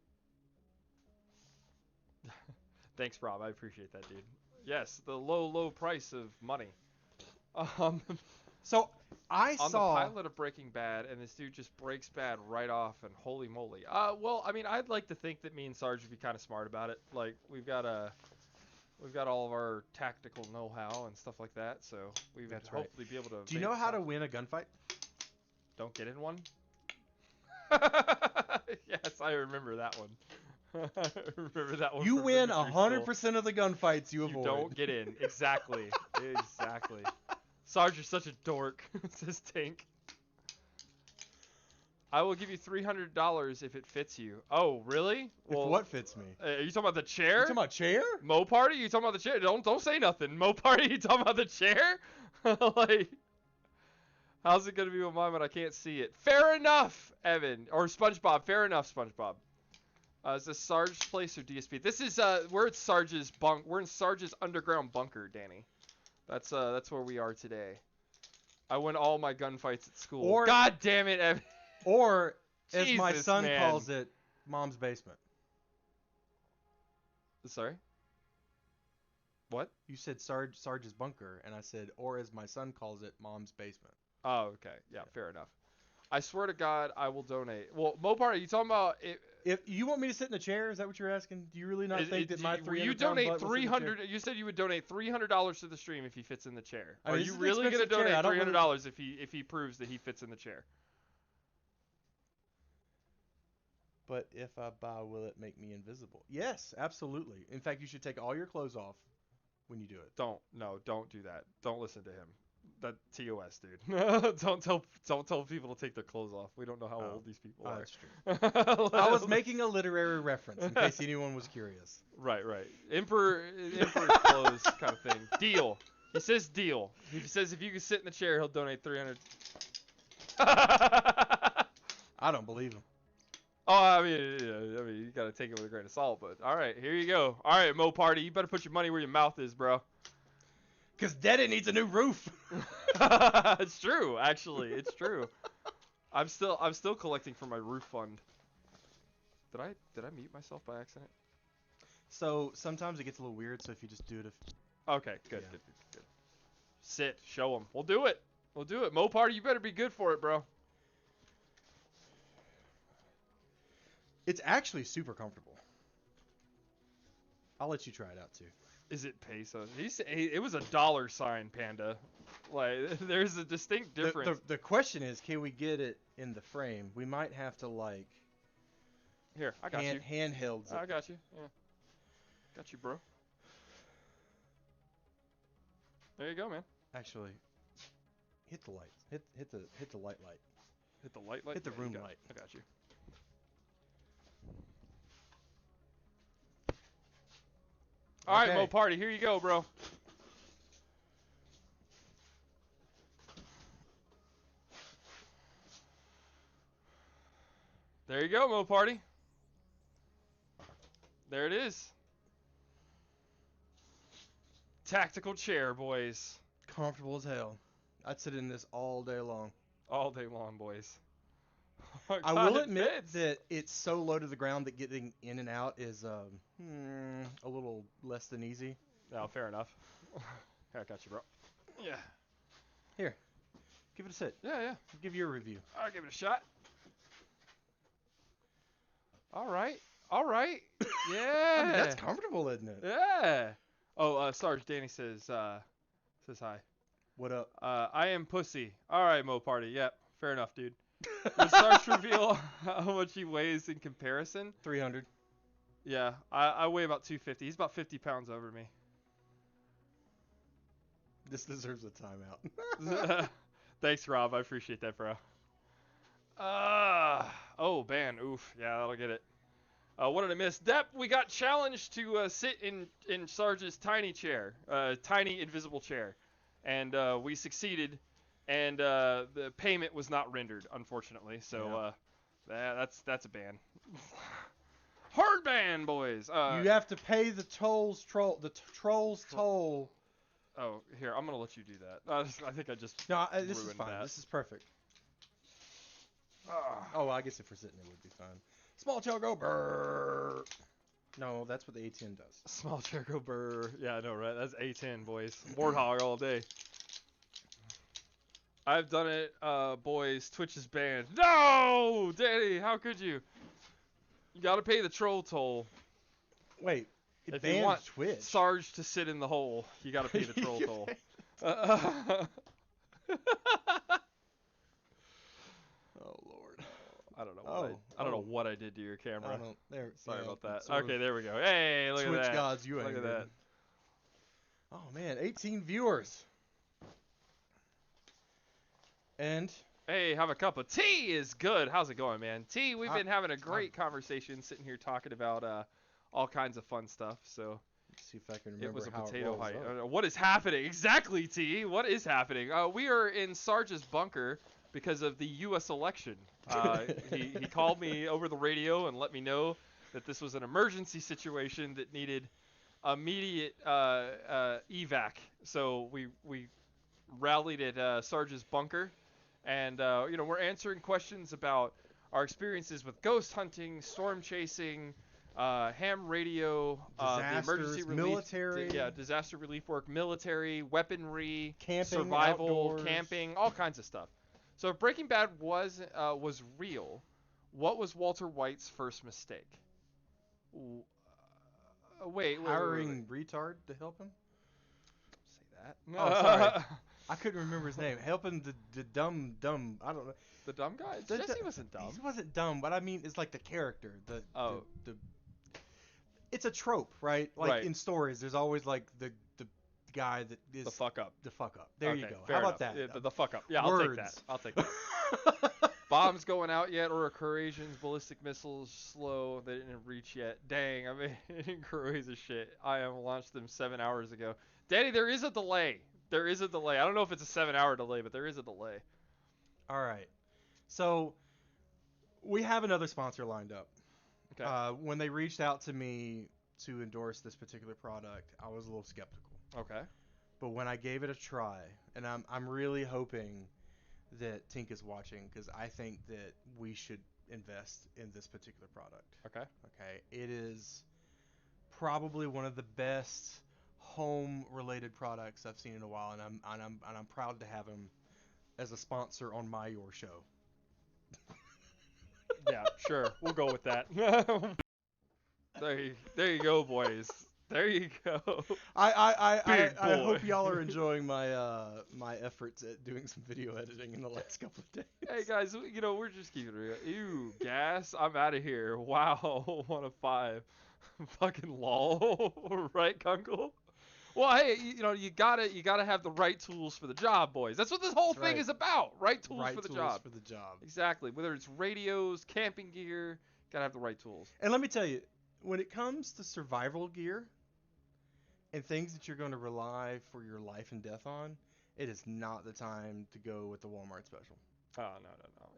Thanks, Rob. I appreciate that, dude. Yes, the low price of money. So I on saw the pilot of Breaking Bad, and this dude just breaks bad right off, and holy moly. Well, I mean, I'd like to think that me and Sarge would be kind of smart about it. Like, we've got all of our tactical know-how and stuff like that, so we would hopefully be able to. Do you know how to win a gunfight? Don't get in one. Yes, I remember that one. I remember that one. You from win elementary 100% of the gunfights you avoid. You don't get in. Exactly. Exactly. Sarge, you're such a dork. Says Tank. I will give you $300 if it fits you. Oh, really? Well, if what fits me? Are you talking about the chair? You talking about chair? Mo Party? You talking about the chair? Don't say nothing. Mo Party? You talking about the chair? Like, how's it gonna be with mine when I can't see it? Fair enough, Evan or SpongeBob. Fair enough, SpongeBob. Is this Sarge's place or DSP? This is we're at Sarge's bunk. We're in Sarge's underground bunker, Danny. That's where we are today. I win all my gunfights at school. Or, God damn it, Evan. Or as Jesus, my son man. calls it, Mom's basement. Sorry? What? You said Sarge's bunker, and I said, or as my son calls it, Mom's basement. Oh, okay. Yeah, fair enough. I swear to God, I will donate. Well, Mopar, are you talking about it? If you want me to sit in a chair, is that what you're asking? Do you really not think that my 300 you donate 300? You said you would donate $300 to the stream if he fits in the chair. I mean, are you really going to donate $300 if he proves that he fits in the chair? But if I buy, will it make me invisible? Yes, absolutely. In fact, you should take all your clothes off when you do it. Don't do that. Don't listen to him. That TOS, dude. Don't tell people to take their clothes off. We don't know how old these people are. That's true. I was making a literary reference in case anyone was curious. Right. Emperor clothes kind of thing. Deal. He says deal. He says if you can sit in the chair, he'll donate 300. I don't believe him. Oh, I mean, you gotta take it with a grain of salt. But all right, here you go. All right, Mo Party, you better put your money where your mouth is, bro. Cause Daddy needs a new roof. It's true, actually. It's true. I'm still collecting for my roof fund. Did I mute myself by accident? So sometimes it gets a little weird. So if you just do it, okay, good. Sit, show them. We'll do it. Mo Party, you better be good for it, bro. It's actually super comfortable. I'll let you try it out too. Is it peso? It was a $sign, Panda. Like, there's a distinct difference. The question is, can we get it in the frame? We might have to like. Here, I got you. Handhelds it. I got you. Yeah. Got you, bro. There you go, man. Actually, hit the lights. Hit the light. Hit the light. Hit the Yeah, room light. I got you. All right, Mo Party, here you go, bro. There you go, Mo Party. There it is. Tactical chair, boys. Comfortable as hell. I'd sit in this all day long. All day long, boys. I will admit that it's so low to the ground that getting in and out is a little less than easy. No, fair enough. I got you, bro. Yeah. Here, give it a sit. Yeah. I'll give you a review. I'll give it a shot. All right. Yeah. I mean, that's comfortable, isn't it? Yeah. Oh, Sarge, Danny says hi. What up? I am pussy. All right, Mo Party. Yep. Fair enough, dude. Does Sarge reveal how much he weighs in comparison? 300. Yeah, I weigh about 250. He's about 50 pounds over me. This deserves a timeout. Thanks, Rob. I appreciate that, bro. Oh, man. Oof. Yeah, that'll get it. What did I miss? Depp, we got challenged to sit in Sarge's tiny chair. Tiny invisible chair. And we succeeded. And the payment was not rendered, unfortunately. So that's a ban. Hardband, boys. You have to pay the trolls toll. Oh, here, I'm gonna let you do that. I think I just No, this is ruined fine. that. This is perfect. Ah. Oh, I guess if we're sitting, it would be fine. Small tail go brrr. No, that's what the A10 does. Small chair go burr. Yeah, I know, right? That's A10, boys. Warthog all day. I've done it, boys. Twitch is banned. No! Danny, how could you? You gotta pay the troll toll. Wait, it If you bans want Twitch. Sarge to sit in the hole, you gotta pay the troll toll. Oh Lord. I don't know. I don't know what I did to your camera. Sorry about that. Okay, there we go. Hey, look Twitch at that. gods, you Look ain't at good. that. Oh man, 18 viewers. And hey, have a cup of tea is good. How's it going, man? T, we've been having a great conversation, sitting here talking about all kinds of fun stuff. So let's see if I can remember. It was a how potato it height. rolls up. What is happening? Exactly, T. What is happening? We are in Sarge's bunker because of the U.S. election. He called me over the radio and let me know that this was an emergency situation that needed immediate evac. So we rallied at Sarge's bunker, and we're answering questions about our experiences with ghost hunting, storm chasing, ham radio, the emergency relief, military, disaster relief work, military, weaponry, camping, survival, outdoors. camping, all kinds of stuff. So if Breaking Bad was real, what was Walter White's first mistake? Wait. Hiring retard to help him? Say that. Oh, sorry. I couldn't remember his name. Helping the dumb. I don't know. The dumb guy? Jesse wasn't dumb. He wasn't dumb, but I mean, it's like the character. The it's a trope, right? Like in stories, there's always like the guy that is the fuck up. The fuck up. There you go. How about that? Yeah, the fuck up. Yeah, Words. I'll take that. Bombs going out yet, or are Croatians ballistic missiles slow? They didn't reach yet. Dang, I mean, Croatia shit. I launched them 7 hours ago. Danny, there is a delay. I don't know if it's a 7-hour delay, but there is a delay. All right. So we have another sponsor lined up. Okay. When they reached out to me to endorse this particular product, I was a little skeptical. Okay. But when I gave it a try, and I'm really hoping that Tink is watching, because I think that we should invest in this particular product. Okay. It is probably one of the best home-related products I've seen in a while, and I'm proud to have him as a sponsor on your show. Yeah, sure. We'll go with that. There you go, boys. There you go. I hope y'all are enjoying my efforts at doing some video editing in the last couple of days. Hey guys, we're just keeping it real. Ew, gas. I'm out of here. Wow, 1 of 5. Fucking lol. Right, Kunkel? Well, hey, you gotta have the right tools for the job, boys. That's what this whole thing is about. Right tools for the job. Exactly. Whether it's radios, camping gear, gotta have the right tools. And let me tell you, when it comes to survival gear and things that you're going to rely for your life and death on, it is not the time to go with the Walmart special. Oh, no.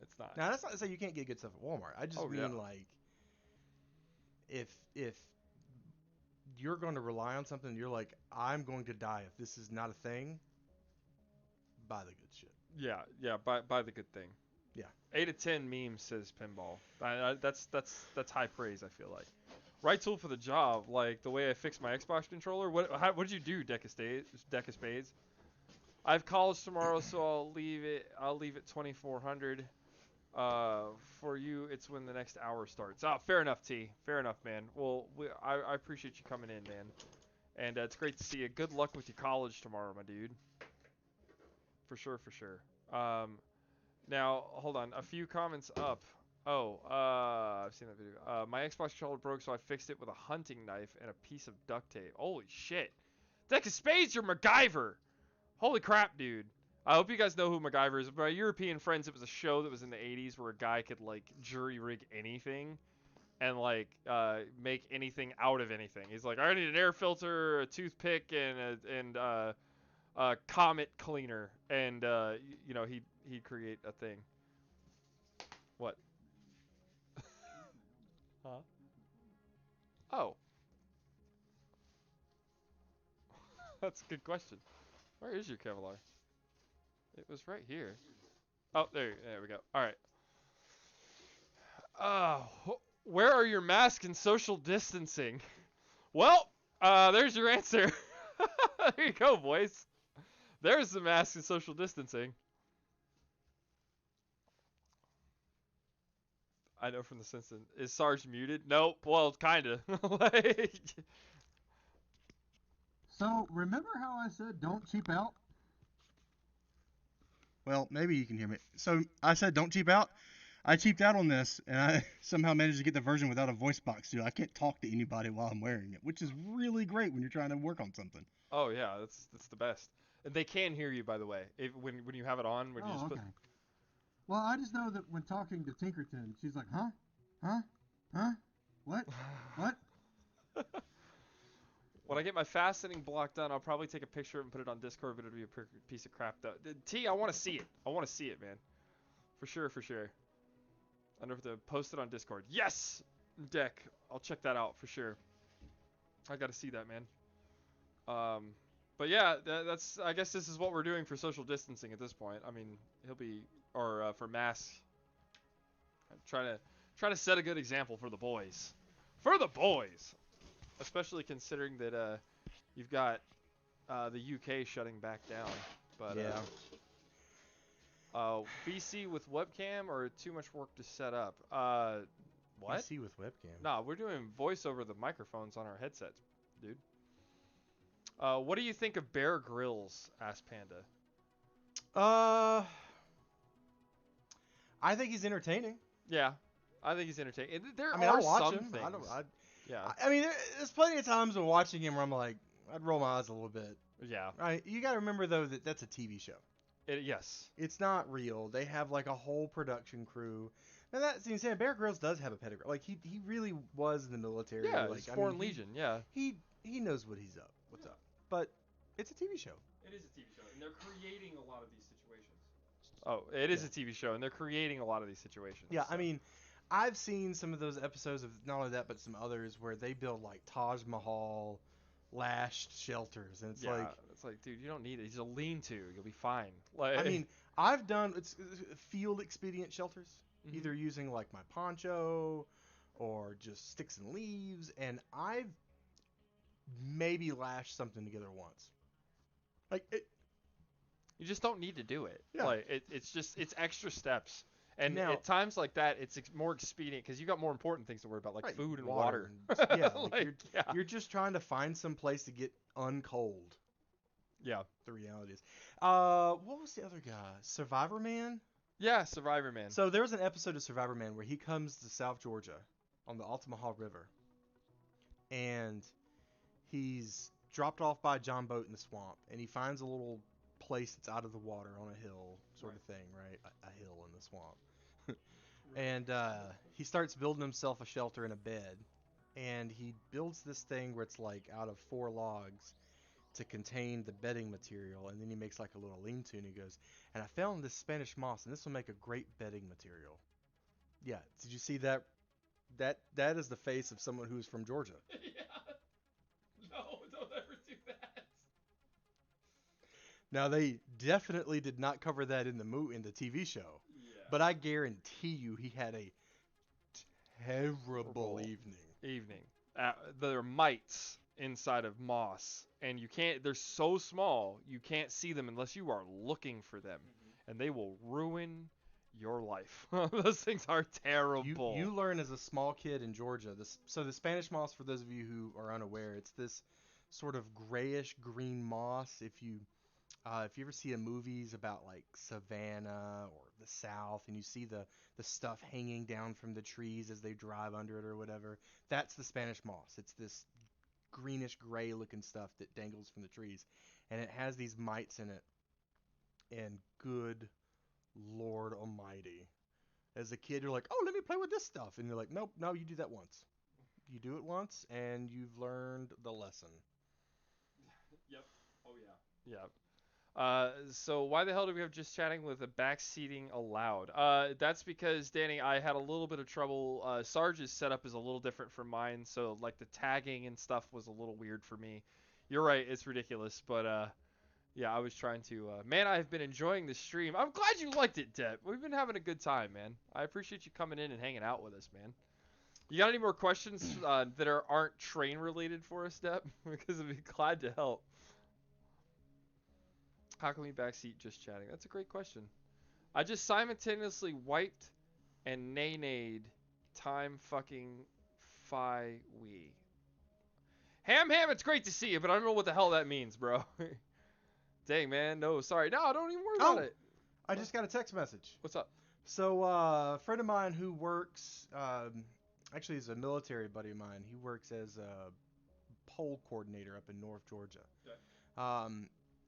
It's not. Now, that's not to say you can't get good stuff at Walmart. I just mean, like, if you're going to rely on something, you're like, I'm going to die if this is not a thing, buy the good shit. Yeah, buy the good thing. Yeah. 8 of 10 memes says pinball. That's high praise, I feel like. Right tool for the job, like the way I fixed my Xbox controller. What did you do, Deck of Spades? I have college tomorrow, so I'll leave it 2400. For you, it's when the next hour starts. Fair enough, T. Fair enough, man. Well, I appreciate you coming in, man. And it's great to see you. Good luck with your college tomorrow, my dude. For sure. Now, hold on. A few comments up. I've seen that video. My Xbox controller broke, so I fixed it with a hunting knife and a piece of duct tape. Holy shit. Deck of Spades, you're MacGyver. Holy crap, dude. I hope you guys know who MacGyver is. My European friends, it was a show that was in the 80s where a guy could, like, jury rig anything and, like, make anything out of anything. He's like, I need an air filter, a toothpick, and a comet cleaner. And, he'd create a thing. What? Huh? Oh. That's a good question. Where is your Kevlar? It was right here. Oh, there we go. All right. Where are your masks and social distancing? Well, there's your answer. There you go, boys. There's the mask and social distancing. I know from the Simpsons. Is Sarge muted? Nope. Well, kinda. Like, So, remember how I said don't cheap out? Well, maybe you can hear me. So I said don't cheap out. I cheaped out on this, and I somehow managed to get the version without a voice box too. I can't talk to anybody while I'm wearing it, which is really great when you're trying to work on something. oh yeah, that's the best. And they can hear you, by the way, when you have it on. When you Oh, just okay. put. Well, I just know that when talking to Tinkerton, she's like, huh? Huh? Huh? What? What? When I get my fastening block done, I'll probably take a picture of it and put it on Discord, but it'll be a piece of crap though. T, I want to see it. I want to see it, man. For sure, for sure. I don't have to post it on Discord. Yes! Deck. I'll check that out for sure. I gotta see that, man. But yeah, that's. I guess this is what we're doing for social distancing at this point. I mean, he'll be, or for masks. I'm trying to set a good example for the boys. For the boys! Especially considering that you've got the UK shutting back down. But Yeah. VC with webcam or too much work to set up? What? PC with webcam. Nah, we're doing voice over the microphones on our headsets, dude. What do you think of Bear Grylls? Asked Panda. I think he's entertaining. Yeah, I think he's entertaining. There I mean, are I'll watch some him. things. Yeah. I mean, there's plenty of times when watching him where I'm like, I'd roll my eyes a little bit. Yeah. Right? You got to remember though that that's a TV show. Yes. It's not real. They have like a whole production crew. Now that's insane. Bear Grylls does have a pedigree. Like he really was in the military. Yeah, like he's Foreign Legion. Yeah. He knows what's up. But it's a TV show. It is a TV show, and they're creating a lot of these situations. Oh, it is a TV show, and they're creating a lot of these situations. Yeah, so. I mean, I've seen some of those episodes of not only that, but some others where they build like Taj Mahal lashed shelters, and it's like, dude, you don't need it. He's a lean-to. You'll be fine. Like, I mean, I've done field expedient shelters, Mhm. either using like my poncho or just sticks and leaves, and I've maybe lashed something together once. Like you just don't need to do it. Yeah. Like it's extra steps. And Now- at times like that, it's more expedient because you got more important things to worry about, like right, food and water. and- yeah, Like, you're just trying to find some place to get uncold. Yeah. The reality is. What was the other guy? Survivor Man? Yeah, Survivor Man. So there was an episode of Survivor Man where he comes to South Georgia on the Altamaha River, and he's dropped off by a John boat in the swamp, and he finds a little place that's out of the water on a hill sort of thing, right? A hill in the swamp. And he starts building himself a shelter and a bed, and he builds this thing where it's like out of 4 logs to contain the bedding material, and then he makes like a little lean-to, and he goes, and I found this Spanish moss, and this will make a great bedding material. Yeah, did you see that? That is the face of someone who's from Georgia. Yeah. No, don't ever do that. Now they definitely did not cover that in the TV show, but I guarantee you he had a terrible evening. There are mites inside of moss, and you can't. They're so small you can't see them unless you are looking for them, and they will ruin your life. Those things are terrible. You learn as a small kid in Georgia. So the Spanish moss, for those of you who are unaware, it's this sort of grayish green moss. If you ever see in movies about like Savannah or the South, and you see the stuff hanging down from the trees as they drive under it or whatever, that's the Spanish moss. It's this greenish gray looking stuff that dangles from the trees, and it has these mites in it. And good Lord Almighty, as a kid, you're like, oh, let me play with this stuff, and you're like, nope, no, you do that once. You do it once, and you've learned the lesson. Yep. Oh yeah. Yeah. So why the hell do we have just chatting with a backseating allowed? That's because, Danny, I had a little bit of trouble. Sarge's setup is a little different from mine, so like the tagging and stuff was a little weird for me. You're right, it's ridiculous, but yeah, I was trying to. Man, I've been enjoying the stream. I'm glad you liked it, Depp. We've been having a good time, man. I appreciate you coming in and hanging out with us, man. You got any more questions that aren't train related for us, Depp? Because I'd be glad to help. How can we backseat just chatting? That's a great question. I just simultaneously wiped and nay-nayed time fucking fi we. Ham, it's great to see you, but I don't know what the hell that means, bro. Dang, man. No, sorry. No, don't even worry about it. I just got a text message. What's up? So, a friend of mine who works, actually he's a military buddy of mine. He works as a poll coordinator up in North Georgia. Okay.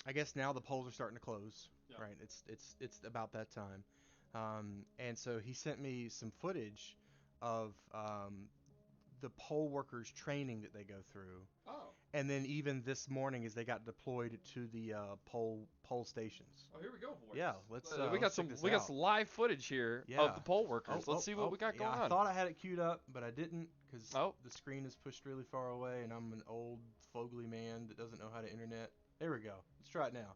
I guess now the polls are starting to close, right? It's about that time. And so he sent me some footage of the poll workers training that they go through. Oh. And then even this morning as they got deployed to the poll stations. Oh, here we go, boys. Yeah, let's we got some live footage here of the poll workers. Let's see what we got going on. I thought I had it queued up, but I didn't because the screen is pushed really far away and I'm an old fogly man that doesn't know how to internet. There we go. Let's try it now.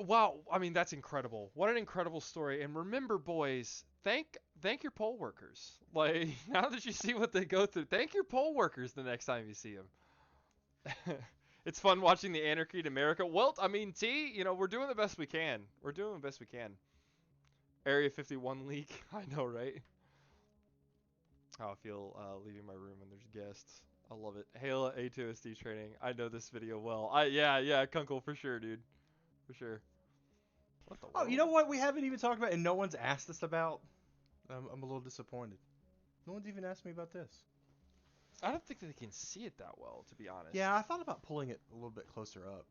Wow, I mean, that's incredible. What an incredible story. And remember, boys, thank your poll workers. Like, now that you see what they go through, thank your poll workers the next time you see them. It's fun watching the anarchy in America. Well, I mean, we're doing the best we can. We're doing the best we can. Area 51 leak. I know, right? How I feel leaving my room when there's guests. I love it. Halo A2SD training. I know this video well. Yeah, Kunkel, for sure, dude. For sure. What the world? You know what we haven't even talked about and no one's asked us about? I'm a little disappointed. No one's even asked me about this. I don't think that they can see it that well, to be honest. Yeah, I thought about pulling it a little bit closer up.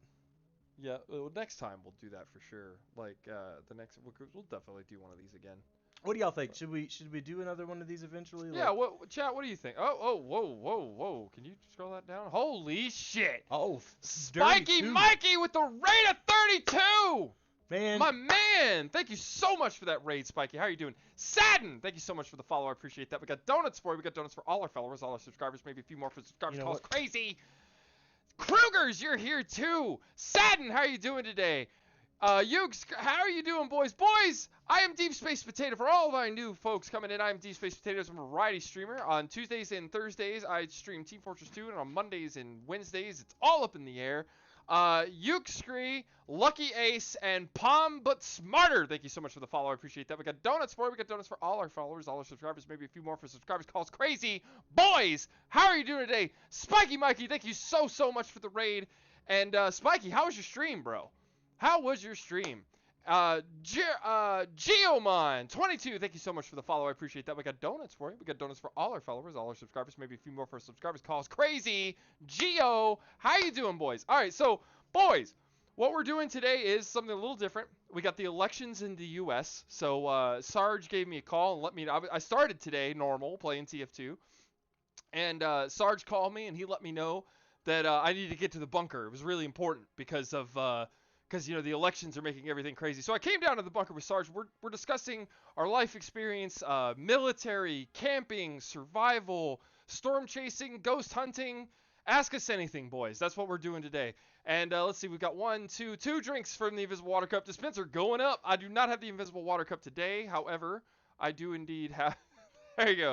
Yeah, well, next time we'll do that for sure. Like we'll definitely do one of these again. What do y'all think? Should we do another one of these eventually? Yeah, chat, what do you think? Whoa. Can you scroll that down? Holy shit. Oh, Spiky Mikey with the rate of 32. Man. My man. Thank you so much for that raid, Spiky. How are you doing? Sadden, thank you so much for the follow. I appreciate that. We got donuts for you. We got donuts for all our followers, all our subscribers, maybe a few more for subscribers. Call us crazy. Krugers, you're here too. Sadden, how are you doing today? Yugs, how are you doing, boys? Boys, I am Deep Space Potato. For all of our new folks coming in, I am Deep Space Potatoes. I'm a variety streamer. On Tuesdays and Thursdays, I stream Team Fortress 2, and on Mondays and Wednesdays, it's all up in the air. Yugscree, Lucky Ace, and Palm But Smarter. Thank you so much for the follow. I appreciate that. We got donuts for you. We got donuts for all our followers, all our subscribers, maybe a few more for subscribers. Calls crazy. Boys, how are you doing today? Spiky Mikey, thank you so much for the raid. And Spiky, how was your stream, bro? How was your stream? Geomon22, thank you so much for the follow. I appreciate that. We got donuts for you. We got donuts for all our followers, all our subscribers, maybe a few more for our subscribers. Calls crazy. Geo, how you doing, boys? All right, so, boys, what we're doing today is something a little different. We got the elections in the U.S., so Sarge gave me a call and let me know. I started today normal, playing TF2, and Sarge called me and he let me know that I needed to get to the bunker. It was really important because of... because, the elections are making everything crazy. So I came down to the bunker with Sarge. We're discussing our life experience, military, camping, survival, storm chasing, ghost hunting, Ask us anything, boys. That's what we're doing today. And let's see, we've got two drinks from the Invisible Water Cup dispenser going up. I do not have the Invisible Water Cup today. However, I do indeed have. There you go.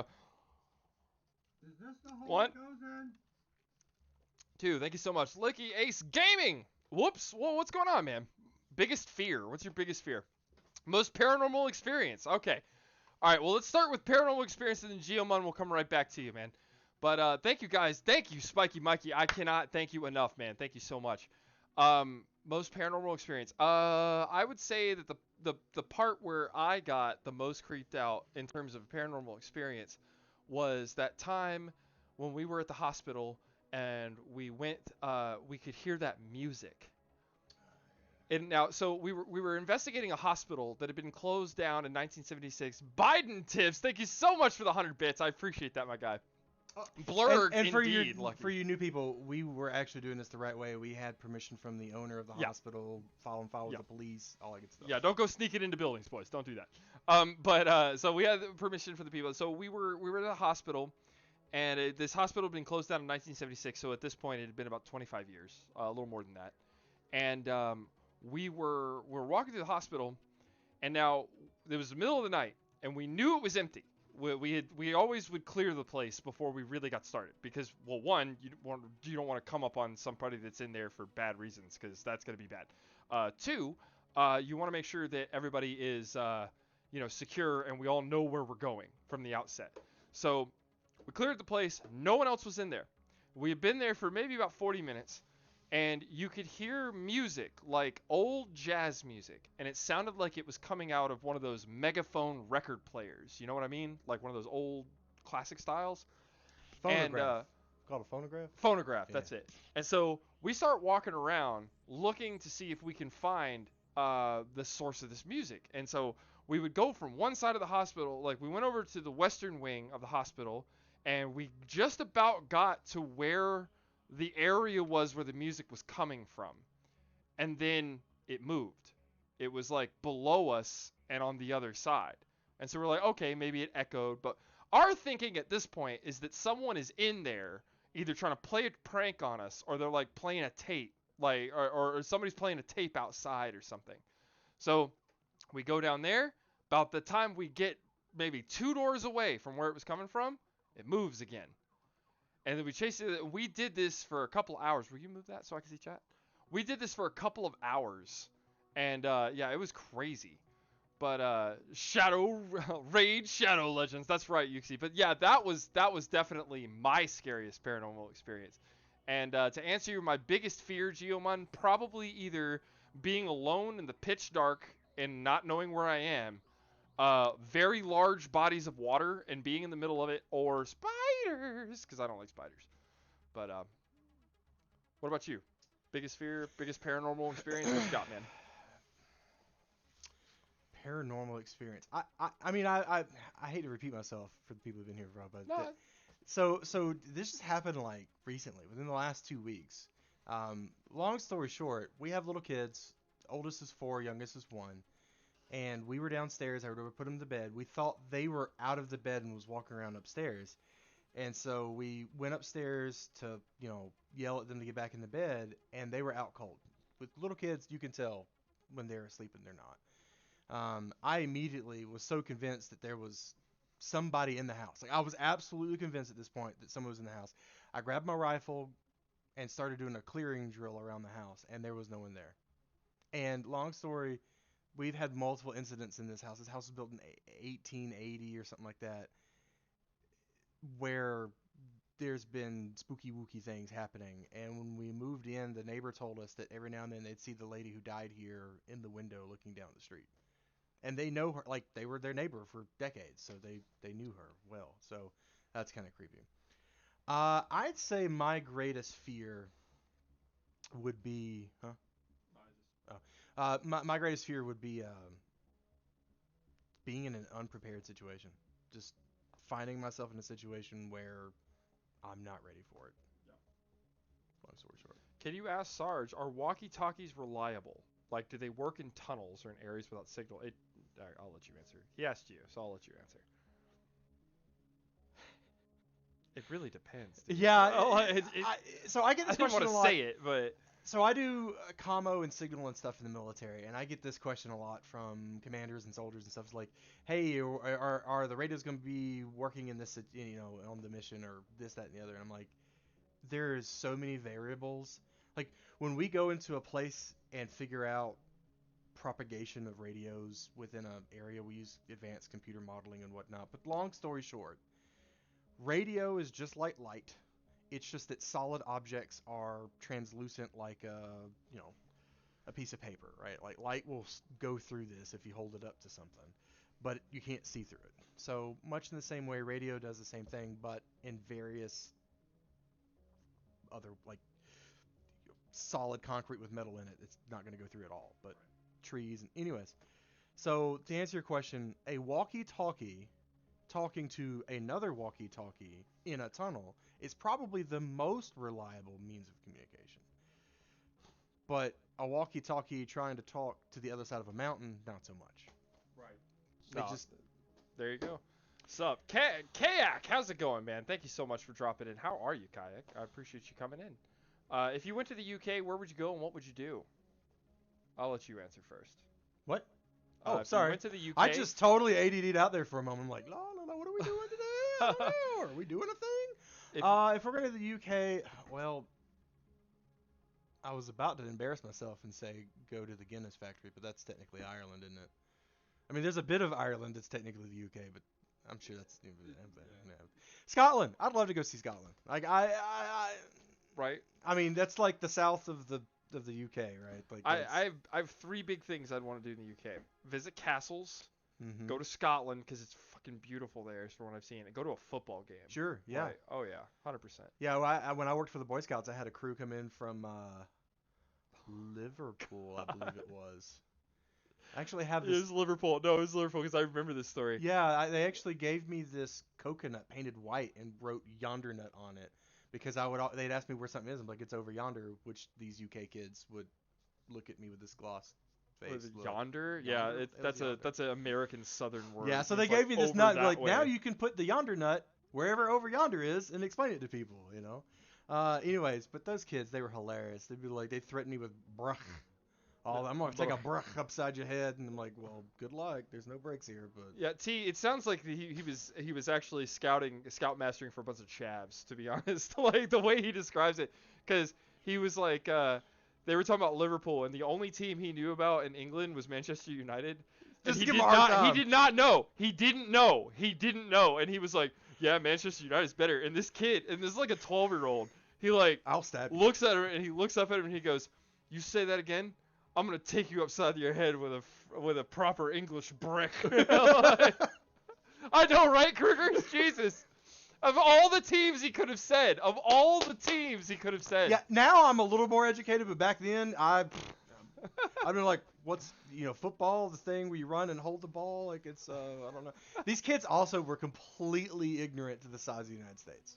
Is this the hole One. it goes in? 2. Thank you so much. Licky Ace Gaming. Whoops. Whoa, what's going on, man? Biggest fear. What's your biggest fear? Most paranormal experience. Okay. All right, well, let's start with paranormal experience, and then Geomon will come right back to you, man. But thank you, guys. Thank you, Spiky Mikey. I cannot thank you enough, man. Thank you so much. Most paranormal experience. I would say that the part where I got the most creeped out in terms of paranormal experience was that time when we were at the hospital and we could hear that music. And now, so we were investigating a hospital that had been closed down in 1976. Biden tips. Thank you so much for the 100 bits. I appreciate that, my guy. Blurred and indeed. for you new people, we were actually doing this the right way. We had permission from the owner of the hospital, follow with the police, all that good stuff. Yeah, don't go sneaking into buildings, boys. Don't do that. So we had permission for the people. So we were at a hospital, and this hospital had been closed down in 1976. So at this point, it had been about 25 years, a little more than that. And we were walking through the hospital, and now it was the middle of the night, and we knew it was empty. We always would clear the place before we really got started because, well, one, you don't want to come up on somebody that's in there for bad reasons because that's going to be bad. Two, you want to make sure that everybody is secure and we all know where we're going from the outset. So we cleared the place. No one else was in there. We had been there for maybe about 40 minutes. And you could hear music, like old jazz music, and it sounded like it was coming out of one of those megaphone record players. You know what I mean? Like one of those old classic styles. Phonograph. Called a phonograph? Phonograph, that's it. And so we start walking around looking to see if we can find the source of this music. And so we would go from one side of the hospital, like we went over to the western wing of the hospital, and we just about got to where the area was where the music was coming from. And then it moved. It was like below us and on the other side. And so we're like, okay, maybe it echoed. But our thinking at this point is that someone is in there either trying to play a prank on us or they're like playing a tape, like or somebody's playing a tape outside or something. So we go down there. About the time we get maybe 2 doors away from where it was coming from, it moves again. And then we chased it. We did this for a couple hours. Will you move that so I can see chat? We did this for a couple of hours. And yeah, it was crazy. But Shadow Raid Shadow Legends. That's right, Yuxi. But yeah, that was definitely my scariest paranormal experience. And to answer you, my biggest fear, Geomon, probably either being alone in the pitch dark and not knowing where I am, very large bodies of water and being in the middle of it, or spiders, because I don't like spiders. But what about you? Biggest fear, biggest paranormal experience? What you got, man? Paranormal experience. I mean, I hate to repeat myself for the people who've been here for a while, but No. so this just happened like recently, within the last 2 weeks. Long story short, we have little kids. Oldest is 4, youngest is 1. And we were downstairs. I would put them to bed. We thought they were out of the bed and was walking around upstairs. And so we went upstairs to, yell at them to get back in the bed, and they were out cold. With little kids, you can tell when they're asleep and they're not. I immediately was so convinced that there was somebody in the house. Like, I was absolutely convinced at this point that someone was in the house. I grabbed my rifle and started doing a clearing drill around the house, and there was no one there. And long story, we've had multiple incidents in this house. This house was built in 1880 or something like that, where there's been spooky wooky things happening. And when we moved in, the neighbor told us that every now and then they'd see the lady who died here in the window looking down the street. And they know her, like they were their neighbor for decades, so they knew her well. So that's kind of creepy. I'd say my greatest fear would be, my greatest fear would be being in an unprepared situation. Just finding myself in a situation where I'm not ready for it. Yeah. Long story short. Can you ask Sarge, are walkie-talkies reliable? Like, do they work in tunnels or in areas without signal? I'll let you answer. He asked you, so I'll let you answer. It really depends. Dude. Yeah. So I get I this didn't question want a to lot. say it, but So I do commo and signal and stuff in the military, and I get this question a lot from commanders and soldiers and stuff. It's like, hey, are the radios going to be working in this, on the mission or this, that, and the other? And I'm like, there's so many variables. Like when we go into a place and figure out propagation of radios within an area, we use advanced computer modeling and whatnot. But long story short, radio is just like light. It's just that solid objects are translucent like a piece of paper, right? Like light will go through this if you hold it up to something, but you can't see through it. So much in the same way, radio does the same thing, but in various other, like solid concrete with metal in it, it's not going to go through at all. But trees and anyways. So to answer your question, a walkie-talkie talking to another walkie-talkie in a tunnel is probably the most reliable means of communication. But a walkie-talkie trying to talk to the other side of a mountain, not so much. Right. There you go. Sup, Kayak? How's it going, man? Thank you so much for dropping in. How are you, Kayak? I appreciate you coming in. If you went to the UK, where would you go and what would you do? I'll let you answer first. What? If sorry. You went to the UK. I just totally ADD'd out there for a moment. I'm like, la la la. What are we doing today? I don't know. Are we doing a thing? If we're going to the UK, well, I was about to embarrass myself and say go to the Guinness factory, but that's technically Ireland, isn't it? I mean, there's a bit of Ireland that's technically the UK, but I'm sure that's Scotland. I'd love to go see Scotland. Like right. I mean, that's like the south of the UK, right? Like I have three big things I'd want to do in the UK. Visit castles. Mm-hmm. Go to Scotland because it's fucking beautiful there, from what I've seen. And go to a football game. Sure. Yeah. Right. Oh yeah. 100%. Yeah. Well, when I worked for the Boy Scouts, I had a crew come in from Liverpool, I believe it was. I actually have this. It was Liverpool. No, it was Liverpool because I remember this story. Yeah, they actually gave me this coconut painted white and wrote Yonder Nut on it because they'd ask me where something is. I'm like, it's over yonder, which these UK kids would look at me with this gloss face. Yonder? Yeah, that's an American Southern word. Yeah, so they gave me this nut. Like, now you can put the yonder nut wherever over yonder is and explain it to people, Anyways, but those kids, they were hilarious. They'd be like, they'd threaten me with bruh. I'm going to take a bruh upside your head. And I'm like, well, good luck. There's no breaks here. But yeah, it sounds like he was actually scoutmastering for a bunch of chavs, to be honest. Like, the way he describes it. Because he was like, they were talking about Liverpool, and the only team he knew about in England was Manchester United. And he did not know. He didn't know. And he was like, yeah, Manchester United's better. And this kid, and this is like a 12-year-old, he like I'll stab you. Looks at her, and he looks up at him, and he goes, you say that again? I'm gonna take you upside your head with a proper English brick. I know, right, Kruger? Jesus. Of all the teams he could have said. Yeah, now I'm a little more educated, but back then I've been like, what's football, the thing where you run and hold the ball, like it's I don't know. These kids also were completely ignorant to the size of the United States.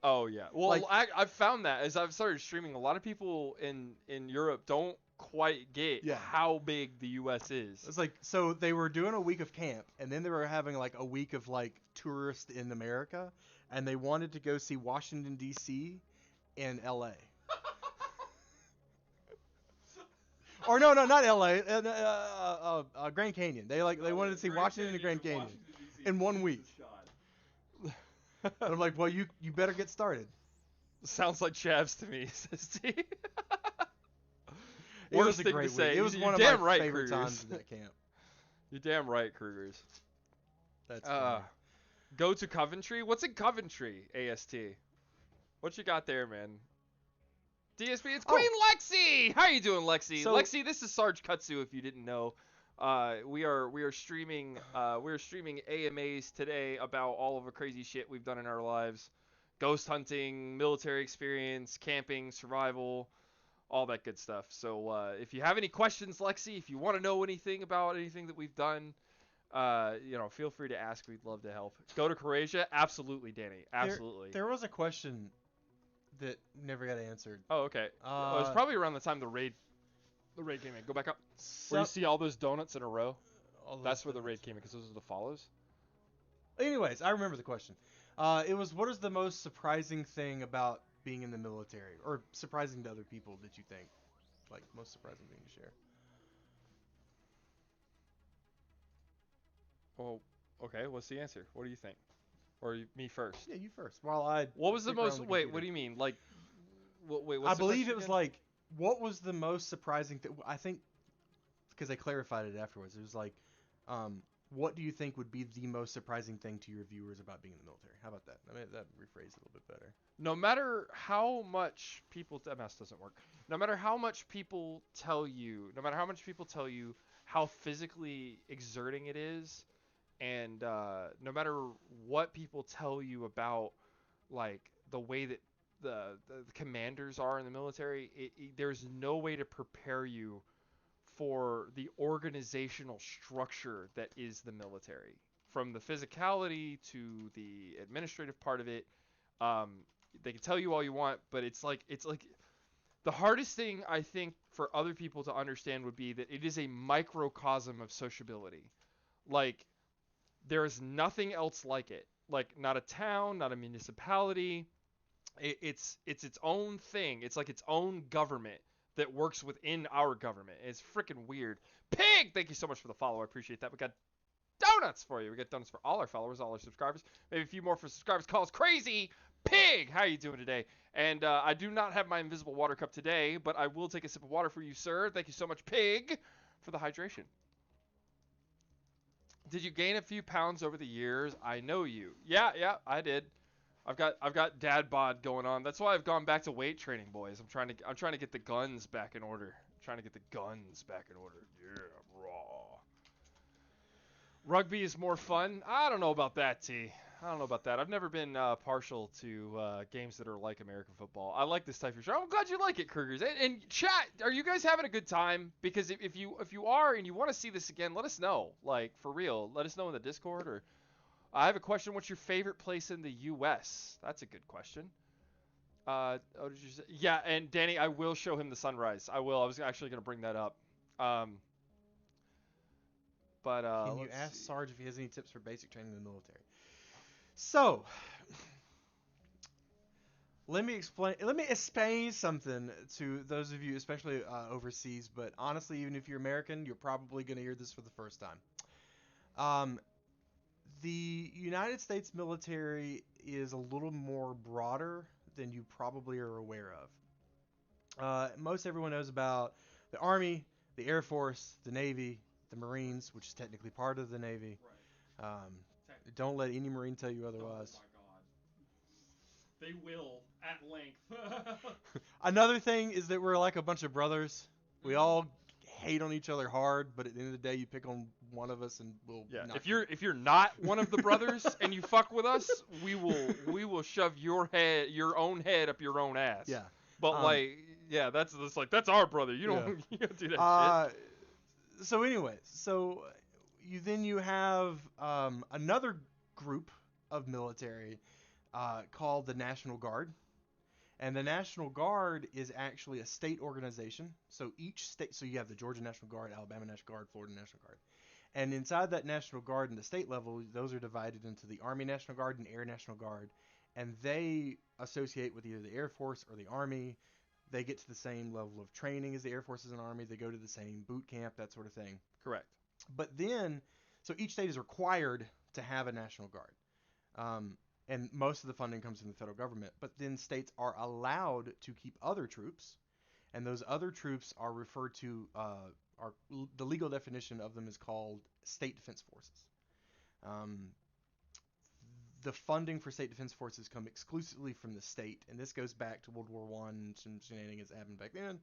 Oh yeah. Well, I've found that as I've started streaming, a lot of people in Europe don't quite get how big the U.S. is. It's like, so they were doing a week of camp, and then they were having like a week of like tourists in America, and they wanted to go see Washington D.C. and L.A. Or no, not L.A. Grand Canyon. They wanted to see Washington and Grand Canyon in 1 week. And I'm like, well, you better get started. Sounds like chavs to me, says T. It was a great week. It was one of my favorite times at that camp. You're damn right, Krugers. That's funny. Go to Coventry? What's in Coventry, AST? What you got there, man? DSP, it's Queen Lexi! How you doing, Lexi? So, Lexi, this is Sarge Kudzu, if you didn't know. We are streaming AMAs today about all of the crazy shit we've done in our lives. Ghost hunting, military experience, camping, survival, all that good stuff. So if you have any questions, Lexi, if you want to know anything about anything that we've done, feel free to ask. We'd love to help. Go to Croatia? Absolutely, Danny. Absolutely. There was a question that never got answered. Oh, okay. It was probably around the time the raid came in. Go back up. Where you see all those donuts in a row. That's where the raid came in, because those are the follows. Anyways, I remember the question. It was, what is the most surprising thing about being in the military, or surprising to other people that you think, like most surprising thing to share? Well, okay. What's the answer? What do you think? Or me first? Yeah, you first. While I What was the dick around most? the Wait, what computer. do you mean? Like, wait. I What's the believe question it was again? like, what was the most surprising thing? I think because they clarified it afterwards. It was like, what do you think would be the most surprising thing to your viewers about being in the military? How about that? I mean, that rephrased a little bit better. No matter how much people, that mouse doesn't work. No matter how much people tell you, how physically exerting it is, and no matter what people tell you about, like the way that the commanders are in the military, there's no way to prepare you for the organizational structure that is the military. From the physicality to the administrative part of it, um, they can tell you all you want, but it's like the hardest thing I think for other people to understand would be that it is a microcosm of sociability. Like there is nothing else like it. Like not a town, not a municipality. It's its own thing. It's like its own government that works within our government. It's freaking weird. Pig, thank you so much for the follow. I appreciate that. We got donuts for you. We got donuts for all our followers, all our subscribers. Maybe a few more for subscribers. Call us crazy. Pig, how you doing today? And I do not have my invisible water cup today, but I will take a sip of water for you, sir. Thank you so much, Pig, for the hydration. Did you gain a few pounds over the years? I know you. Yeah, I did. I've got dad bod going on. That's why I've gone back to weight training, boys. I'm trying to get the guns back in order. I'm trying to get the guns back in order. Yeah, raw. Rugby is more fun. I don't know about that, T. I don't know about that. I've never been partial to games that are like American football. I like this type of show. I'm glad you like it, Krugers. And chat, are you guys having a good time? Because if you are and you want to see this again, let us know. Like for real, let us know in the Discord. Or I have a question. What's your favorite place in the U.S.? That's a good question. Oh, did you say? Yeah, and Danny, I will show him the sunrise. I will. I was actually gonna bring that up. Um, but Can you let's ask see. Sarge if he has any tips for basic training in the military? So, let me explain something to those of you, especially overseas. But honestly, even if you're American, you're probably going to hear this for the first time. The United States military is a little more broader than you probably are aware of. Most everyone knows about the Army, the Air Force, the Navy, the Marines, which is technically part of the Navy. Don't let any Marine tell you otherwise. Oh my God. They will at length. Another thing is that we're like a bunch of brothers. We all hate on each other hard, but at the end of the day, you pick on one of us and we'll. Yeah, knock if you're not one of the brothers and you fuck with us, we will shove your own head up your own ass. Yeah. But yeah, that's our brother. You don't Yeah. you don't do that shit. So anyways, you have another group of military called the National Guard. And the National Guard is actually a state organization. So each state, so you have the Georgia National Guard, Alabama National Guard, Florida National Guard. And inside that National Guard in the state level, those are divided into the Army National Guard and Air National Guard. And they associate with either the Air Force or the Army. They get to the same level of training as the Air Force and Army. They go to the same boot camp, that sort of thing. Correct. But then, so each state is required to have a National Guard. And most of the funding comes from the federal government. But then states are allowed to keep other troops, and those other troops are referred to. The legal definition of them is called state defense forces. The funding for state defense forces come exclusively from the state, and this goes back to World War I and some shenanigans that happened back then.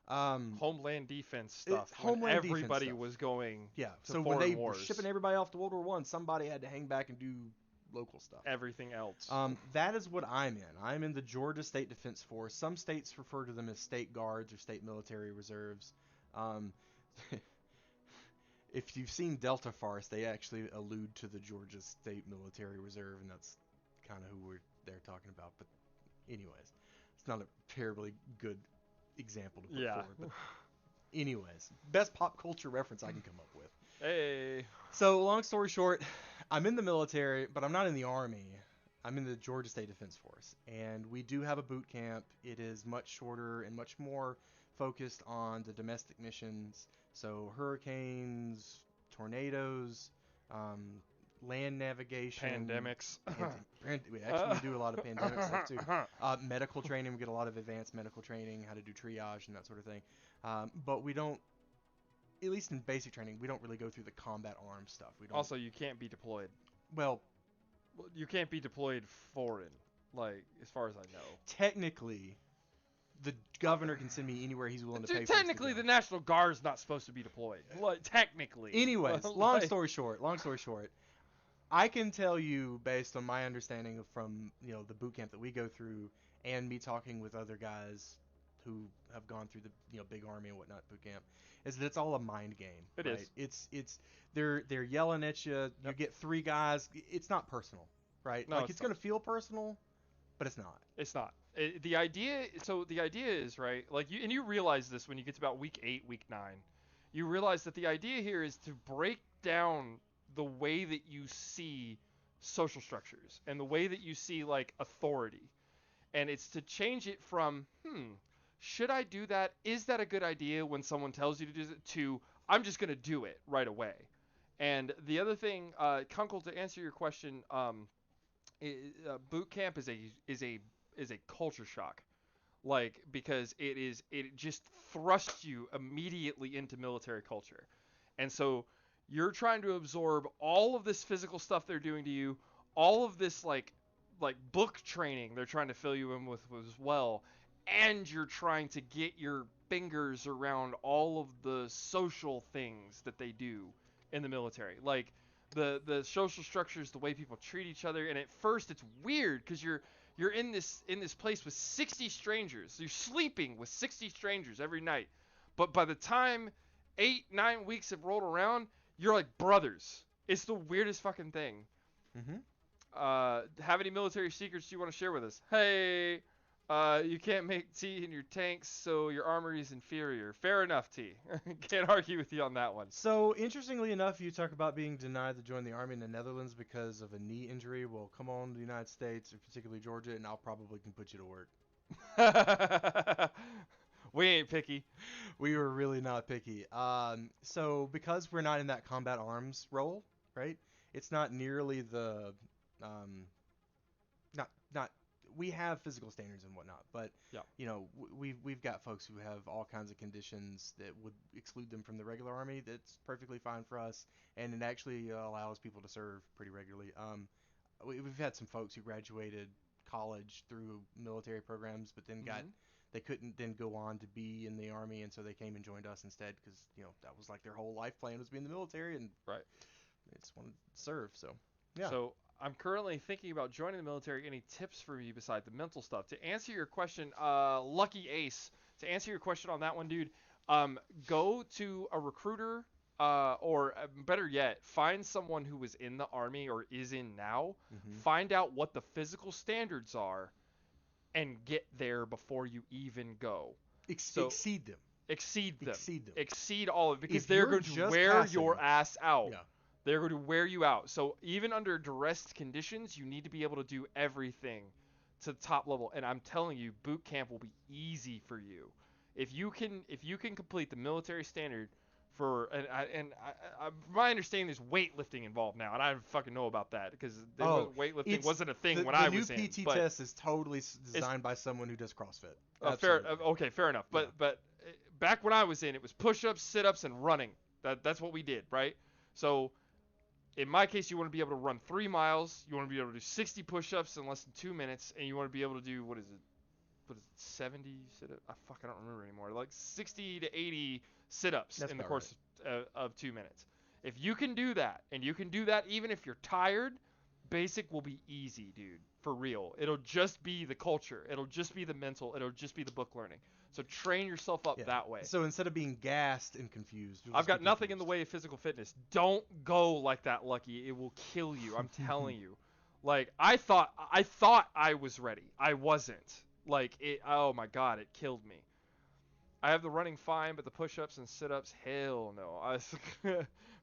Homeland defense stuff. Homeland defense everybody stuff. was going. Yeah. To So foreign when they wars. were shipping everybody off to World War I, somebody had to hang back and do local stuff. Everything else. That is what I'm in. I'm in the Georgia State Defense Force. Some states refer to them as state guards or state military reserves. If you've seen Delta Force, they actually allude to the Georgia State Military Reserve, and that's kind of who they're talking about. But anyways, it's not a terribly good example to put forward. But anyways, best pop culture reference I can come up with. Hey. So long story short, I'm in the military, but I'm not in the Army. I'm in the Georgia State Defense Force, and we do have a boot camp. It is much shorter and much more focused on the domestic missions. So hurricanes, tornadoes, land navigation, Pandemics. we do a lot of pandemic stuff too. Medical training, we get a lot of advanced medical training, how to do triage and that sort of thing. But we don't, at least in basic training, we don't really go through the combat arms stuff. We don't. Also, you can't be deployed. Well, you can't be deployed foreign, like as far as I know. Technically, the governor can send me anywhere he's willing to pay for. Technically, the National Guard's not supposed to be deployed. Like, technically. Anyways, long story short, I can tell you based on my understanding from the boot camp that we go through, and me talking with other guys who have gone through the big army and whatnot boot camp, is that it's all a mind game. It right? is. It's they're yelling at you. Yep. You get 3 guys. It's not personal, right? No, like it's gonna feel personal, but it's not. It's not. The idea is right. Like you realize this when you get to about week 8, week 9. You realize that the idea here is to break down the way that you see social structures and the way that you see like authority, and it's to change it from should I do that? Is that a good idea when someone tells you to do it? To I'm just gonna do it right away. And the other thing, Kunkel, to answer your question, boot camp is a culture shock, like because it just thrusts you immediately into military culture, and so you're trying to absorb all of this physical stuff they're doing to you, all of this like book training they're trying to fill you in with as well. And you're trying to get your fingers around all of the social things that they do in the military, like the social structures, the way people treat each other. And at first, it's weird because you're in this place with 60 strangers. You're sleeping with 60 strangers every night. But by the time 8-9 weeks have rolled around, you're like brothers. It's the weirdest fucking thing. Have any military secrets you want to share with us? Hey. You can't make tea in your tanks, so your armory is inferior. Fair enough, T. Can't argue with you on that one. So, interestingly enough, you talk about being denied to join the army in the Netherlands because of a knee injury. Well, come on to the United States, particularly Georgia, and I'll probably can put you to work. We ain't picky. We were really not picky. So, because we're not in that combat arms role, right? It's not nearly the not. We have physical standards and whatnot, but we've got folks who have all kinds of conditions that would exclude them from the regular army. That's perfectly fine for us, and it actually allows people to serve pretty regularly. We've had some folks who graduated college through military programs, but then they couldn't then go on to be in the army, and so they came and joined us instead because that was like their whole life plan was being in the military, and they just wanted to serve. So yeah. So I'm currently thinking about joining the military. Any tips for me besides the mental stuff? To answer your question, Lucky Ace, to answer your question on that one, dude, go to a recruiter, or better yet, find someone who was in the army or is in now. Find out what the physical standards are and get there before you even go. Exceed them. Exceed them. Exceed them. Exceed all of it, because If they're you're going to just wear passing your ass out. Yeah. They're going to wear you out. So even under duress conditions, you need to be able to do everything to the top level. And I'm telling you, boot camp will be easy for you. If you can complete the military standard for my understanding, there's weightlifting involved now, and I don't fucking know about that because weightlifting wasn't a thing when I was in. The new PT test is totally designed by someone who does CrossFit. Fair enough. But back when I was in, it was push-ups, sit-ups, and running. That's what we did, right? So in my case, you want to be able to run 3 miles. You want to be able to do 60 push-ups in less than 2 minutes, and you want to be able to do 70 sit-ups? I don't remember anymore. Like 60 to 80 sit-ups in the course of 2 minutes. If you can do that, and you can do that even if you're tired, basic will be easy, dude. For real. It'll just be the culture. It'll just be the mental. It'll just be the book learning. So train yourself up that way. So instead of being gassed and confused, I've got nothing in the way of physical fitness. Don't go like that, Lucky. It will kill you. I'm telling you. Like I thought I was ready. I wasn't. Like it. Oh my God, it killed me. I have the running fine, but the push-ups and sit-ups, hell no.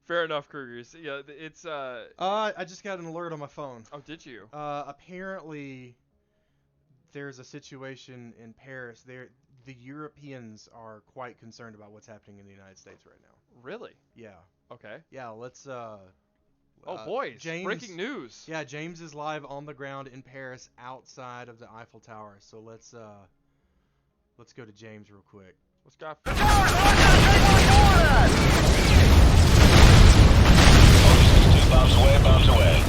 Fair enough, Krugers. Yeah, it's I just got an alert on my phone. Oh, did you? Apparently, there's a situation in Paris. The Europeans are quite concerned about what's happening in the United States right now. Really? Yeah. Okay. Yeah. Let's. Boys! James, breaking news. Yeah, James is live on the ground in Paris, outside of the Eiffel Tower. So let's go to James real quick. What's got? Bombs away.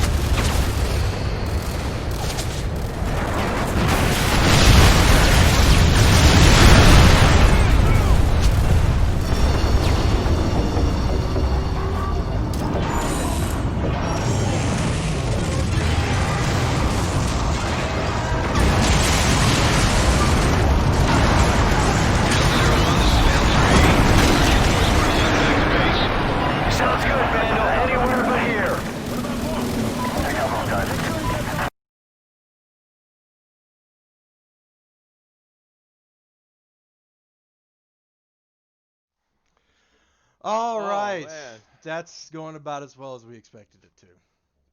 Sounds good, Vandal. Anywhere but here. Come on, guys. All right. Man. That's going about as well as we expected it to.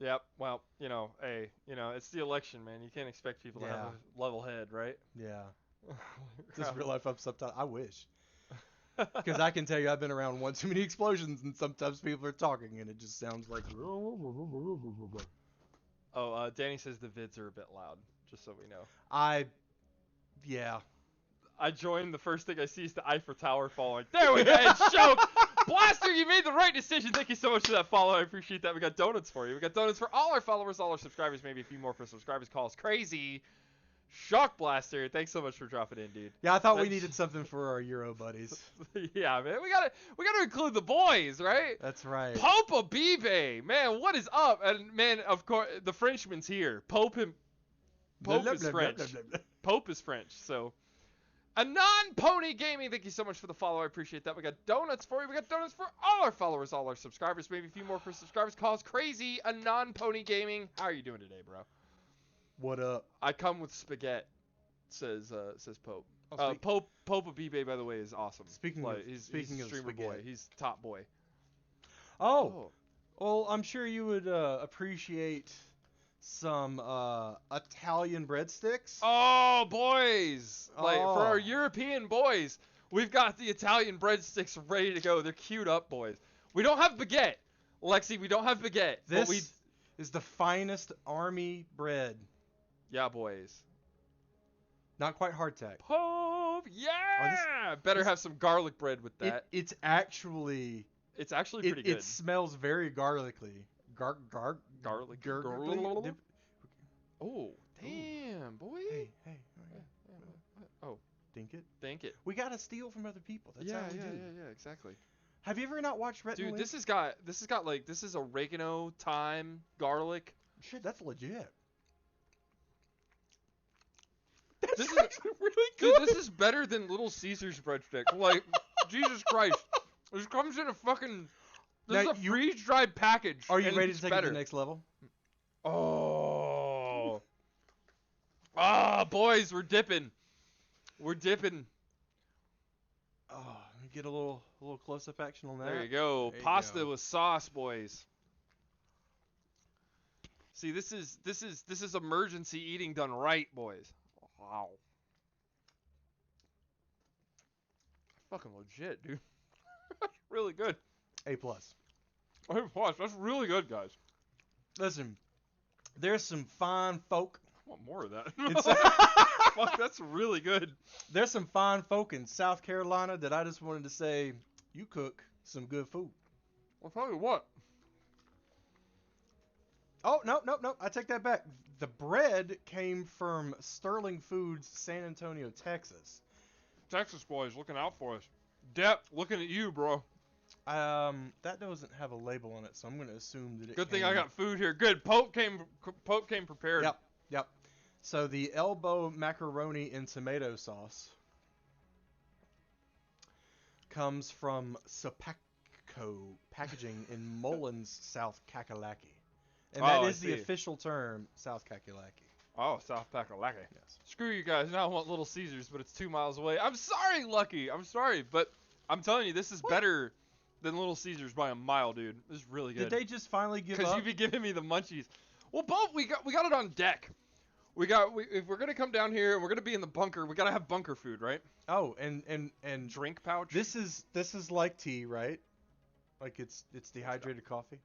Yep. Well, it's the election, man. You can't expect people to have a level head, right? Yeah. Just real life up sometimes. I wish. Because I can tell you, I've been around one too many explosions, and sometimes people are talking, and it just sounds like. Oh, Danny says the vids are a bit loud. Just so we know. Yeah. I joined. The first thing I see is the Eiffel Tower falling. There we go. It's choked. Blaster, you made the right decision. Thank you so much for that follow. I appreciate that. We got donuts for you. We got donuts for all our followers, all our subscribers, maybe a few more for subscribers. Call us crazy. Shock Blaster, thanks so much for dropping in, dude. Yeah, I thought we needed something for our Euro buddies. Yeah, man, we gotta include the boys, right? That's right. Pope Abibe, man, what is up? And man, of course, the Frenchman's here. Pope is French. Pope is French, so. Anon Pony Gaming, thank you so much for the follow. I appreciate that. We got donuts for you. We got donuts for all our followers, all our subscribers. Maybe a few more for subscribers. Call us crazy. Anon Pony Gaming. How are you doing today, bro? What up? I come with spaghetti, says Pope. Pope Abibe, by the way, is awesome. Speaking of streamer boy, he's top boy. Oh, well, I'm sure you would appreciate some Italian breadsticks. Oh, boys! For our European boys, we've got the Italian breadsticks ready to go. They're queued up, boys. We don't have baguette, Lexi. We don't have baguette. This is the finest army bread. Yeah, boys. Not quite hardtack. Pope, yeah! Better have some garlic bread with that. It's actually pretty good. It smells very garlicky. Garlic. Oh, damn, boy. Hey. Oh. Dink it. it. We gotta steal from other people. That's how we do. Yeah, exactly. Have you ever not watched Rhett and Dude, Link? this is oregano, thyme, garlic. Shit, that's legit. This is really good. Dude, this is better than Little Caesar's breadstick. Like, Jesus Christ. This comes in a fucking... This is a freeze-dried package. Are you ready to take it to the next level? Oh. Boys, we're dipping. We're dipping. Oh, let me get a little close-up action on that. There you go. Pasta with sauce, boys. See, this is emergency eating done right, boys. Wow. Fucking legit, dude. That's really good. A+. A+. That's really good, guys. Listen, there's some fine folk. I want more of that. Fuck, that's really good. There's some fine folk in South Carolina that I just wanted to say, you cook some good food. I'll tell you what. Oh, no. I take that back. The bread came from Sterling Foods, San Antonio, Texas. Texas boys looking out for us. Depp looking at you, bro. That doesn't have a label on it, so I'm going to assume that it Good thing I got food here. Good. Pope came prepared. Yep. So the elbow macaroni and tomato sauce comes from Sopacco Packaging in Mullins, South Kakalaki. And that is the official term, South Kakalaki. Oh, South Kakalaki. Yes. Screw you guys. Now I want Little Caesars, but it's 2 miles away. I'm sorry, Lucky. I'm sorry, but I'm telling you, this is better. than Little Caesars by a mile, dude. This is really good. Did they just finally give Because up? you've been giving me the munchies. Well, both we got it on deck. If we're gonna come down here and we're gonna be in the bunker, we gotta have bunker food, right? Oh, and Drink pouch. this is like tea, right? Like it's dehydrated coffee.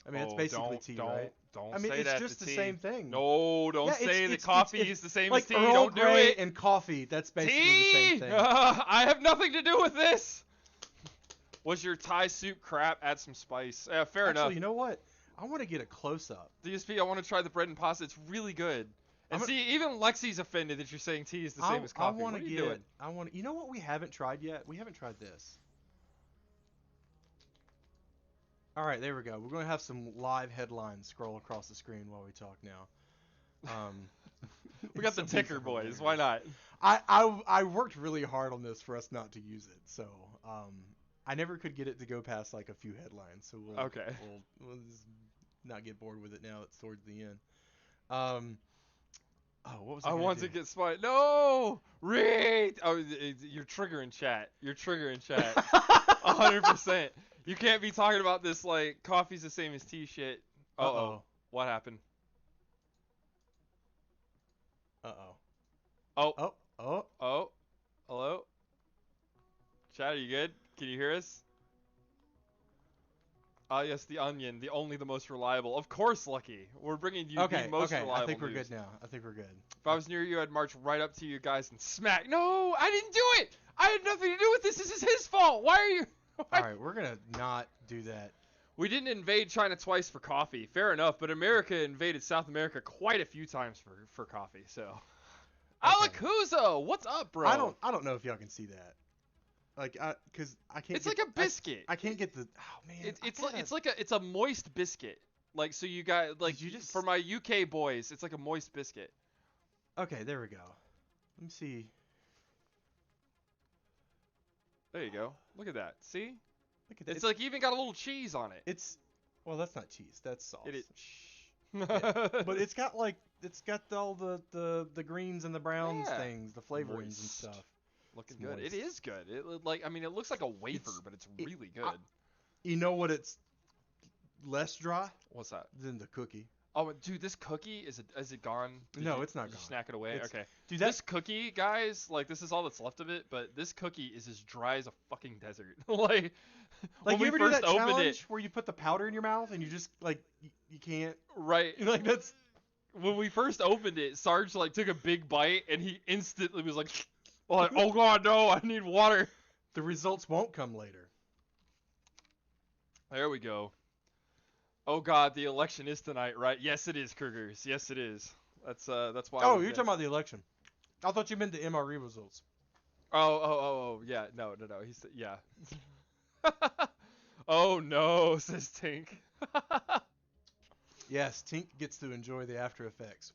I mean, it's basically tea, right? Don't I mean, say it's that just to the tea. same thing. No, don't say that coffee is the same like as tea. Earl Don't do Grey it. and coffee. That's basically Tea! the same thing. I have nothing to do with this. Was your Thai soup crap? Add some spice. Fair enough. Actually, you know what? I want to get a close up. DSP, I want to try the bread and pasta. It's really good. And see, even Lexi's offended that you're saying tea is the same as coffee. What are you doing? You know what we haven't tried yet? We haven't tried this. All right, there we go. We're going to have some live headlines scroll across the screen while we talk now. We got the ticker, boys. Why not? I worked really hard on this for us not to use it, so I never could get it to go past like a few headlines. So we'll just not get bored with it now. It's towards the end. What was I want to get spotted. No, read. Oh, you're triggering chat. You're triggering chat. 100%. You can't be talking about this like coffee's the same as tea shit. Uh-oh. What happened? Oh. Hello? Chat, are you good? Can you hear us? Yes, the Onion, the most reliable. Of course, Lucky. We're bringing you the most reliable I think we're news. good now. I think we're good. If I was near you, I'd march right up to you guys and smack. No, I didn't do it. I had nothing to do with this. This is his fault. Why are you? All right, we're gonna not do that. We didn't invade China twice for coffee. Fair enough, but America invaded South America quite a few times for coffee. So, Alakuzo, what's up, bro? I don't know if y'all can see that. Like, cause I can't. It's like a biscuit. I can't get the. Oh man. It's a moist biscuit. Like, so you got like for my UK boys, it's like a moist biscuit. Okay, there we go. Let me see. There you go. Look at that. See? Look at that. It's like even got a little cheese on it. Well, that's not cheese. That's sauce. It is. Yeah. But it's got all the greens and the browns things, the flavorings and stuff. Looking good. Moist. It is good. It looks like a wafer, but it's really good. You know what? It's less dry. What's that? Than the cookie. Oh, dude, this cookie is it gone? No, it's not gone. Did you snack it away? Okay. Dude, this cookie, guys, like this is all that's left of it, but this cookie is as dry as a fucking desert. like when you we ever first do that opened challenge where you put the powder in your mouth and you just like you can't. Right. Like that's. When we first opened it, Sarge like took a big bite and he instantly was like, "Oh God, no! I need water." The results won't come later. There we go. Oh God, the election is tonight, right? Yes, it is, Krugers. Yes, it is. That's why. Oh, you're talking about the election. I thought you meant the MRE results. Oh, yeah. No. He said, yeah. Oh no, says Tink. Yes, Tink gets to enjoy the after effects.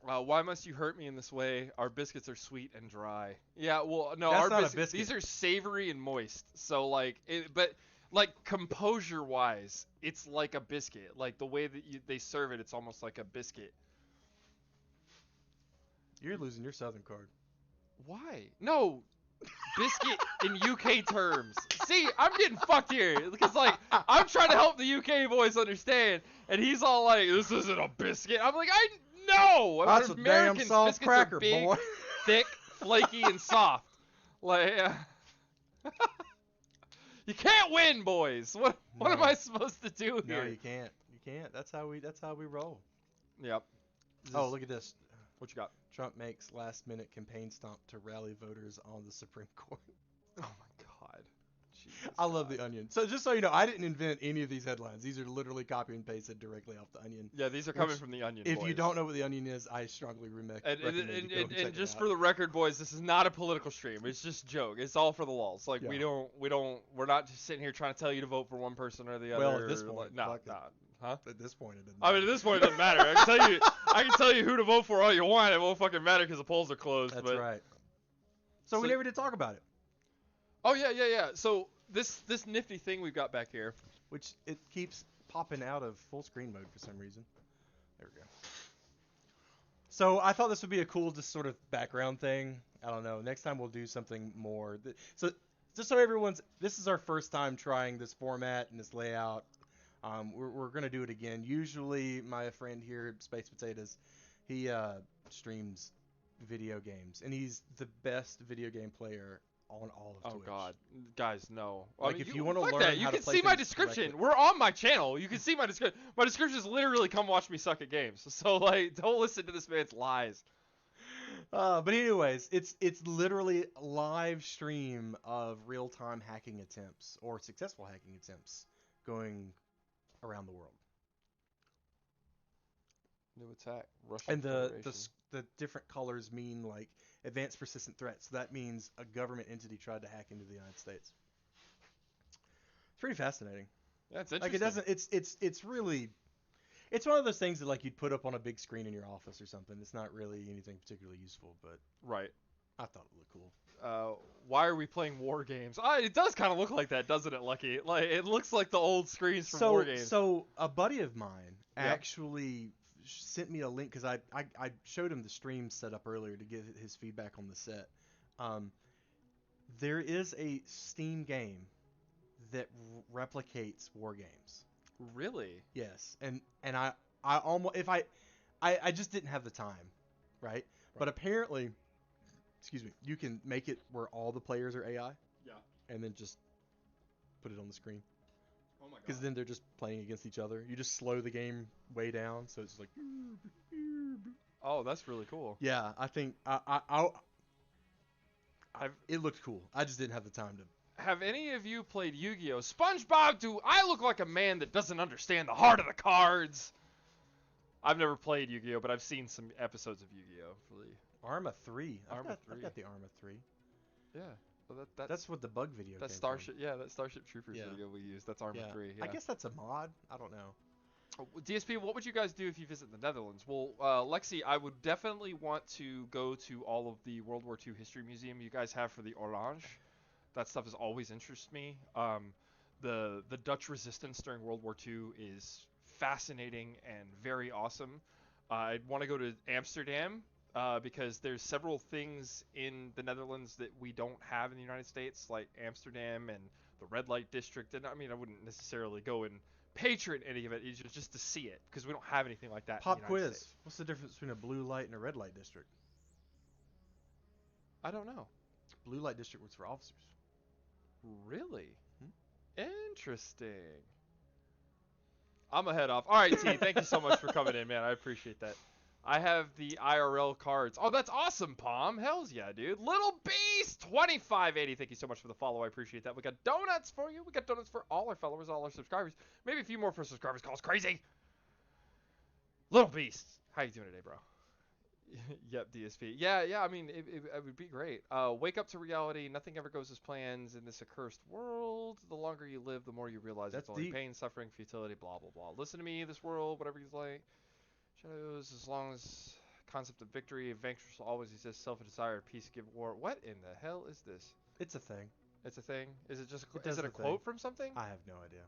Why must you hurt me in this way? Our biscuits are sweet and dry. Yeah, well, no, That's our not a biscuits. biscuit. These are savory and moist. So but like composure-wise, it's like a biscuit. Like the way that they serve it, it's almost like a biscuit. You're losing your Southern card. Why? No, biscuit in UK terms. See, I'm getting fucked here because like I'm trying to help the UK boys understand, and he's all like, "This isn't a biscuit." I'm like, I know. That's a damn soft biscuits cracker, are big, boy. thick, flaky, and soft. Like, you can't win, boys. What am I supposed to do here? No, you can't. You can't. That's how we roll. Yep. Oh, look at this. What you got? Trump makes last-minute campaign stomp to rally voters on the Supreme Court. Oh my God. Jesus I love the Onion. So just so you know, I didn't invent any of these headlines. These are literally copy and pasted directly off the Onion. Yeah, these are coming from the Onion. If boys. you don't know what the Onion is, I strongly recommend and just for the record, boys, this is not a political stream. It's just a joke. It's all for the lulz. Like Yeah. we're not just sitting here trying to tell you to vote for one person or the other. Well, at this point, Huh? At this point, it doesn't. I mean, at this point, it doesn't matter. I can tell you who to vote for all you want. It won't fucking matter because the polls are closed. That's right. So we never did talk about it. Oh yeah. So this nifty thing we've got back here, which it keeps popping out of full screen mode for some reason. There we go. So I thought this would be a cool, just sort of background thing. I don't know. Next time we'll do something more. So just so everyone's, this is our first time trying this format and this layout. We're gonna do it again. Usually, my friend here, Space Potatoes, he streams video games, and he's the best video game player on all of Twitch. Oh God, guys, no. Like, I mean, if you wanna fuck learn that. You how to can play see my things description. correctly- We're on my channel. You can see my description. My description is literally "Come watch me suck at games." So like, don't listen to this man's lies. But anyways, it's literally a live stream of real-time hacking attempts or successful hacking attempts going around the world. New attack. Russian And Federation. the different colors mean like advanced persistent threats. So that means a government entity tried to hack into the United States. It's pretty fascinating. Yeah, it's Like interesting. it doesn't. It's really. It's one of those things that like you'd put up on a big screen in your office or something. It's not really anything particularly useful, but Right. I thought it looked cool. Why are we playing war games? It does kind of look like that, doesn't it, Lucky? Like it looks like the old screens from war games. So a buddy of mine Yep. actually sent me a link because I showed him the stream set up earlier to get his feedback on the set. There is a Steam game that replicates war games. Really? Yes, and I almost if I just didn't have the time, right? But apparently, excuse me, you can make it where all the players are AI. Yeah. And then just put it on the screen. Oh my God. Because then they're just playing against each other. You just slow the game way down, so it's like. Oh, that's really cool. Yeah, I think it looked cool. I just didn't have the time to. Have any of you played Yu-Gi-Oh? SpongeBob, do I look like a man that doesn't understand the heart of the cards? I've never played Yu-Gi-Oh, but I've seen some episodes of Yu-Gi-Oh. Really. Arma 3. Arma I've 3. got the Arma 3. Yeah. Well, that's what the bug video. That's came Starship. From. Yeah, that Starship Troopers Yeah. video we used. That's Arma 3. Yeah. I guess that's a mod. I don't know. DSP, what would you guys do if you visit the Netherlands? Well, Lexi, I would definitely want to go to all of the World War II history museum you guys have for the Orange. That stuff has always interested me. The Dutch resistance during World War II is fascinating and very awesome. I'd want to go to Amsterdam because there's several things in the Netherlands that we don't have in the United States, like Amsterdam and the red light district. And I mean, I wouldn't necessarily go and patron any of it, just to see it, because we don't have anything like that. Pop in the United quiz. States. What's the difference between a blue light and a red light district? I don't know. Blue light district was for officers. Really? Interesting. I'm gonna head off. All right, T. Thank you so much for coming in, man. I appreciate that. I have the IRL cards. Oh, that's awesome, Palm. Hells yeah, dude. Little Beast 2580. Thank you so much for the follow. I appreciate that. We got donuts for you. We got donuts for all our followers, all our subscribers. Maybe a few more for subscribers. Calls crazy. Little Beast. How you doing today, bro? Yep, DSP. Yeah. I mean, it would be great. Wake up to reality. Nothing ever goes as planned in this accursed world. The longer you live, the more you realize That's it's only deep. pain, suffering, futility, blah, blah, blah. Listen to me, this world, whatever you like. Shadows, as long as concept of victory, adventures will always exist. Self-desire, peace, give war. What in the hell is this? It's a thing. It's a thing? Is it just It is does it a the quote thing. from something? I have no idea.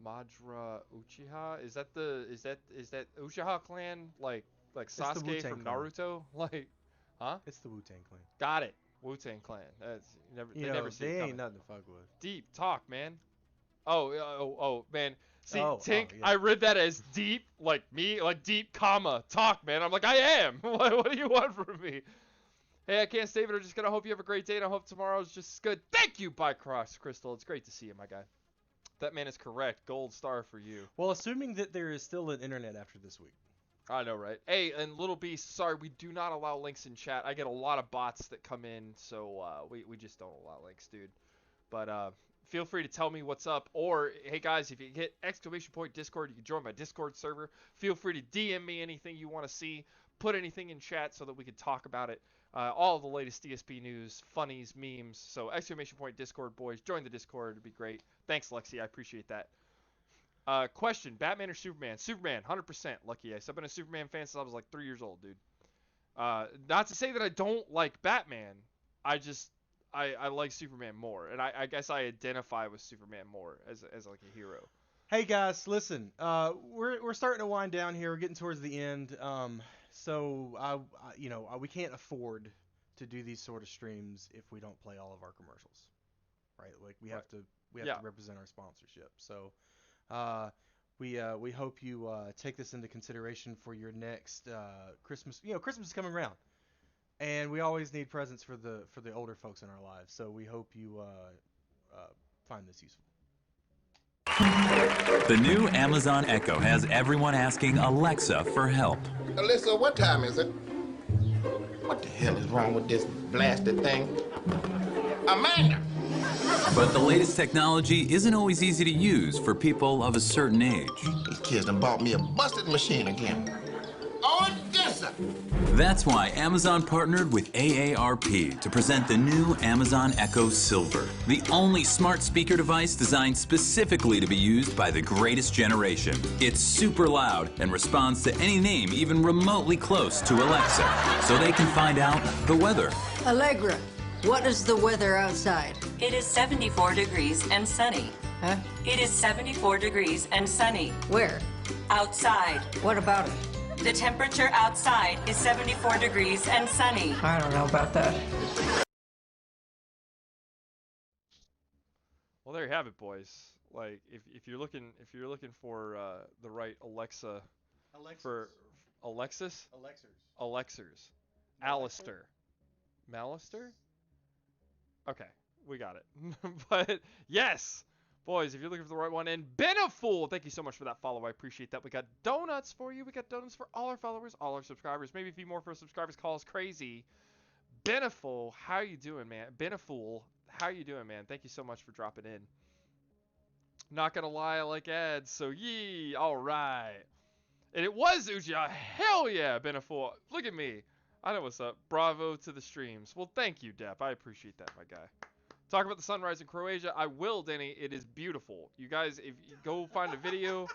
Majra Uchiha? Is that Uchiha clan like the Sasuke Wu-Tang from clan. Naruto? Like, huh? It's the Wu-Tang clan. Got it. Wu-Tang clan. That's You know, never see they it ain't coming. nothing to fuck with. Deep talk, man. Oh, man. See, Oh, Tink, yeah. I read that as deep, like me, like deep, comma, talk, man. I'm like, I am. What do you want from me? Hey, I can't save it. I'm just gonna hope you have a great day, and I hope tomorrow's just as good. Thank you, Bycross Crystal. It's great to see you, my guy. That man is correct. Gold star for you. Well, assuming that there is still an internet after this week. I know, right? Hey, and Little Beast, sorry, we do not allow links in chat. I get a lot of bots that come in, so we just don't allow links, dude. But feel free to tell me what's up. Or, hey, guys, if you hit !Discord, you can join my Discord server. Feel free to DM me anything you want to see. Put anything in chat so that we can talk about it. All of the latest DSP news, funnies, memes. So, !Discord, boys. Join the Discord. It'd be great. Thanks, Lexi. I appreciate that. Question, Batman or Superman? Superman, 100%, Lucky Ace. I've been a Superman fan since I was like 3 years old, dude. Not to say that I don't like Batman. I like Superman more. And I guess I identify with Superman more as like a hero. Hey guys, listen. We're starting to wind down here. We're getting towards the end. So we can't afford to do these sort of streams if we don't play all of our commercials. right? Like we have to Yeah. to represent our sponsorship. So we hope you take this into consideration for your next Christmas. You know, Christmas is coming around, and we always need presents for the older folks in our lives. So we hope you find this useful. The new Amazon Echo has everyone asking Alexa for help. Alyssa, what time is it? What the hell is wrong with this blasted thing? Amanda! But the latest technology isn't always easy to use for people of a certain age. These kids done bought me a busted machine again. Odessa! That's why Amazon partnered with AARP to present the new Amazon Echo Silver, the only smart speaker device designed specifically to be used by the greatest generation. It's super loud and responds to any name even remotely close to Alexa, so they can find out the weather. Allegra, what is the weather outside? It is 74 degrees and sunny. Huh? It is 74 degrees and sunny. Where? Outside. What about it? The temperature outside is 74 degrees and sunny. I don't know about that. Well, there you have it, boys. Like, if you're looking for the right Alexa for Alexis, Alexers, Alistair, Malister. Okay, we got it. But yes, boys, if you're looking for the right one, and been a fool, thank you so much for that follow. I appreciate that. We got donuts for you. We got donuts for all our followers, all our subscribers. Maybe a few more for subscribers. Call us crazy. Been a fool, how you doing, man? Been a fool, how you doing, man? Thank you so much for dropping in. Not gonna lie, I like ads, so yee, all right. And it was Uja. Hell yeah, been a fool. Look at me. I know what's up. Bravo to the streams. Well, thank you, Depp. I appreciate that, my guy. Talk about the sunrise in Croatia. I will, Denny. It is beautiful. You guys, if you go find a video.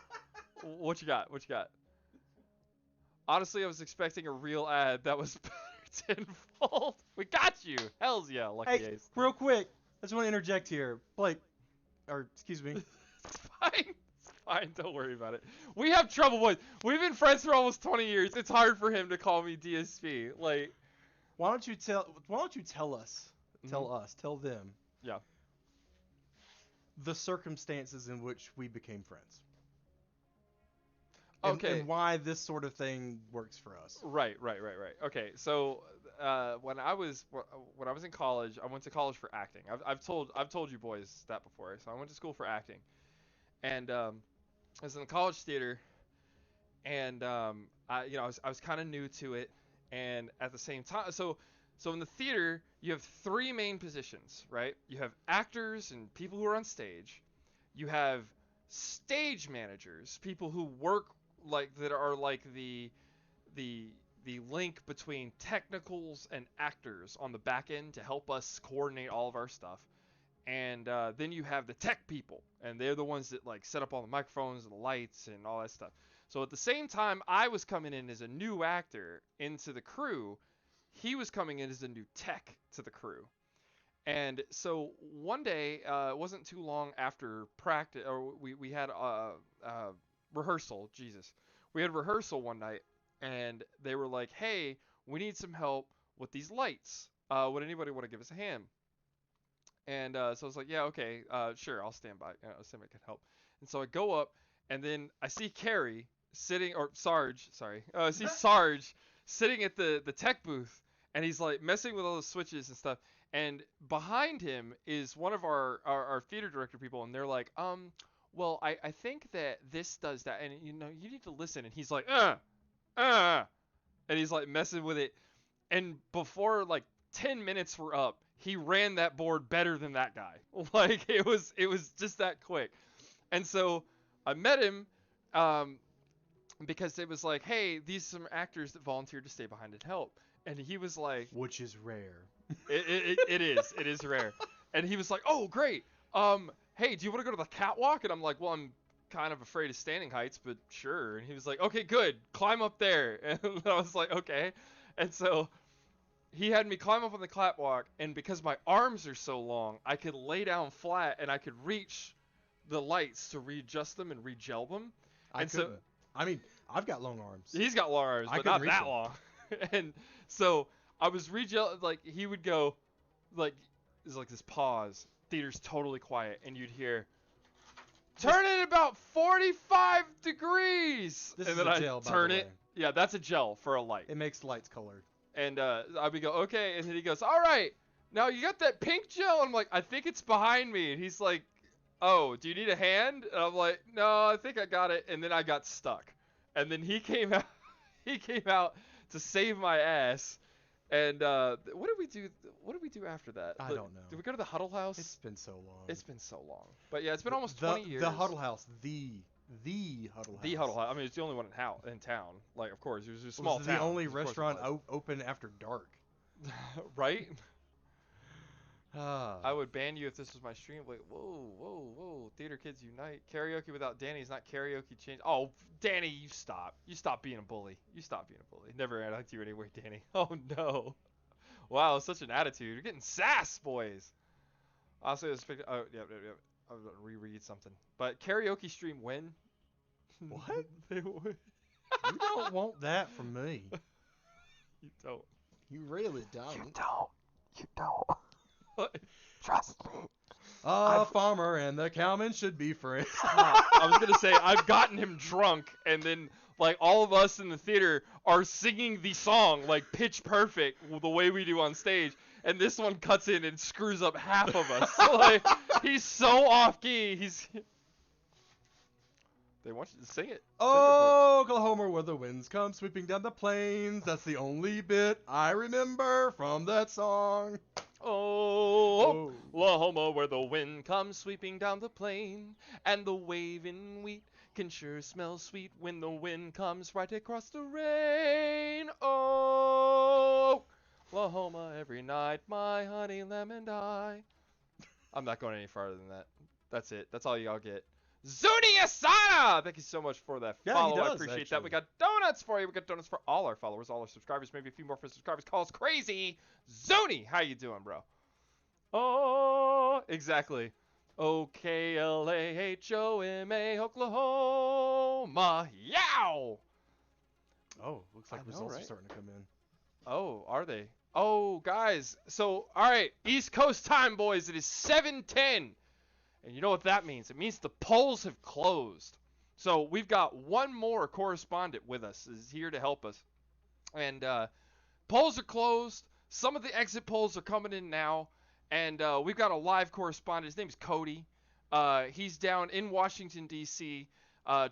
What you got? What you got? Honestly, I was expecting a real ad that was better tenfold. We got you. Hells yeah, Lucky Hey, Ace. real quick, I just want to interject here. Blake, or excuse me. It's fine. It's fine. Don't worry about it. We have trouble, boys. We've been friends for almost 20 years. It's hard for him to call me DSP. Like, why don't you tell us? Tell them. Yeah. The circumstances in which we became friends. Okay. And why this sort of thing works for us. Right. Okay, so when I was in college, I went to college for acting. I've told you boys that before. So I went to school for acting, and I was in the college theater, and I was kind of new to it, and at the same time, so in the theater you have three main positions, right? You have actors and people who are on stage. You have stage managers, people who work that are like the link between technicals and actors on the back end to help us coordinate all of our stuff. And then you have the tech people, and they're the ones that like set up all the microphones and the lights and all that stuff. So at the same time I was coming in as a new actor into the crew, he was coming in as a new tech to the crew. And so one day, it wasn't too long after practice, or we had rehearsal. Jesus, we had rehearsal one night, and they were like, "Hey, we need some help with these lights. Would anybody want to give us a hand?" And so I was like, "Yeah, okay, sure, I'll stand by. I'll stand by, can help." And so I go up, and then I see Carrie sitting, or Sarge, sorry, I see Sarge sitting at the tech booth, and he's like messing with all the switches and stuff. And behind him is one of our theater director people, and they're like, well, I think that this does that, and you need to listen. And he's like, and he's like messing with it. And before like 10 minutes were up, he ran that board better than that guy. Like it was just that quick. And so I met him, because it was like, hey, these are some actors that volunteered to stay behind and help. And he was like, which is rare. It is rare. And he was like, oh, great. Hey, do you want to go to the catwalk? And I'm like, well, I'm kind of afraid of standing heights, but sure. And he was like, okay, good. Climb up there. And I was like, okay. And so he had me climb up on the catwalk, and because my arms are so long, I could lay down flat and I could reach the lights to readjust them and regel them. I mean, I've got long arms. He's got long arms, but not that long. And so I was like he would go, like, there's like this pause, theater's totally quiet, and you'd hear, turn it about 45 degrees. This and is then a I gel, by turn the it. way. Yeah, that's a gel for a light. It makes lights colored. And I would go, okay. And then he goes, all right, now you got that pink gel? And I'm like, I think it's behind me. And he's like, oh, do you need a hand? And I'm like, no, I think I got it. And then I got stuck. And then he came out. He came out to save my ass. And what did we do? What did we do after that? I don't know. Did we go to the Huddle House? It's been so long. It's been so long. But yeah, it's been almost 20 years. The Huddle House. The Huddle House. The Huddle House. I mean, it's the only one in town. Like, of course, there's a small This is town. the only Of course it restaurant was. open after dark. Right? I would ban you if this was my stream. Like, whoa. Theater kids unite. Karaoke without Danny is not karaoke change. Oh, Danny, you stop. You stop being a bully. You stop being a bully. Never liked you anyway, Danny. Oh, no. Wow, such an attitude. You're getting sass, boys. I'll say this. Oh, yeah. I was going to reread something. But karaoke stream when? What? They would. You don't want that from me. You don't. You really don't. You don't. Trust me. A farmer and the cowman should be friends. I was gonna say I've gotten him drunk, and then like all of us in the theater are singing the song like pitch perfect the way we do on stage, and this one cuts in and screws up half of us. Like he's so off key. They want you to sing it. Oklahoma, where the winds come sweeping down the plains. That's the only bit I remember from that song. Oh, Oklahoma, where the wind comes sweeping down the plain, and the waving wheat can sure smell sweet when the wind comes right across the rain. Oh, Oklahoma, every night, my honey lemon die. I'm not going any farther than that. That's it. That's all y'all get. Zuni Asana! Thank you so much for that follow. I appreciate that. We got donuts for you. We got donuts for all our followers, all our subscribers, maybe a few more for subscribers. Call us crazy. Zuni, how you doing, bro? Oh, exactly. OKLAHOMA, Oklahoma. Yow! Oh, looks like I know, results right? are starting to come in. Oh, are they? Oh, guys. So, all right. East Coast time, boys. It is 7:10. And you know what that means? It means the polls have closed. So we've got one more correspondent with us, is here to help us. And polls are closed. Some of the exit polls are coming in now. And we've got a live correspondent. His name is Cody. He's down in Washington, D.C.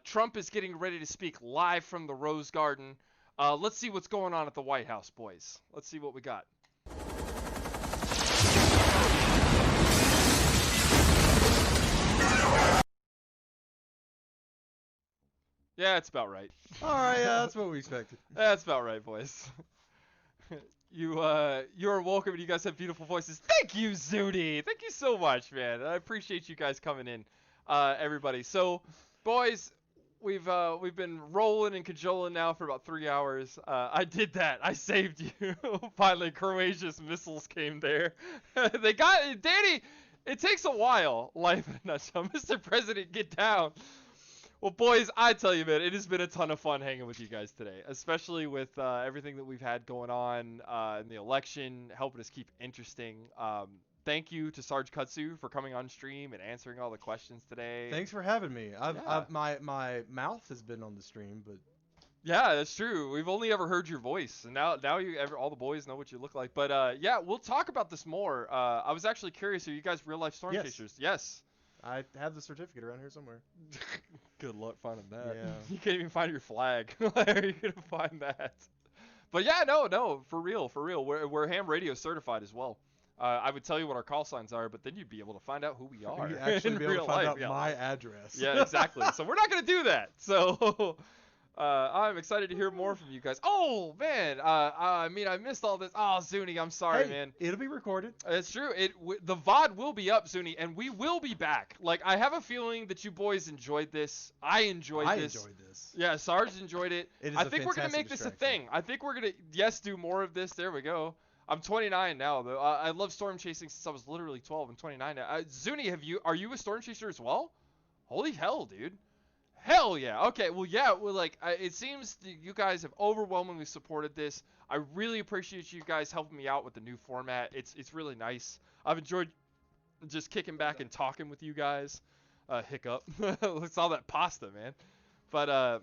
Trump is getting ready to speak live from the Rose Garden. Let's see what's going on at the White House, boys. Let's see what we got. Yeah, it's about right. All right, yeah, that's what we expected. That's about right, boys. You're welcome, and you guys have beautiful voices. Thank you, Zuni. Thank you so much, man. I appreciate you guys coming in, everybody. So, boys, we've been rolling and cajoling now for about 3 hours. I did that. I saved you. Finally, Croatia's missiles came there. They got it. Danny, it takes a while. Life in a nutshell. Mr. President, get down. Well, boys, I tell you, man, it has been a ton of fun hanging with you guys today, especially with everything that we've had going on in the election, helping us keep interesting. Thank you to Sarge Kudzu for coming on stream and answering all the questions today. Thanks for having me. My mouth has been on the stream, but yeah, that's true. We've only ever heard your voice, and now all the boys know what you look like. But yeah, we'll talk about this more. I was actually curious, are you guys real life storm chasers? Yes. I have the certificate around here somewhere. Good luck finding that. Yeah. You can't even find your flag. Where are you gonna find that? But yeah, no, for real. We're ham radio certified as well. I would tell you what our call signs are, but then you'd be able to find out who we are. You actually in be able real to find life. out my address. Yeah, exactly. So we're not gonna do that. So I'm excited to hear more from you guys. Oh man, I missed all this. Oh, Zuni, I'm sorry, man. It'll be recorded. It's true. The VOD will be up, Zuni, and we will be back. Like, I have a feeling that you boys enjoyed this. I enjoyed this. Yeah, Sarge enjoyed it. I think we're gonna make this a thing. I think we're gonna do more of this. There we go. I'm 29 now, though. I love storm chasing since I was literally 12. I'm 29 now. Zuni, are you a storm chaser as well? Holy hell, dude. Hell yeah. Okay, well, yeah, it seems you guys have overwhelmingly supported this. I really appreciate you guys helping me out with the new format. It's really nice. I've enjoyed just kicking back and talking with you guys. Hiccup. It's all that pasta, man. But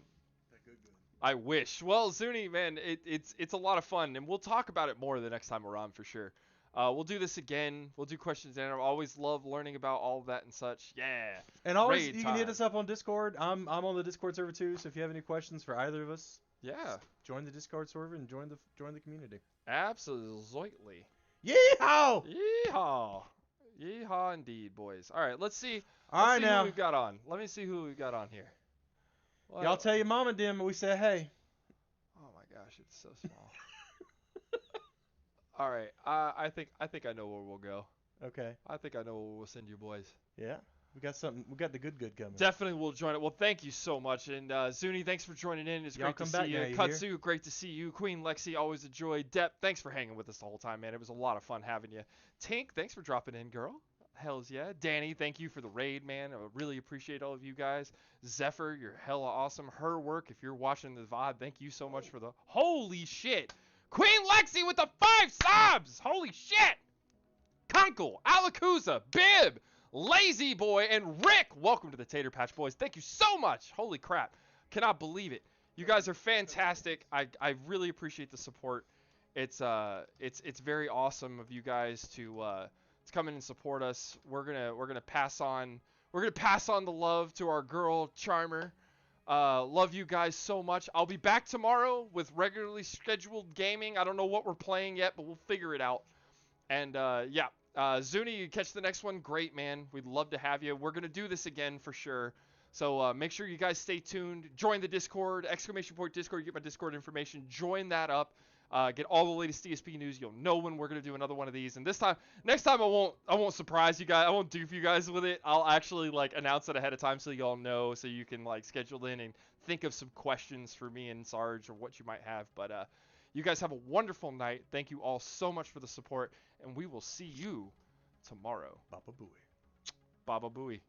I wish. Well, Zuni, man, it's a lot of fun, and we'll talk about it more the next time we're on for sure. We'll do this again. We'll do questions and I always love learning about all of that and such. Yeah. And always Raid you can hit time. us up on Discord. I'm on the Discord server too, so if you have any questions for either of us, Yeah. join the Discord server and join the community. Absolutely. Yeehaw! Yeehaw. Yeehaw indeed, boys. All right, let's see. All right, see now. who we've got on. Let me see who we've got on here. Well, Y'all tell your mom and them we said hey. Oh my gosh, it's so small. All right, I think I know where we'll go. Okay. I think I know where we'll send you boys. Yeah. We got something. We got the good coming. Definitely will join it. Well, thank you so much. And Zuni, thanks for joining in. It's Y'all great to come see back you. now, you Kudzu, great to see you. Queen Lexi, always a joy. Depp, thanks for hanging with us the whole time, man. It was a lot of fun having you. Tink, thanks for dropping in, girl. Hells yeah. Danny, thank you for the raid, man. I really appreciate all of you guys. Zephyr, you're hella awesome. Her work, if you're watching the VOD, thank you so much for the... Holy shit! Queen Lexi with the 5 subs! Holy shit! Kunkel, Alakuza, Bib, Lazy Boy, and Rick. Welcome to the Tater Patch Boys. Thank you so much. Holy crap. Cannot believe it. You guys are fantastic. I really appreciate the support. It's very awesome of you guys to come in and support us. We're gonna pass on the love to our girl Charmer. Love you guys so much. I'll be back tomorrow with regularly scheduled gaming. I don't know what we're playing yet, but we'll figure it out. And yeah, Zuni, you catch the next one. Great, man. We'd love to have you. We're going to do this again for sure. So make sure you guys stay tuned. Join the Discord, !Discord. You get my Discord information. Join that up. Get all the latest DSP news. You'll know when we're going to do another one of these. And next time I won't surprise you guys. I won't doof you guys with it. I'll actually announce it ahead of time so y'all know, so you can schedule in and think of some questions for me and Sarge or what you might have. But you guys have a wonderful night. Thank you all so much for the support, and we will see you tomorrow. Baba Booey. Baba Booey.